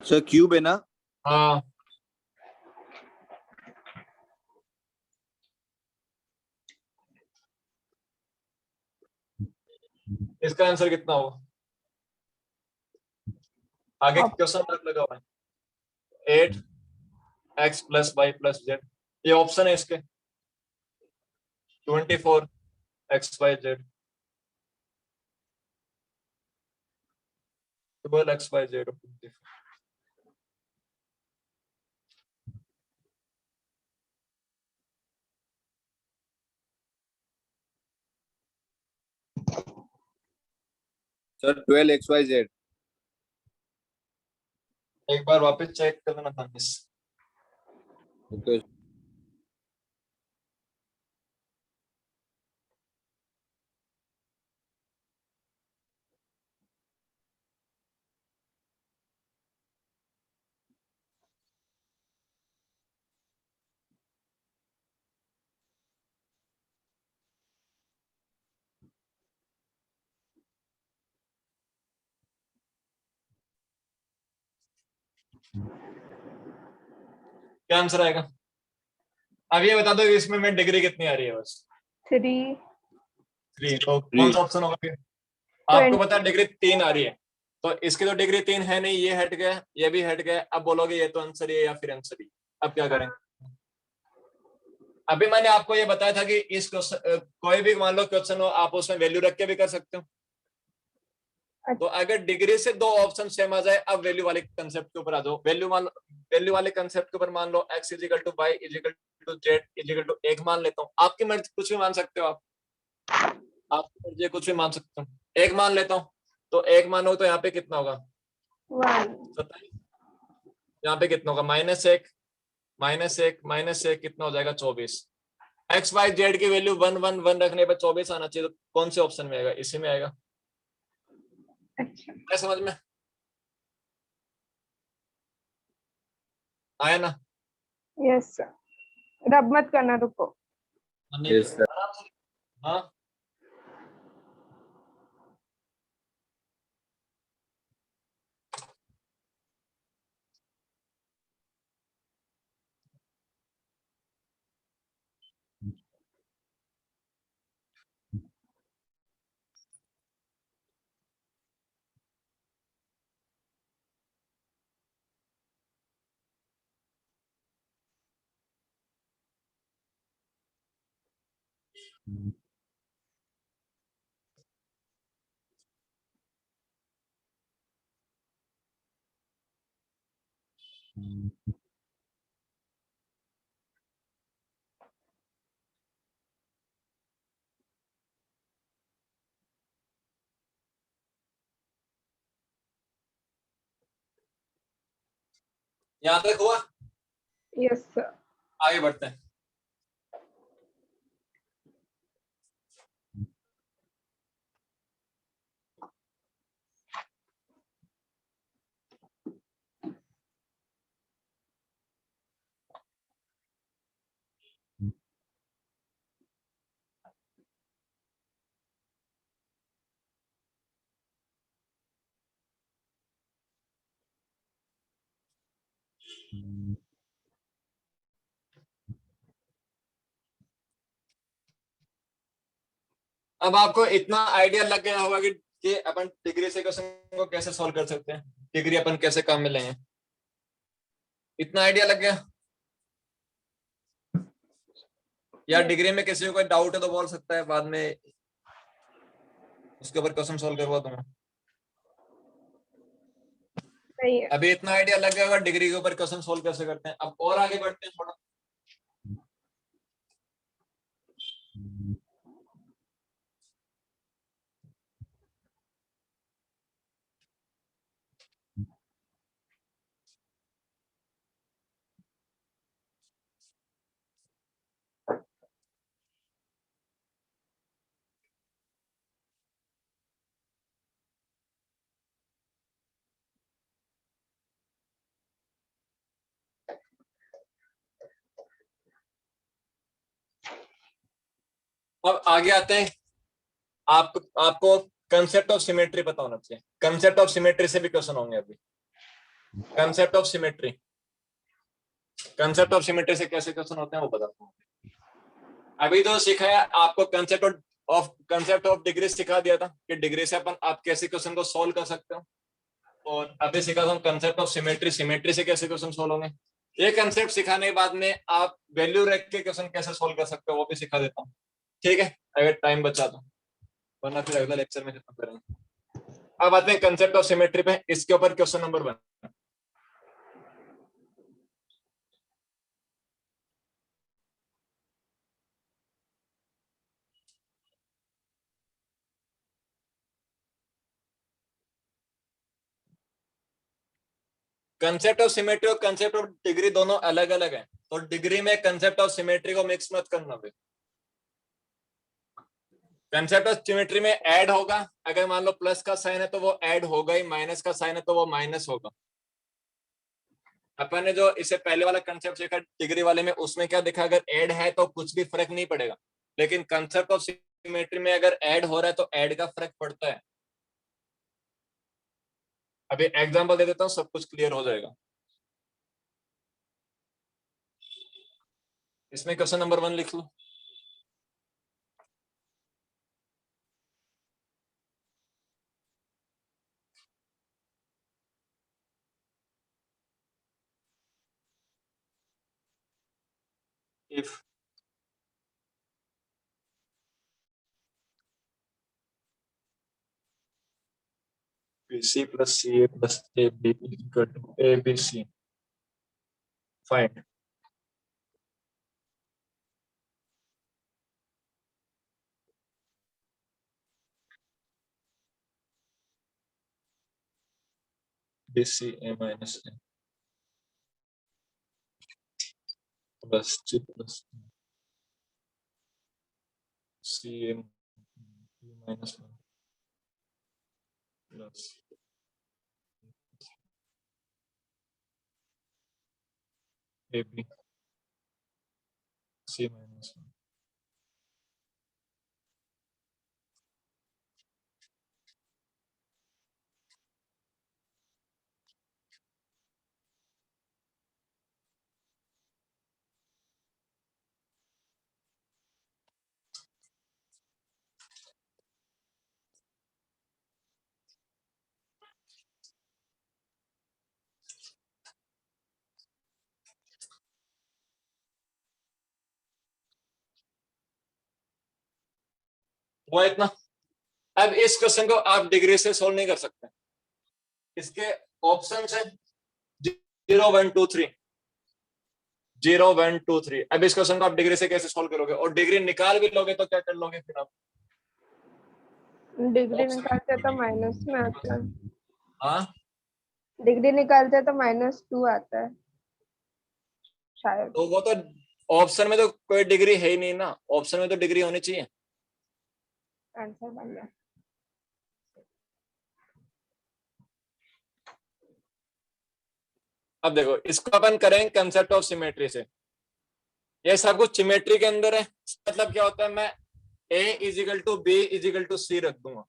सर क्यूब है ना?
हाँ, इसका आंसर कितना होगा? आगे क्वेश्चन मार्क लगा हुआ है, 8x plus Y plus Z, ये ऑप्शन है इसके, 24x Y Z, 12x Y Z.
Sir 12 XYZ।
एक बार वापस चेक कर लेना था मिस।
ओके।
क्या आंसर आएगा? अब ये बता दो इसमें मैं डिग्री कितनी आ रही है बस।
3
3, तो कौन सा ऑप्शन होगा फिर? आपको पता है डिग्री 3 आ रही है, तो इसकी तो डिग्री 3 है नहीं, ये हट गया, ये भी हट गया, अब बोलोगे ये तो आंसर ही है या फिर आंसर ही। अब क्या करें? अभी मैंने आपको ये बताया था कि इस क्वेश्चन कोई भी मान लो क्वेश्चन हो, आप उसमें वैल्यू रख के भी कर सकते हो। तो अगर डिग्री से दो ऑप्शन सेम आ जाए, अब वैल्यू वाले कंसेप्ट के ऊपर आ जाओ। वैल्यू वाले कंसेप्ट के ऊपर मान लो x equal to Y equal to Z equal to 1 मान लेता हूँ, आपकी मर्जी कुछ भी मान सकते हो, आपकी मर्जी कुछ भी मान सकते हो। 1 मान लेता हूँ, तो 1 मानो तो यहाँ पे कितना होगा?
1।
यहाँ पे कितना होगा? -1 -1 कितना हो जाएगा? 24। एक्स वाई जेड की वैल्यू 1 1 1 रखने पर 24 आना चाहिए, तो कौन से ऑप्शन में आएगा? इसी में आएगा।
अच्छा।
क्या समझ में आया ना?
यस सर, रब मत करना, रुको।
Yes sir.
आराम से। हाँ, यहाँ तक हुआ?
Yes sir.
आगे बढ़ते हैं। अब आपको इतना आइडिया लग गया होगा कि अपन डिग्री से क्वेश्चन को कैसे सॉल्व कर सकते हैं, डिग्री अपन कैसे काम में लेंगे, इतना आइडिया लग गया। या डिग्री में किसी को कोई डाउट है तो बोल सकता है, बाद में उसके ऊपर क्वेश्चन सॉल्व करवा दूंगा।
नहीं है।
अभी इतना आइडिया लग गया होगा डिग्री के ऊपर क्वेश्चन सॉल्व कैसे करते हैं। अब और आगे बढ़ते हैं थोड़ा। अब आगे आते हैं, आपको कंसेप्ट ऑफ सिमेट्री पता होना चाहिए। कंसेप्ट ऑफ सिमेट्री से भी क्वेश्चन होंगे अभी। Concept of symmetry, concept of symmetry से कैसे क्वेश्चन होते हैं वो बताता हूँ। अभी तो सिखाया आपको कंसेप्ट ऑफ डिग्री सिखा दिया था कि डिग्री से अपन आप कैसे क्वेश्चन को सॉल्व कर सकते हो। और अभी सिखा था कंसेप्ट ऑफ सिमेट्री, सिमेट्री से कैसे क्वेश्चन सॉल्व होंगे। ये कंसेप्ट सिखाने के बाद में आप वैल्यू रख के क्वेश्चन कैसे सॉल्व कर सकते हो वो भी सिखा देता हूँ, ठीक है, अगर टाइम बचा तो, वरना फिर अगला लेक्चर में खत्म करेंगे। अब आते हैं कंसेप्ट ऑफ सिमेट्री पे। इसके ऊपर question number 1। Concept of symmetry और कंसेप्ट ऑफ डिग्री दोनों अलग अलग हैं, तो डिग्री में कंसेप्ट ऑफ सिमेट्री को मिक्स मत करना भाई। कंसेप्ट ऑफ सिमेट्री में ऐड होगा, अगर मान लो प्लस का साइन है तो वो ऐड होगा ही, माइनस का साइन है तो वो माइनस होगा। अपन ने जो इससे पहले वाला कंसेप्ट सीखा डिग्री वाले में, उसमें क्या देखा, अगर ऐड है तो कुछ भी फर्क नहीं पड़ेगा, लेकिन कंसेप्ट ऑफ सिमेट्री में अगर ऐड हो रहा है तो ऐड का फर्क पड़ता है। अभी एग्जांपल दे देता हूँ, सब कुछ क्लियर हो जाएगा। इसमें क्वेश्चन नंबर 1 लिख लो। if BC plus CA plus AB is equal to ABC, find BC A minus A plus C plus CA B minus 1 plus AB C minus 1। वो इतना। अब इस क्वेश्चन को आप डिग्री से सोल्व नहीं कर सकते, इसके ऑप्शन है 0 1 2 3, 0 1 2 3। अब इस क्वेश्चन को आप डिग्री से कैसे सोल्व करोगे, और डिग्री निकाल भी लोगे तो क्या कर लोगे फिर आप।
डिग्री निकालते तो माइनस में आता है।
हाँ,
डिग्री निकालते तो -2 आता है शायद।
तो वो तो ऑप्शन में तो कोई डिग्री है ही नहीं ना, ऑप्शन में तो डिग्री होनी चाहिए।
आंसर बन गया।
अब देखो, इसको अपन करेंगे कंसेप्ट ऑफ सिमेट्री से। ये सब कुछ सिमेट्री के अंदर है, मतलब क्या होता है, मैं A is equal to B equal to C रख दूंगा।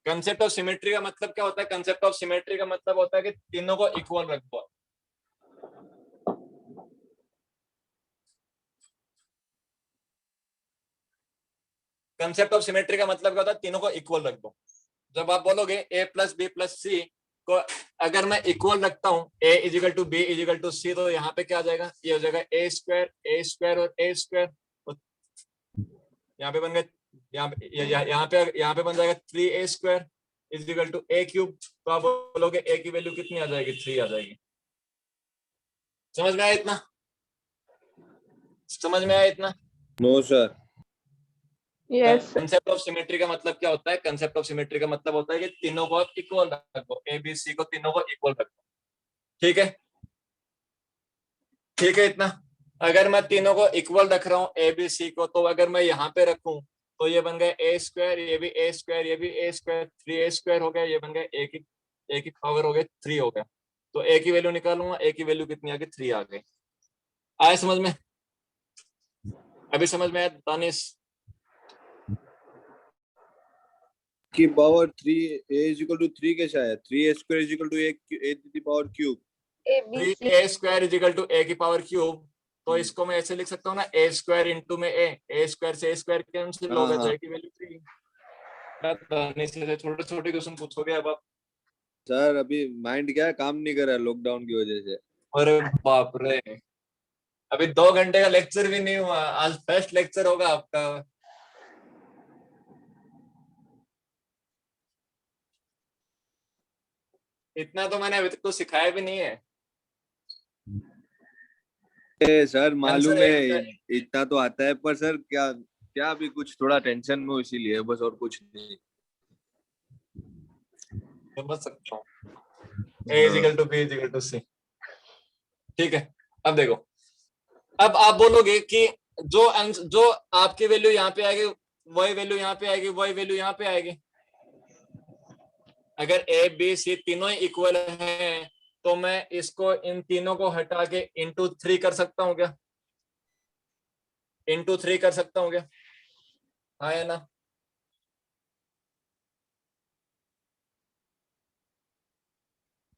कंसेप्ट ऑफ सिमेट्री का मतलब क्या होता है, कंसेप्ट ऑफ सिमेट्री का मतलब होता है कि तीनों को इक्वल रख दो। कंसेप्ट ऑफ सिमेट्री का मतलब क्या होता है, तीनों को इक्वल रख दो। जब आप बोलोगे a plus B plus C को अगर मैं इक्वल रखता हूँ a is equal to B is equal to C, तो यहाँ पे क्या आ जाएगा, ये हो जाएगा a स्क्वायर और a स्क्वायर, यहाँ पे बन गए, यहाँ पे बन जाएगा 3a square equal to a cube. तो आप बोलोगे a की वैल्यू कितनी आ जाएगी, 3 आ जाएगी। समझ में आया इतना? समझ में आया इतना?
No sir.
Yes
concept of symmetry का मतलब क्या होता है, कंसेप्ट ऑफ सिमेट्री का मतलब होता है कि तीनों को आप इक्वल रखो, ए बी सी को तीनों को इक्वल रखो। ठीक है, ठीक है इतना। अगर मैं तीनों को इक्वल रख रहा हूँ ए बी सी को, तो अगर मैं यहाँ पे रखूं तो ये बन गया ए स्क्वायर, ये भी ए स्क्वायर, ये भी ए स्क्वायर, 3a स्क्वायर हो गया, ये बन गया ए की पावर हो गया 3 हो गया। तो ए की वैल्यू निकालूंगा, ए की वैल्यू कितनी आ गई, 3 आ गई। आया समझ में? अभी समझ में आया दानिश?
की पावर 3 a इक्वल टू 3 कैसा है? 3a square equal to a to the power cube.
3a square equal to a की पावर क्यूब। तो इसको मैं ऐसे लिख सकता हूँ ना, a स्क्वायर इंटू में a स्क्वायर से a स्क्वायर कैंसिल हो गया, तो a की वैल्यू 3। छोटे छोटे क्वेश्चन पूछोगे अब आप।
सर अभी माइंड क्या काम नहीं कर रहा लॉकडाउन की वजह से।
अरे बाप रे, अभी 2 घंटे का लेक्चर भी नहीं हुआ, आज फर्स्ट लेक्चर होगा आपका। इतना तो मैंने अभी तक तो सिखाया भी नहीं है।
सर मालूम है
आंसर
इतना तो आता है, पर सर क्या क्या अभी कुछ थोड़ा टेंशन में इसीलिए, बस और कुछ नहीं।
समझ सकता हूँ, a is equal to b equal to c। ठीक है, अब देखो, अब आप बोलोगे कि जो आपकी वैल्यू यहाँ पे आएगी, वही वैल्यू यहाँ पे आएगी, वही वैल्यू यहाँ पे आएगी। अगर ए बी सी तीनों ही इक्वल हैं, तो मैं इसको इन तीनों को हटा के इंटू 3 कर सकता हूँ क्या? इंटू 3 कर सकता हूँ क्या? हाँ या ना?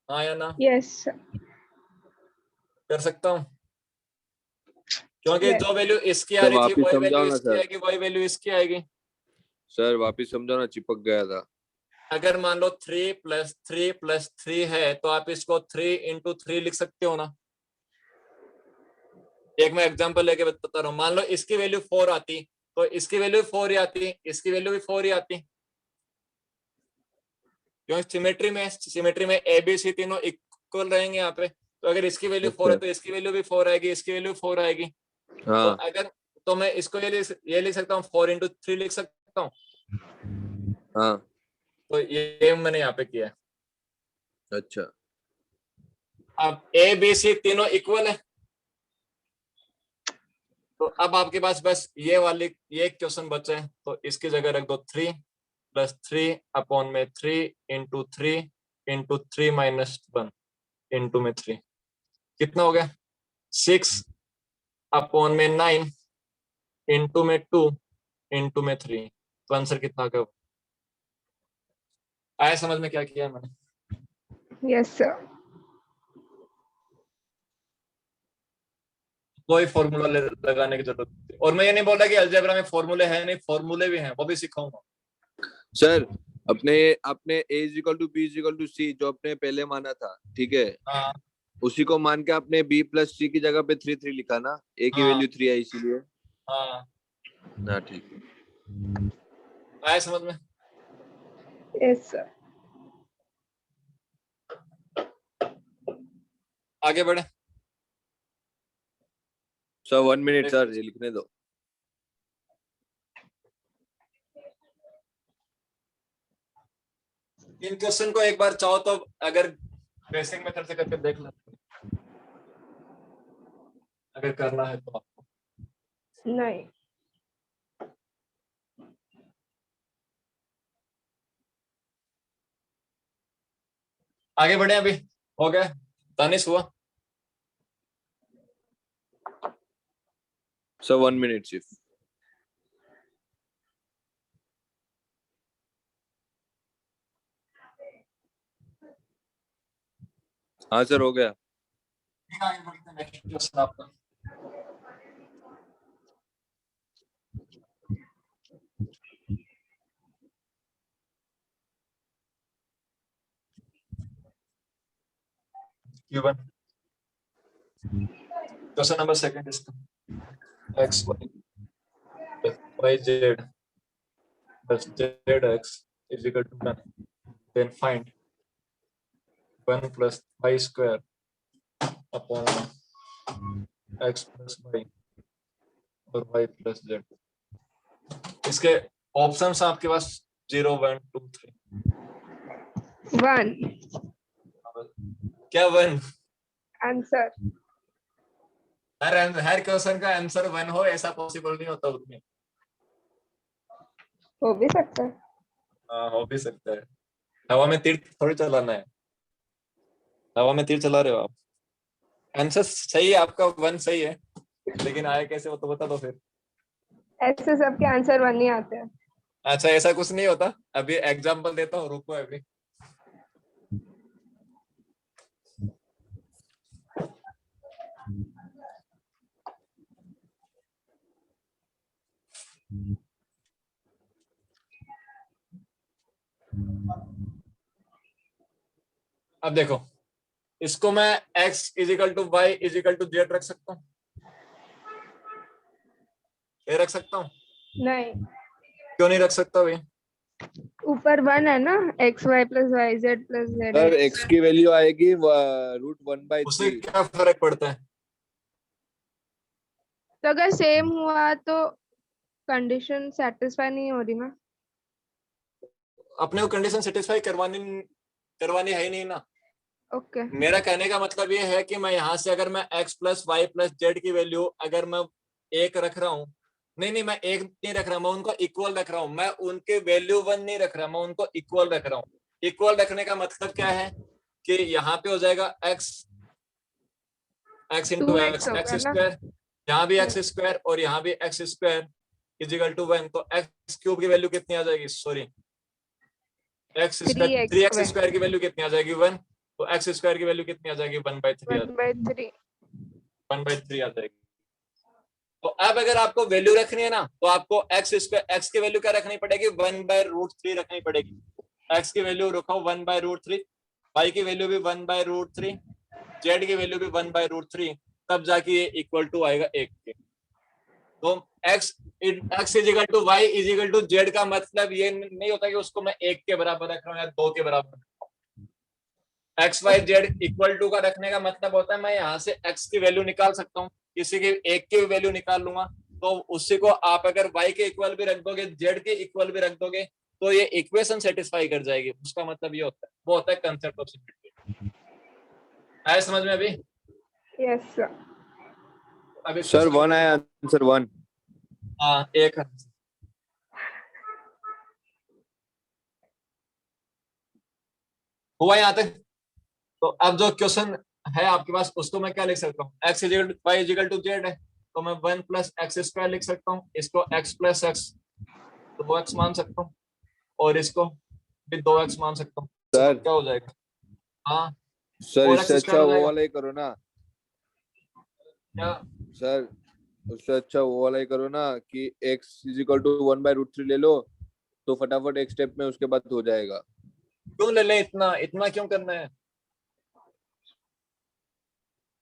हाँ या ना?
यस
कर सकता हूँ, क्योंकि
Yes.
जो वैल्यू इसकी आ
सर
रही थी
वापिस
वही वैल्यू
समझाओ ना
इसकी
सर।
आएगी, वही वैल्यू इसकी आएगी।
सर वापिस समझाओ ना, चिपक गया था।
अगर मान लो 3 प्लस 3 प्लस 3 है, तो आप इसको 3 इंटू 3 लिख सकते हो ना। एक मैं एग्जांपल लेके बताता रहा हूँ, मान लो इसकी वैल्यू 4 आती, तो इसकी वैल्यू 4 ही आती, इसकी वैल्यू भी 4 ही आती, क्योंकि सिमेट्री में ए बी सी तीनों इक्वल रहेंगे यहाँ पे। तो अगर इसकी वैल्यू 4 है तो इसकी वैल्यू भी 4 आएगी, इसकी वैल्यू 4 आएगी। तो
हाँ
अगर तो मैं इसको ये लिख सकता हूँ, 4 इंटू 3 लिख सकता हूँ।
हाँ
तो ये मैंने यहाँ पे किया है।
अच्छा।
अब ए बी सी तीनों इक्वल है, तो अब आपके पास बस ये क्वेश्चन बचे हैं, तो इसकी जगह रख दो 3 प्लस 3 अपॉन में 3 इंटू 3 इंटू 3 माइनस 1 इंटू में 3, कितना हो गया 6 अपॉन में 9 इंटू में 2 इंटू में 3। तो आंसर कितना होगा? आया समझ में क्या किया मैंने?
यस सर
कोई फॉर्मूला लगाने की जरूरत नहीं, और मैं ये नहीं बोल रहा कि अलजेब्रा में फॉर्मूले हैं नहीं, फॉर्मूले भी हैं, वो भी सिखाऊंगा।
सर अपने अपने a equal to b equal to c जो अपने पहले माना था, ठीक है,
हाँ
उसी को मान के आपने b प्लस c की जगह पे 3 लिखा ना, a की
हाँ
वैल्यू 3 है इसीलिए
हाँ,
ना। ठीक है।
आया समझ में?
यस सर
आगे बढ़े।
सर 1 मिनट सर, ये लिखने दो।
इन क्वेश्चन को एक बार चाहो तो अगर बेसिक मेथड से करके देख लो, अगर करना है तो आपको।
नहीं
आगे बढ़े, अभी हो गया, तानिश हुआ।
सर 1 मिनट सिर्फ। हाँ सर हो गया।
आगे बढ़ते हैं, नेक्स्ट क्वेश्चन आपका। Q1 क्वेश्चन नंबर सेकंड इसका x y plus y z plus z x is equal to 1. Then find 1 plus y square upon x plus y और y plus z. इसके ऑप्शंस आपके पास 0 1 2 3.
1
क्या 1?
आंसर
हर question का answer 1 हो ऐसा possible नहीं होता उसमें.
हो भी सकता है.
हाँ हो भी सकता है. हवा में तीर थोड़ी चलाना है. हवा में तीर चला रहे हो आप. आंसर सही है आपका 1 सही है लेकिन आया कैसे वो तो बता दो फिर.
ऐसे सबके आंसर 1 ही आते हैं.
अच्छा ऐसा कुछ नहीं होता. अभी एग्जांपल देता हूँ रुको अभी. अब देखो इसको मैं x equal to Y equal to z रख सकता हूँ. ये रख सकता हूँ.
नहीं,
क्यों नहीं रख सकता भाई.
ऊपर 1 है ना, xy plus yz plus
sir
zx.
x की वैल्यू आएगी
उससे
√1/3.
क्या फर्क पड़ता है.
तो अगर सेम हुआ तो कंडीशन सेटिस्फाई नहीं हो रही ना.
अपने को कंडीशन सेटिस्फाई करवानी है ही नहीं ना.
ओके.
मेरा कहने का मतलब ये है कि मैं यहाँ से अगर मैं x plus Y plus z की वैल्यू अगर मैं 1 रख रहा हूँ. नहीं मैं 1 नहीं रख रहा. मैं उनको इक्वल रख रहा हूँ. मैं उनके वैल्यू 1 नहीं रख रहा. मैं उनको इक्वल रख रहा हूँ. इक्वल रखने का मतलब क्या है कि यहाँ पे हो जाएगा x इंटू
2x
एक्स
होगा
एक्स
ना.
स्क्वायर. यहाँ भी एक्स स्क्वायर और यहाँ भी एक्स स्क्वायर इजिकल टू 1. तो एक्स क्यूब की वैल्यू कितनी आ जाएगी. Sorry x square 3x square की वैल्यू कितनी आ जाएगी 1. तो एक्स स्क्वायर की वैल्यू कितनी आ जाएगी 1/3
1/3.
1/3 आ जाएगी. तो अब अगर आपको वैल्यू रखनी है ना तो आपको एक्स की वैल्यू क्या रखनी पड़ेगी 1/√3 रखनी पड़ेगी. एक्स की वैल्यू रखो 1/√3. वाई की वैल्यू भी 1/√3. जेड की वैल्यू भी 1/√3. तब जाके ये इक्वल टू आएगा 1 के. तो x equal to Y equal to z का मतलब ये नहीं होता कि उसको मैं 1 के बराबर रख रहा हूँ या 2 के बराबर. X Y z equal to का रखने का मतलब होता है मैं यहाँ से x की वैल्यू निकाल सकता हूँ. किसी की 1 की वैल्यू निकाल लूंगा तो उसी को आप अगर y के इक्वल भी रख दोगे z के इक्वल भी रख दोगे तो ये इक्वेशन सेटिस्फाई कर जाएगी. उसका मतलब ये होता है वो होता है कंसेप्ट ऑफ सिमिट्री. आया समझ में अभी.
Yes sir.
अभी
सर 1 आया आंसर 1.
हाँ 1 हुआ यहाँ तक. तो अब जो क्वेश्चन है आपके पास उसको मैं क्या लिख सकता हूँ. x equal to Y equal to z है तो मैं 1 प्लस एक्स स्क्वायर लिख सकता हूँ. इसको x प्लस एक्स 2x मान सकता हूँ और इसको भी 2x मान सकता हूँ.
सर
क्या हो जाएगा. हाँ
सर
4x
इससे अच्छा
स्क्वायर हो
वो
जाएगा.
वाला ही करो ना.
क्या
सर उससे अच्छा वो वाला ही करो ना कि x इजिकल टू 1/√3 ले लो तो फटाफट एक स्टेप में उसके बाद हो जाएगा.
क्यों ले लें. इतना इतना क्यों करना है.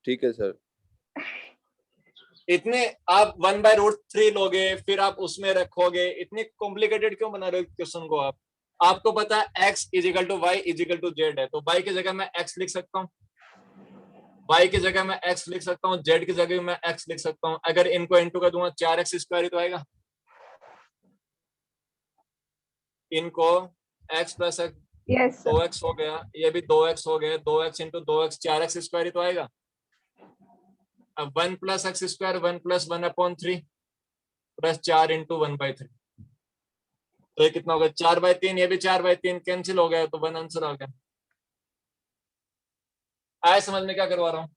ठीक है सर.
इतने आप 1/√3 लोगे फिर आप उसमें रखोगे. इतने कॉम्प्लिकेटेड क्यों बना रहे हो क्वेश्चन को आप. आपको पता है x equal to Y equal to z है तो y की जगह मैं x लिख सकता हूँ. y की जगह मैं x लिख सकता हूँ. z की जगह मैं x लिख सकता हूँ. अगर इनको इनटू कर दूंगा 4x स्क्वायर ही तो आएगा. इनको x plus x
yes sir.
2x हो गया. ये भी 2x हो गया. 2x into 2x 4x square ही तो आएगा. अब 1 plus x square 1 plus 1/3 plus 4 into 1/3. तो ये कितना हो गया 4/3. ये भी 4/3 कैंसिल हो गया तो 1 आंसर आ गया. आया समझ में क्या करवा रहा हूँ.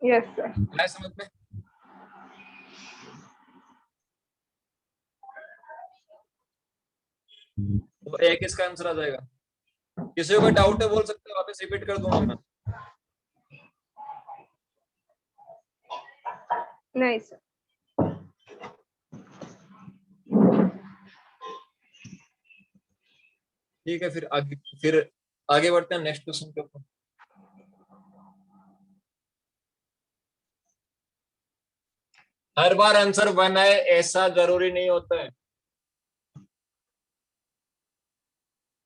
Yes sir.
आया समझ में. तो एक इसका आंसर आ जाएगा. किसी को डाउट है बोल सकते हो. वापस रिपीट कर दूंगा मैं.
नहीं सर.
ठीक है, फिर आगे बढ़ते हैं नेक्स्ट क्वेश्चन के ऊपर। हर बार आंसर 1 आए ऐसा जरूरी नहीं होता है।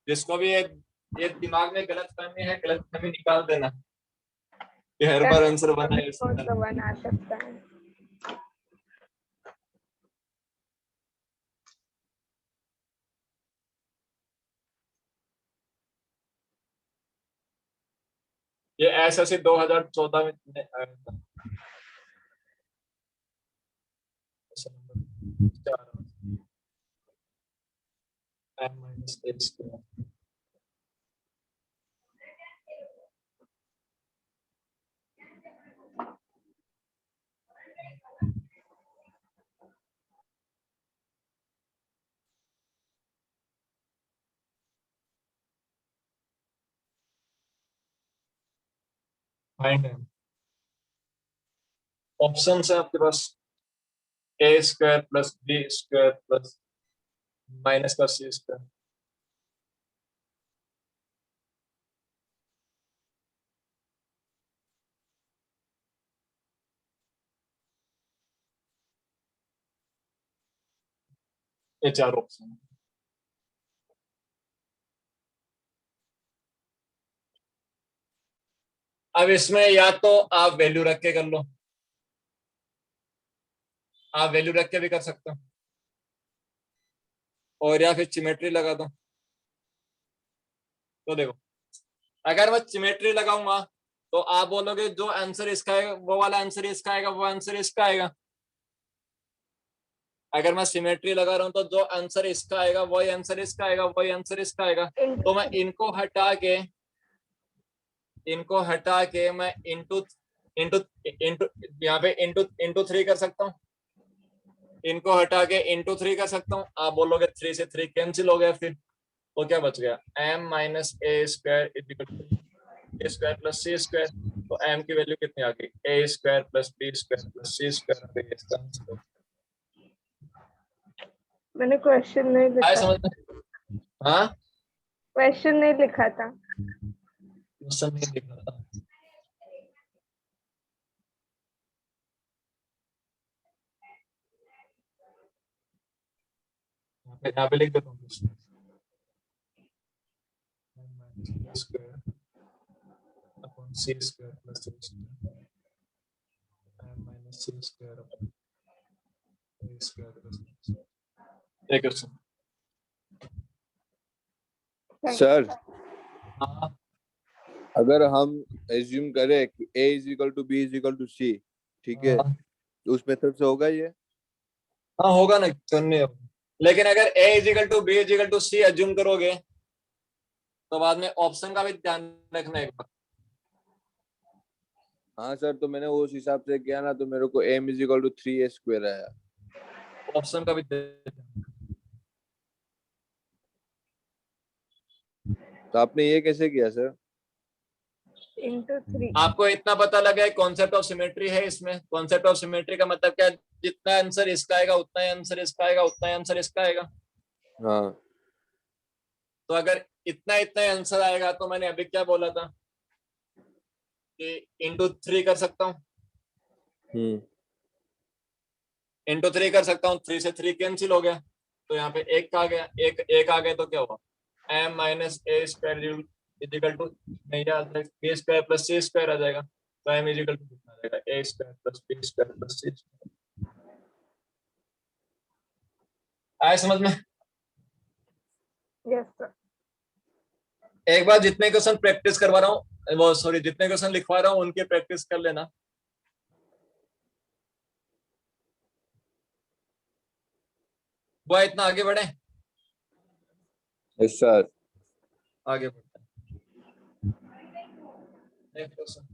जिसको भी ये दिमाग में गलत फहमी है, गलत फहमी निकाल देना कि हर बार आंसर 1 आए ऐसा
तो बना सकता है।
ये ऐसा से 2014 में आया था। Question number 4 n-a²। फाइंड है। ऑप्शन है आपके पास a² + b² + माइनस का c²। ये 4 ऑप्शन। अब इसमें या तो आप वैल्यू रख के कर लो, आप वैल्यू रख के भी कर सकते हो, और या फिर सिमेट्री लगा दो। तो देखो, अगर मैं सिमेट्री लगाऊंगा तो आप बोलोगे जो आंसर इसका है वो वाला आंसर इसका आएगा, वो आंसर इसका आएगा। अगर मैं सिमेट्री लगा रहा हूं तो जो आंसर इसका आएगा वही आंसर इसका आएगा, वही आंसर इसका आएगा। तो मैं इनको हटा के मैं इंटू इंटू इंटू यहाँ पे इंटू इंटू 3 कर सकता हूँ। इनको हटा के इंटू 3 कर सकता हूँ। आप बोलोगे 3 से 3 कैंसिल हो गया, फिर तो क्या बच गया m - a² + c²। तो m की वैल्यू कितनी आ गई, a² + b² + c² आ गई इसका आंसर।
मैंने क्वेश्चन नहीं
आया
लिखा,
समझ में? हाँ,
क्वेश्चन नहीं लिखा था।
क्वेश्चन नहीं दिख रहा था। यहाँ पे लिख देता हूँ c² + c²। एक क्वेश्चन।
सर
हाँ
अगर हम एज्यूम करें कि a = b = c, ठीक है,
हाँ
तो उस मेथड से होगा ये?
हाँ, होगा ना, क्यों नहीं होगा। लेकिन अगर a = b = c एज्यूम करोगे तो बाद में ऑप्शन का भी ध्यान रखना एक बार।
हाँ सर, तो मैंने उस हिसाब से किया ना, तो मेरे को m = 3a² आया।
ऑप्शन का भी
तो आपने ये कैसे किया सर?
इंटू 3।
आपको इतना पता लगा है कॉन्सेप्ट ऑफ सिमेट्री है इसमें। कॉन्सेप्ट ऑफ सिमेट्री का मतलब क्या है, जितना आंसर इसका आएगा उतना ही आंसर इसका आएगा, उतना ही आंसर इसका आएगा।
हाँ।
तो अगर इतना इतना आंसर आएगा तो मैंने अभी क्या बोला था कि इंटू 3 कर सकता हूँ, इंटू 3 कर सकता हूँ। 3 से 3 कैंसिल हो गया, तो यहाँ पे एक आ गया, एक आ गया, तो क्या हुआ m - a² = नहीं याद b² + c² आ जाएगा। तो m = कितना आ जाएगा, a² + b² + c²। आया समझ में?
Yes sir.
एक बार जितने क्वेश्चन प्रैक्टिस करवा रहा हूँ, वो सॉरी जितने क्वेश्चन लिखवा रहा हूँ उनकी प्रैक्टिस कर लेना। वो इतना आगे बढ़े,
यस सर।
आगे बढ़ते हैं। Next question.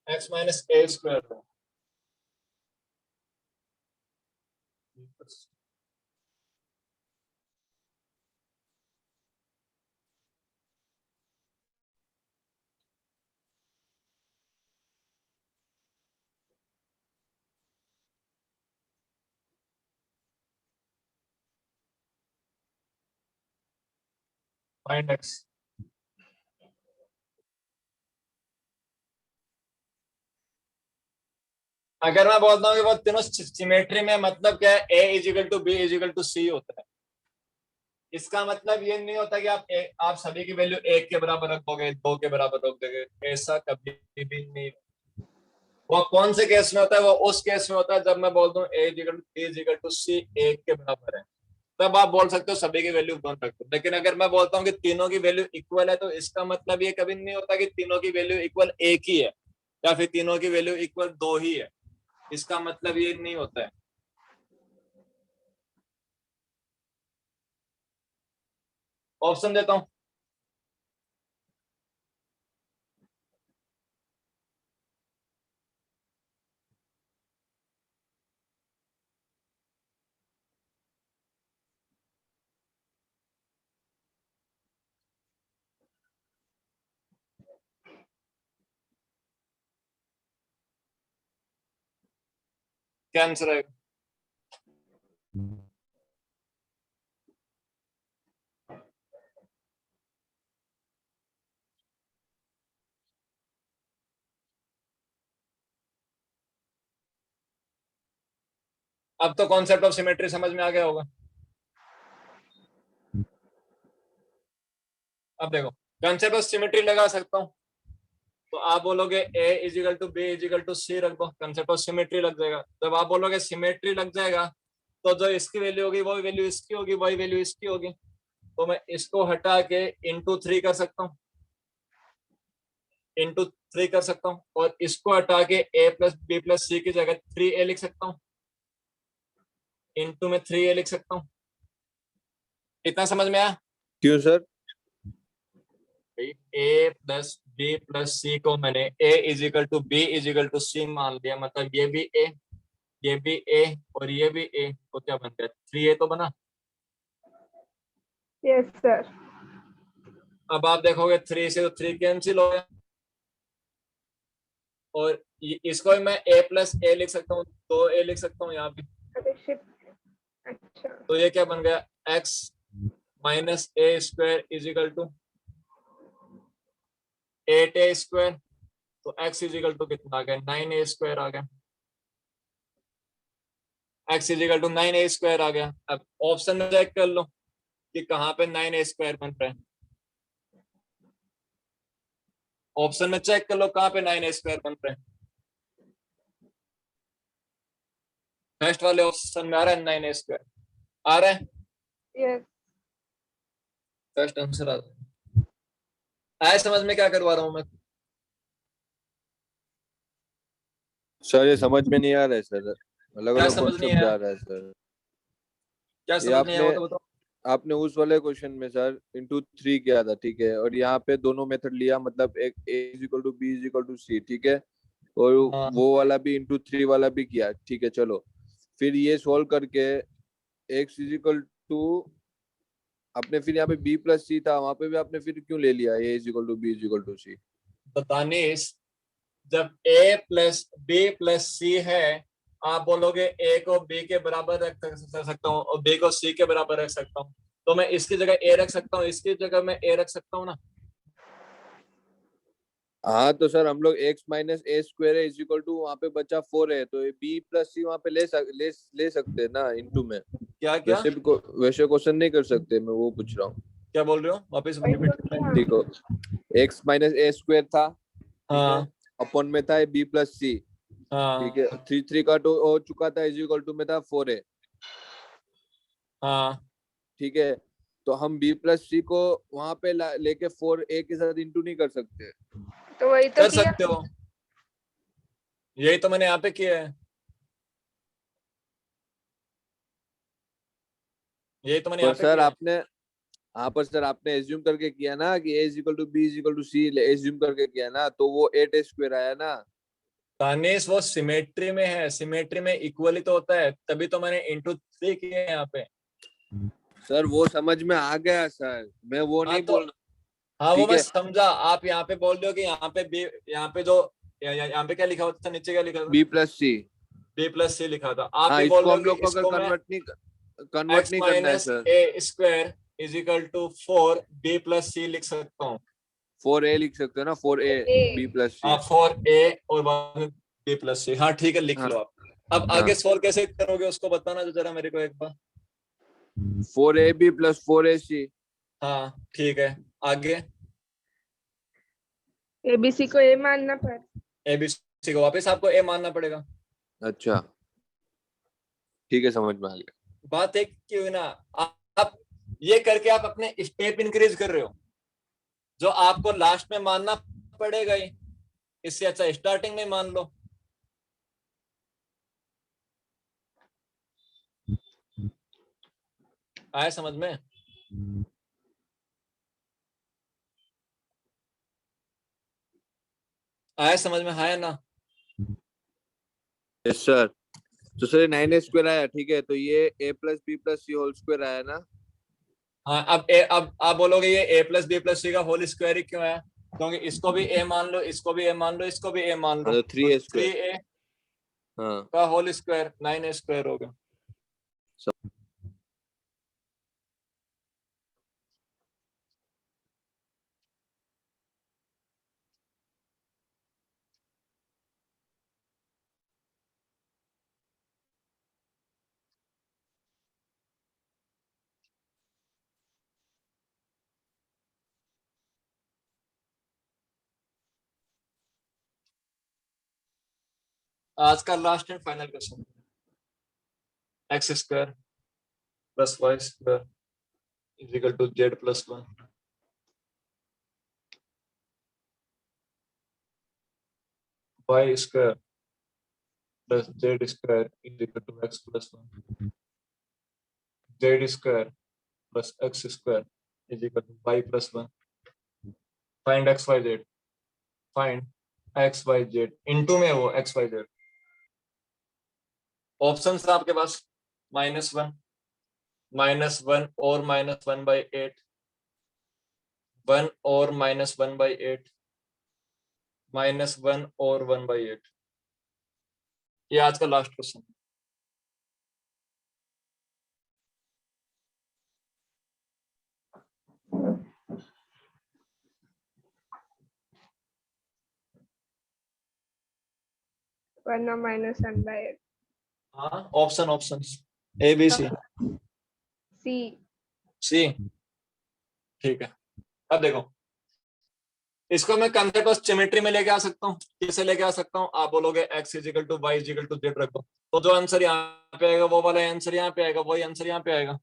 x minus A square है। Find x। अगर मैं बोलता हूँ कि वो तीनों सिमेट्री में, मतलब क्या है, a is equal to B is equal to C होता है। इसका मतलब ये नहीं होता कि आप सभी की वैल्यू एक के बराबर रख दोगे, दो के बराबर रख दोगे, ऐसा कभी भी नहीं। वो कौन से केस में होता है? वो उस केस में होता है जब मैं बोल दूं a इज इक्वल टू सी एक के बराबर है, तब आप बोल सकते हो सभी की वैल्यू वन रख दो। लेकिन अगर मैं बोलता हूँ कि तीनों की वैल्यू इक्वल है, तो इसका मतलब ये कभी नहीं होता कि तीनों की वैल्यू इक्वल एक ही है या फिर तीनों की वैल्यू इक्वल दो ही है। इसका मतलब ये नहीं होता है। ऑप्शन देता हूं। क्या आंसर है? अब तो कॉन्सेप्ट ऑफ सिमेट्री समझ में आ गया होगा। अब देखो, कॉन्सेप्ट ऑफ सिमेट्री लगा सकता हूं, तो आप बोलोगे a is equal to B is equal to C रख दो, कंसेप्ट ऑफ सिमेट्री लग जाएगा। जब आप बोलोगे सिमेट्री लग जाएगा, तो जो इसकी वैल्यू होगी वही वैल्यू इसकी होगी, वही वैल्यू इसकी होगी। तो मैं इसको हटा के इंटू 3 कर सकता हूँ, इंटू 3 कर सकता हूँ, और इसको हटा के a प्लस बी प्लस सी की जगह 3a लिख सकता हूँ, इंटू में 3a लिख सकता हूँ। इतना समझ में आया?
क्यों sir?
a plus B plus C को मैंने a is equal to B is equal to C मान लिया, मतलब ये भी a, ये भी a और ये भी a, तो क्या बन गया? 3a तो बना।
Yes sir.
अब आप देखोगे 3 से तो 3 कैंसिल हो गया, और इसको भी मैं a प्लस ए लिख सकता हूँ, 2a लिख सकता हूँ यहाँ पे।
अरे शिट। अच्छा।
तो ये क्या बन गया? x minus A square is equal to 8a square. तो x इज इक्वल टू कितना आ गया? 9a स्क्वायर आ गया। x is equal to 9a square आ गया। अब ऑप्शन में चेक कर लो कि कहाँ पे 9a स्क्वायर बन रहा है। ऑप्शन में चेक कर लो कहाँ पे 9a स्क्वायर बन रहा है। फर्स्ट वाले ऑप्शन में आ रहा है 9a स्क्वायर, आ रहा है।
यस।
फर्स्ट आंसर आ रहा है। आया समझ में क्या करवा रहा हूँ मैं?
सर ये समझ में नहीं आ रहा है सर, अलग
क्या
अलग
समझ नहीं
कॉन्सेप्ट
आया?
जा रहा है सर।
क्या
ये
समझ नहीं आया वो तो बताओ।
आपने उस वाले क्वेश्चन में सर इंटू 3 किया था, ठीक है, और यहाँ पे दोनों मेथड लिया, मतलब एक a is equal to B is equal to C, ठीक है, और
हाँ,
वो वाला भी इंटू 3 वाला भी किया, ठीक है। चलो फिर ये सोल्व करके x इज इक्वल टू, आपने फिर यहाँ पे b प्लस सी था, वहां पे भी आपने फिर क्यों ले लिया a is equal to B is equal to C?
बताने जब a plus B plus C है, आप बोलोगे a को b के बराबर रख सकता हूँ और b को c के बराबर रख सकता हूँ, तो मैं इसकी जगह a रख सकता हूँ, इसकी जगह मैं a रख सकता हूँ ना।
हाँ तो सर हम लोग x माइनस ए स्क्वायर है इज इक्वल टू, वहाँ पे बचा 4 है, तो b प्लस सी वहाँ पे ले सकते हैं ना इंटू में।
क्या क्या
वैसे क्वेश्चन नहीं कर सकते, मैं वो पूछ रहा हूँ।
क्या बोल रहे हो? वापस
वही
रिपीट
तो
करना।
किया।
देखो x माइनस ए स्क्वायर था, ठीक है,
हाँ
अपॉन में था b प्लस सी,
हाँ
ठीक है, 3 का तो हो चुका था, इज इक्वल टू में था 4 है,
हाँ,
ठीक है। तो हम b प्लस सी को वहां पे लेके 4a के साथ इंटू नहीं कर सकते?
तो वही तो
कर
किया।
सकते हो, यही तो मैंने यहाँ पे किया है, यही तो मैंने
पर
यहाँ पे
सर
किया है।
आपने, हाँ पर सर आपने एज्यूम करके किया ना कि a is equal to B is equal to c, assume करके किया ना, तो वो 8a स्क्वायर आया ना।
तानिश वो सिमेट्री में है, सिमेट्री में इक्वली तो होता है, तभी तो मैंने इंटू 3 किए यहाँ पे।
सर वो समझ में आ गया सर, मैं वो
हाँ
नहीं
तो
बोल
हाँ वो
ठीक
मैं
है।
समझा। आप यहाँ पे बोल रहे हो कि यहाँ पे बी, यहाँ पे जो यहाँ पे क्या लिखा होता था, नीचे क्या लिखा था?
बी प्लस सी।
बी प्लस सी लिखा था। आप
हाँ
ये बोल
इसको
रहे
हम
हो
लोग
कि
को अगर
इसको मैं
कन्वर्ट
x
नहीं करना है
minus
sir,
a square is equal to 4 b plus c लिख सकता हूँ।
4a लिख सकते हो ना, 4a बी प्लस सी।
हाँ 4a और बाद में बी प्लस सी। हाँ ठीक है, लिख
हाँ
लो आप। अब
हाँ
आगे सोल्व कैसे करोगे उसको बताना जो जरा मेरे को एक बार।
4ab plus 4ac।
हाँ ठीक है, आगे
एबीसी को ए मानना पर
ए बी सी को वापस आपको ए मानना पड़ेगा।
अच्छा ठीक है, समझ में आ गया।
बात एक की हुई ना, आप ये करके आप अपने स्टेप इंक्रीज कर रहे हो, जो आपको लास्ट में मानना पड़ेगा ही। इससे अच्छा स्टार्टिंग में मान लो। आया समझ में? आया समझ में? आया ना?
Yes sir. तो सर 9a स्क्वायर आया, ठीक है, तो ये a plus B plus c whole square आया ना।
हाँ अब आप बोलोगे ये ए प्लस बी प्लस सी का होल स्क्वायर ही क्यों है? क्योंकि इसको भी ए मान लो, इसको भी ए मान लो, इसको भी ए मान लो,
तो 3a
तो
स्क्वायर।
3a
हाँ
का होल स्क्वायर 9a स्क्वायर हो गया। आज का last and final question, x square plus y square is equal to z plus 1। Y square plus z square is equal to x plus 1। Z square plus x square is equal to y plus 1। Find x Y z. Find x Y z into में वो x Y Z. Options आपके पास -1, -1 और -1/8, 1 और -1/8, -1 और 1/8। ये आज का last question.
वरना -1/8
हाँ ऑप्शंस ए बी सी।
सी।
सी ठीक है। अब देखो, इसको मैं कंसेप्ट ऑफ सिमेट्री में लेके आ सकता हूँ। कैसे लेके आ सकता हूँ? आप बोलोगे x equal to Y equal to z रख दो, तो जो आंसर यहाँ पे आएगा वो वाला आंसर यहाँ पे आएगा, वही आंसर यहाँ पे आएगा।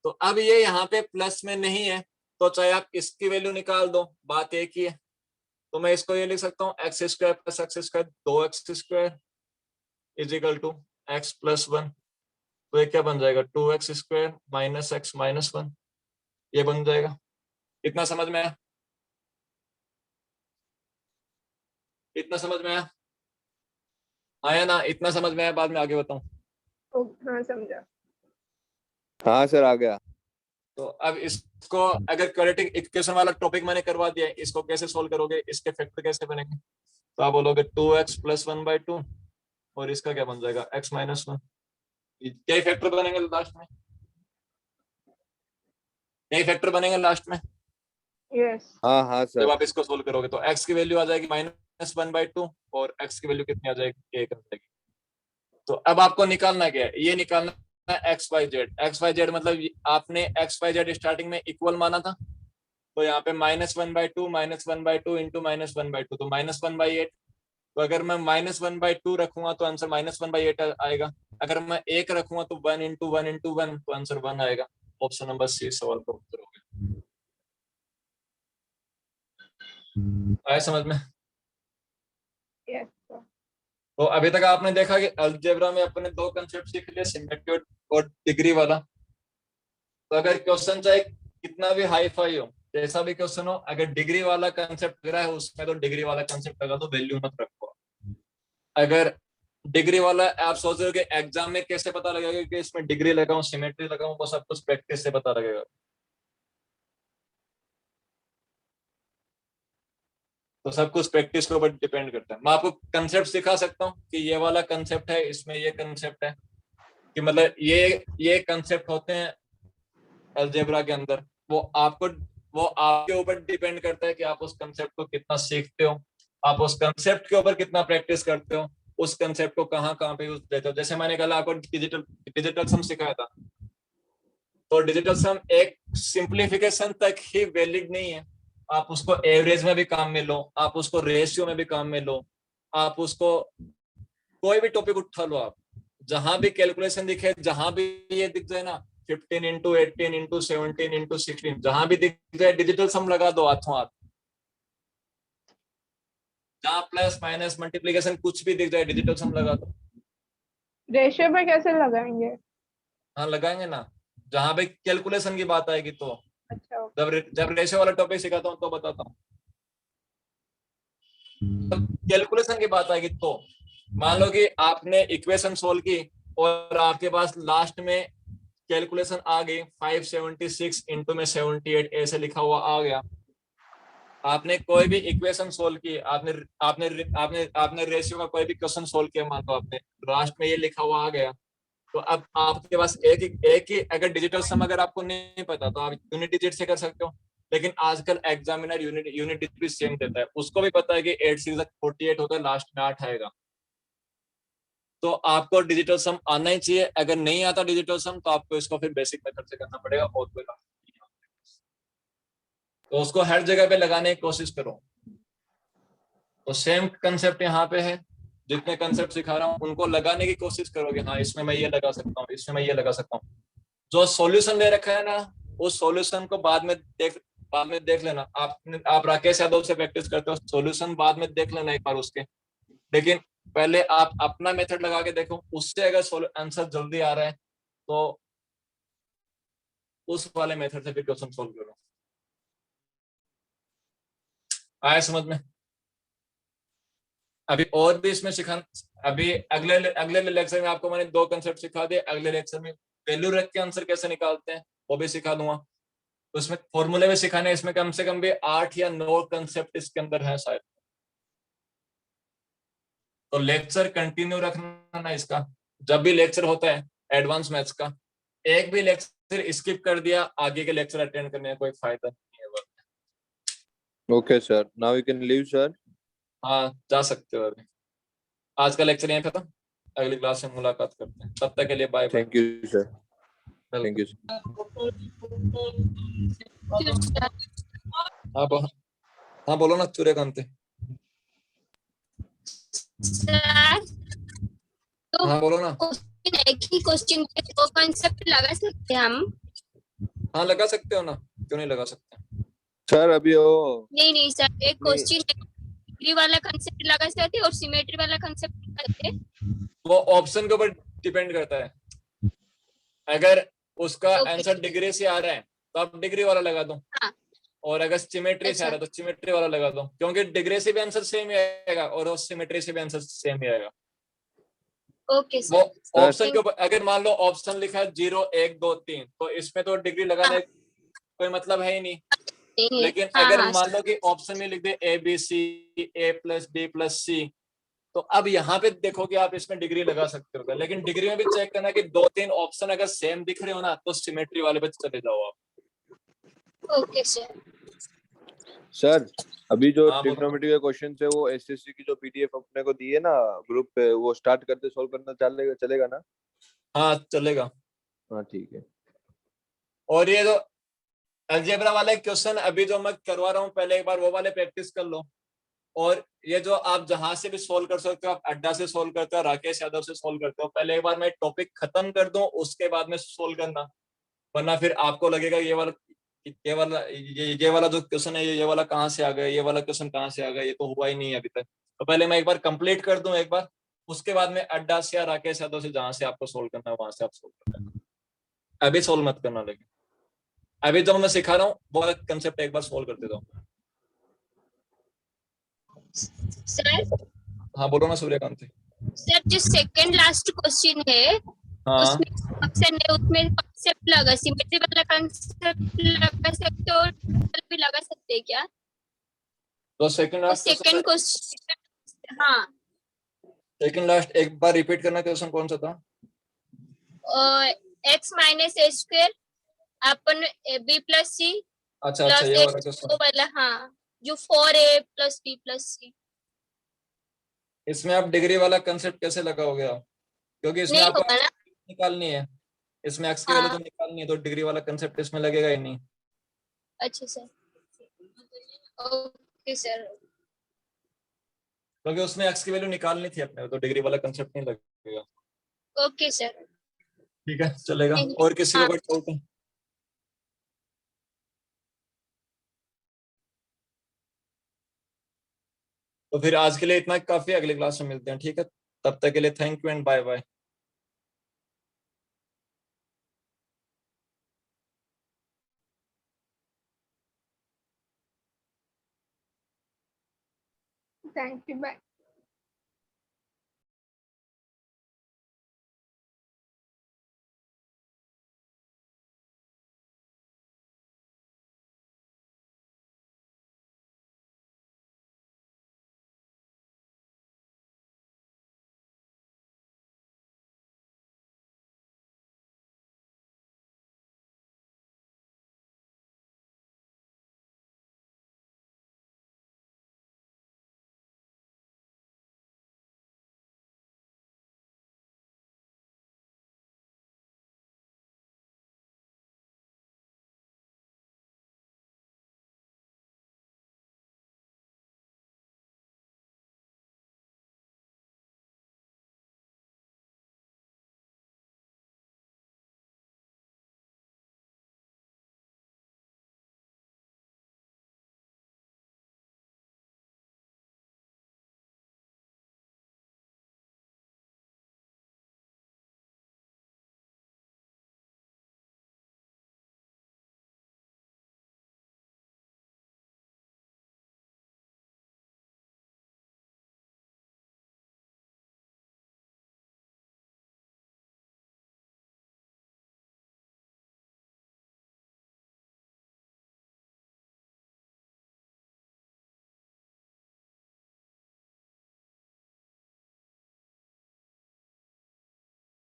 तो अब ये यहाँ पे प्लस में नहीं है, तो चाहे आप इसकी वैल्यू निकाल दो, बात एक ही है। तो मैं इसको ये लिख सकता हूँ x square plus x square 2x square equal to x plus 1। तो ये क्या बन जाएगा? 2x square minus x minus 1, ये बन जाएगा। इतना समझ में आया? इतना समझ में आया? आया ना? इतना समझ में आया? बाद में आगे बताऊं।
हाँ समझा।
हाँ सर आ गया।
तो अब इसको अगर क्वाड्रेटिक इक्वेशन वाला टॉपिक मैंने करवा दिया है, इसको कैसे सोल्व करोगे, इसके फैक्टर कैसे बनेंगे? तो आप बोलोगे 2x प्लस 1/2 और इसका क्या बन जाएगा x माइनस 1। क्या फैक्टर बनेंगे लास्ट में? यही फैक्टर बनेंगे लास्ट में
यस।
हाँ हाँ
जब
सर।
आप इसको सोल्व करोगे। तो x की वैल्यू आ जाएगी -1/2 और x की वैल्यू कितनी आ जाएगी? 1 आ जाएगी। तो अब आपको निकालना क्या है? ये निकालना है x Y z. X Y z मतलब आपने एक्स वाई जेड स्टार्टिंग में इक्वल माना था, तो यहाँ पे -1/2 इंटू -1/2 तो -1/8। तो अगर मैं -1/2 रखूंगा तो आंसर -1/8 आएगा। अगर मैं 1 रखूंगा तो 1 इंटू 1 इंटू 1 तो आंसर 1 आएगा। ऑप्शन नंबर सी सवाल का उत्तर हो गया। आया समझ में?
यस।
तो अभी तक आपने देखा कि अलजेब्रा में अपने दो कंसेप्ट सीख लिए, सिमेट्री और डिग्री वाला। तो अगर क्वेश्चन चाहे कितना भी हाई फाई हो, जैसा भी क्वेश्चन हो, अगर डिग्री वाला कंसेप्ट लग रहा है उसमें तो डिग्री वाला कंसेप्ट लगा दो, वैल्यू मत रखो। अगर डिग्री वाला आप सोच रहे हो कि एग्जाम में कैसे पता लगेगा कि इसमें डिग्री लगाऊं सिमेट्री लगाऊं, वो सब कुछ प्रैक्टिस से पता लगेगा। तो सब कुछ प्रैक्टिस के ऊपर डिपेंड करता है। मैं आपको कंसेप्ट सिखा सकता हूँ कि ये वाला कंसेप्ट है, इसमें ये कंसेप्ट है, कि मतलब ये कंसेप्ट होते हैं अलजेब्रा के अंदर। वो आपके ऊपर डिपेंड करता है कि आप उस कंसेप्ट को कितना सीखते हो, आप उस कंसेप्ट के ऊपर कितना प्रैक्टिस करते हो, उस कंसेप्ट को कहाँ कहाँ पे यूज देते हो। जैसे मैंने कल आपको डिजिटल सम सिखाया था, तो डिजिटल सम एक सिंप्लीफिकेशन तक ही वैलिड नहीं है, आप उसको एवरेज में भी काम में लो, आप उसको रेशियो में भी काम में लो, आप उसको कोई भी टॉपिक उठा लो, आप जहां भी कैलकुलेशन दिखे, जहां भी ये दिख जाए ना 15 इंटू 18 इंटू 17 इंटू 16, जहां भी दिख जाए डिजिटल सम लगा दो हाथों हाथ। जहां प्लस माइनस मल्टीप्लीकेशन कुछ भी दिख जाए डिजिटल सम लगा दो।
रेशियो पे कैसे लगाएंगे?
हाँ लगाएंगे ना, जहां भी कैलकुलेशन की बात आएगी तो।
अच्छा
जब रेशियो वाला टॉपिक सिखाता हूँ तो बताता हूँ। कैलकुलेशन की बात आएगी तो मान लो कि आपने इक्वेशन सोल्व की और आपके पास लास्ट में कैलकुलेशन आ गई 576 इंटू में 78 ऐसे लिखा हुआ आ गया। आपने कोई भी इक्वेशन सोल्व की, आपने आपने आपने आपने रेशियो का कोई भी क्वेश्चन सोल्व किया, मान लो आपने लास्ट में ये लिखा हुआ आ गया, तो अब आपके पास एक ही अगर डिजिटल सम अगर आपको नहीं पता तो आप यूनिट डिजिट से कर सकते हो। लेकिन आजकल एग्जामिनर यूनिट डिजिट भी सेम देता है, उसको भी पता है कि 8 6 48 होता है, लास्ट में 8 आएगा। तो आपको डिजिटल सम आना ही चाहिए। अगर नहीं आता डिजिटल सम तो आपको इसको फिर बेसिक मेथड से करना पड़ेगा और कोई रास्ता नहीं है। तो उसको हर जगह पे लगाने की कोशिश करो। तो सेम कंसेप्ट यहाँ पे है, जितने कंसेप्ट सिखा रहा हूँ उनको लगाने की कोशिश करोगे, हाँ इसमें मैं ये लगा सकता हूँ, इसमें मैं ये लगा सकता हूँ। जो सॉल्यूशन दे रखा है ना, उस सॉल्यूशन को बाद में देख लेना। आप राकेश यादव से प्रैक्टिस करते हो, सॉल्यूशन बाद में देख लेना एक बार उसके, लेकिन पहले आप अपना मेथड लगा के देखो, उससे अगर आंसर जल्दी आ रहा है तो उस वाले मेथड से फिर क्वेश्चन सोल्व करो। आया समझ में? अभी और भी इसमें अभी अगले लेक्चर में आपको मैंने 2 कंसेप्ट सिखा दिए, अगले लेक्चर में वैल्यू रख के आंसर कैसे निकालते हैं वो भी सिखा दूंगा। तो इसमें फॉर्मूले भी सिखाने, इसमें कम से कम भी 8 या 9 कंसेप्ट इसके अंदर है शायद। तो लेक्चर कंटिन्यू रखना ना इसका, जब भी लेक्चर होता है एडवांस मैथ्स का, एक भी लेक्चर स्किप कर दिया, आगे के लेक्चर अटेंड करने का कोई फायदा नहीं है।
Okay sir, now you can leave sir.
हाँ जा सकते हो अभी। आज का लेक्चर यहीं खत्म, अगली क्लास में मुलाकात करते हैं, तब तक के लिए bye bye.
Thank you sir, thank you.
हाँ बोलो ना सूर्यकांत।
सर तो
हाँ बोलो ना।
एक ही क्वेश्चन के 2 कॉन्सेप्ट लगा सकते हैं हम?
हाँ लगा सकते हो ना, क्यों नहीं लगा सकते।
सर अभी वो
नहीं सर, एक क्वेश्चन डिग्री वाला कंसेप्ट लगा सकते और सिमेट्री वाला कंसेप्ट लगा सकते।
वो ऑप्शन के ऊपर डिपेंड करता है। अगर उसका
Okay.
आंसर डिग्री से आ रहा है तो आप डिग्री वाला लगा दो,
हाँ।
और अगर सिमेट्री से आ रहा है तो सिमेट्री वाला लगा दो, क्योंकि डिग्री से भी आंसर सेम ही आएगा और सिमेट्री से भी आंसर सेम ही आएगा।
ओके
वो
सर।
ऑप्शन के ऊपर, अगर मान लो ऑप्शन लिखा है 0 1 2 3, तो इसमें तो डिग्री लगाने कोई मतलब है ही नहीं। लेकिन अगर मान लो कि ऑप्शन में लिख दे ABC A+B+C, तो अब यहाँ पे देखो कि आप इसमें डिग्री लगा सकते हो, लेकिन डिग्री में भी चेक करना कि 2-3 ऑप्शन अगर सेम दिख रहे हो ना तो सिमेट्री वाले पे चले जाओ आप।
Okay sir.
सर अभी जो
हाँ, बोलो।
ट्रिग्नोमेट्री के क्वेश्चन है वो एसएससी की जो पीडीएफ अपने को दी है ना ग्रुप पे, वो स्टार्ट करते सॉल्व करना चलेगा ना?
हाँ चलेगा।
हाँ ठीक है।
और ये जो अलजेब्रा वाले क्वेश्चन अभी जो मैं करवा रहा हूँ, पहले एक बार वो वाले प्रैक्टिस कर लो। और ये जो आप जहां से भी सोल्व कर सकते हो, आप अड्डा से सोल्व करते हो, राकेश यादव से सोल्व करते हो, पहले एक बार मैं टॉपिक खत्म कर दूं उसके बाद में सोल्व करना, वरना फिर आपको लगेगा ये वाला जो क्वेश्चन है ये वाला कहाँ से आ गया, ये वाला क्वेश्चन कहाँ से आ गया, ये तो हुआ ही नहीं है अभी तक। तो पहले मैं एक बार कंप्लीट कर दूं एक बार, उसके बाद में अड्डा से या राकेश यादव से जहां से आपको सोल्व करना है वहां से आप सोल्व करना। अभी सोल्व मत करना, लेकिन अभी जो मैं सिखा रहा हूँ वो कंसेप्ट एक बार सोल्व कर देता हूँ।
सर
हाँ बोलो ना सूर्यकांत।
सर जो सेकंड लास्ट क्वेश्चन है
हाँ
उसमें फंक्शन है, उसमें कॉन्सेप्ट लगा, सिमेट्री वाला कॉन्सेप्ट लगा सकते हो और भी लगा सकते हैं क्या?
तो सेकंड
और
लास्ट
सेकंड क्वेश्चन, हाँ,
सेकंड लास्ट एक बार रिपीट करना, क्वेश्चन कौन सा था?
x minus A square upon B plus सी
अच्छा
प्लस
ये वाला क्वेश्चन।
वाला, हाँ, जो 4a प्लस b प्लस सी।
इसमें आप डिग्री वाला कंसेप्ट कैसे लगाओगे आप? क्योंकि इसमें
नहीं
आपको
होगा ना?
निकालनी है, इसमें एक्स की वैल्यू
हाँ,
तो निकालनी है, तो डिग्री वाला कंसेप्ट इसमें लगेगा ही नहीं।
अच्छा सर, ओके सर,
क्योंकि उसमें एक्स की वैल्यू निकालनी थी अपने को, तो डिग्री वाला कंसेप्ट नहीं लगेगा।
ओके सर,
ठीक है, चलेगा।
नहीं,
और किसी को
हाँ,
कोई डाउट है? तो फिर आज के लिए इतना काफी है, अगली क्लास में मिलते हैं, ठीक है? तब तक के लिए thank you and bye bye.
Thank you. Bye.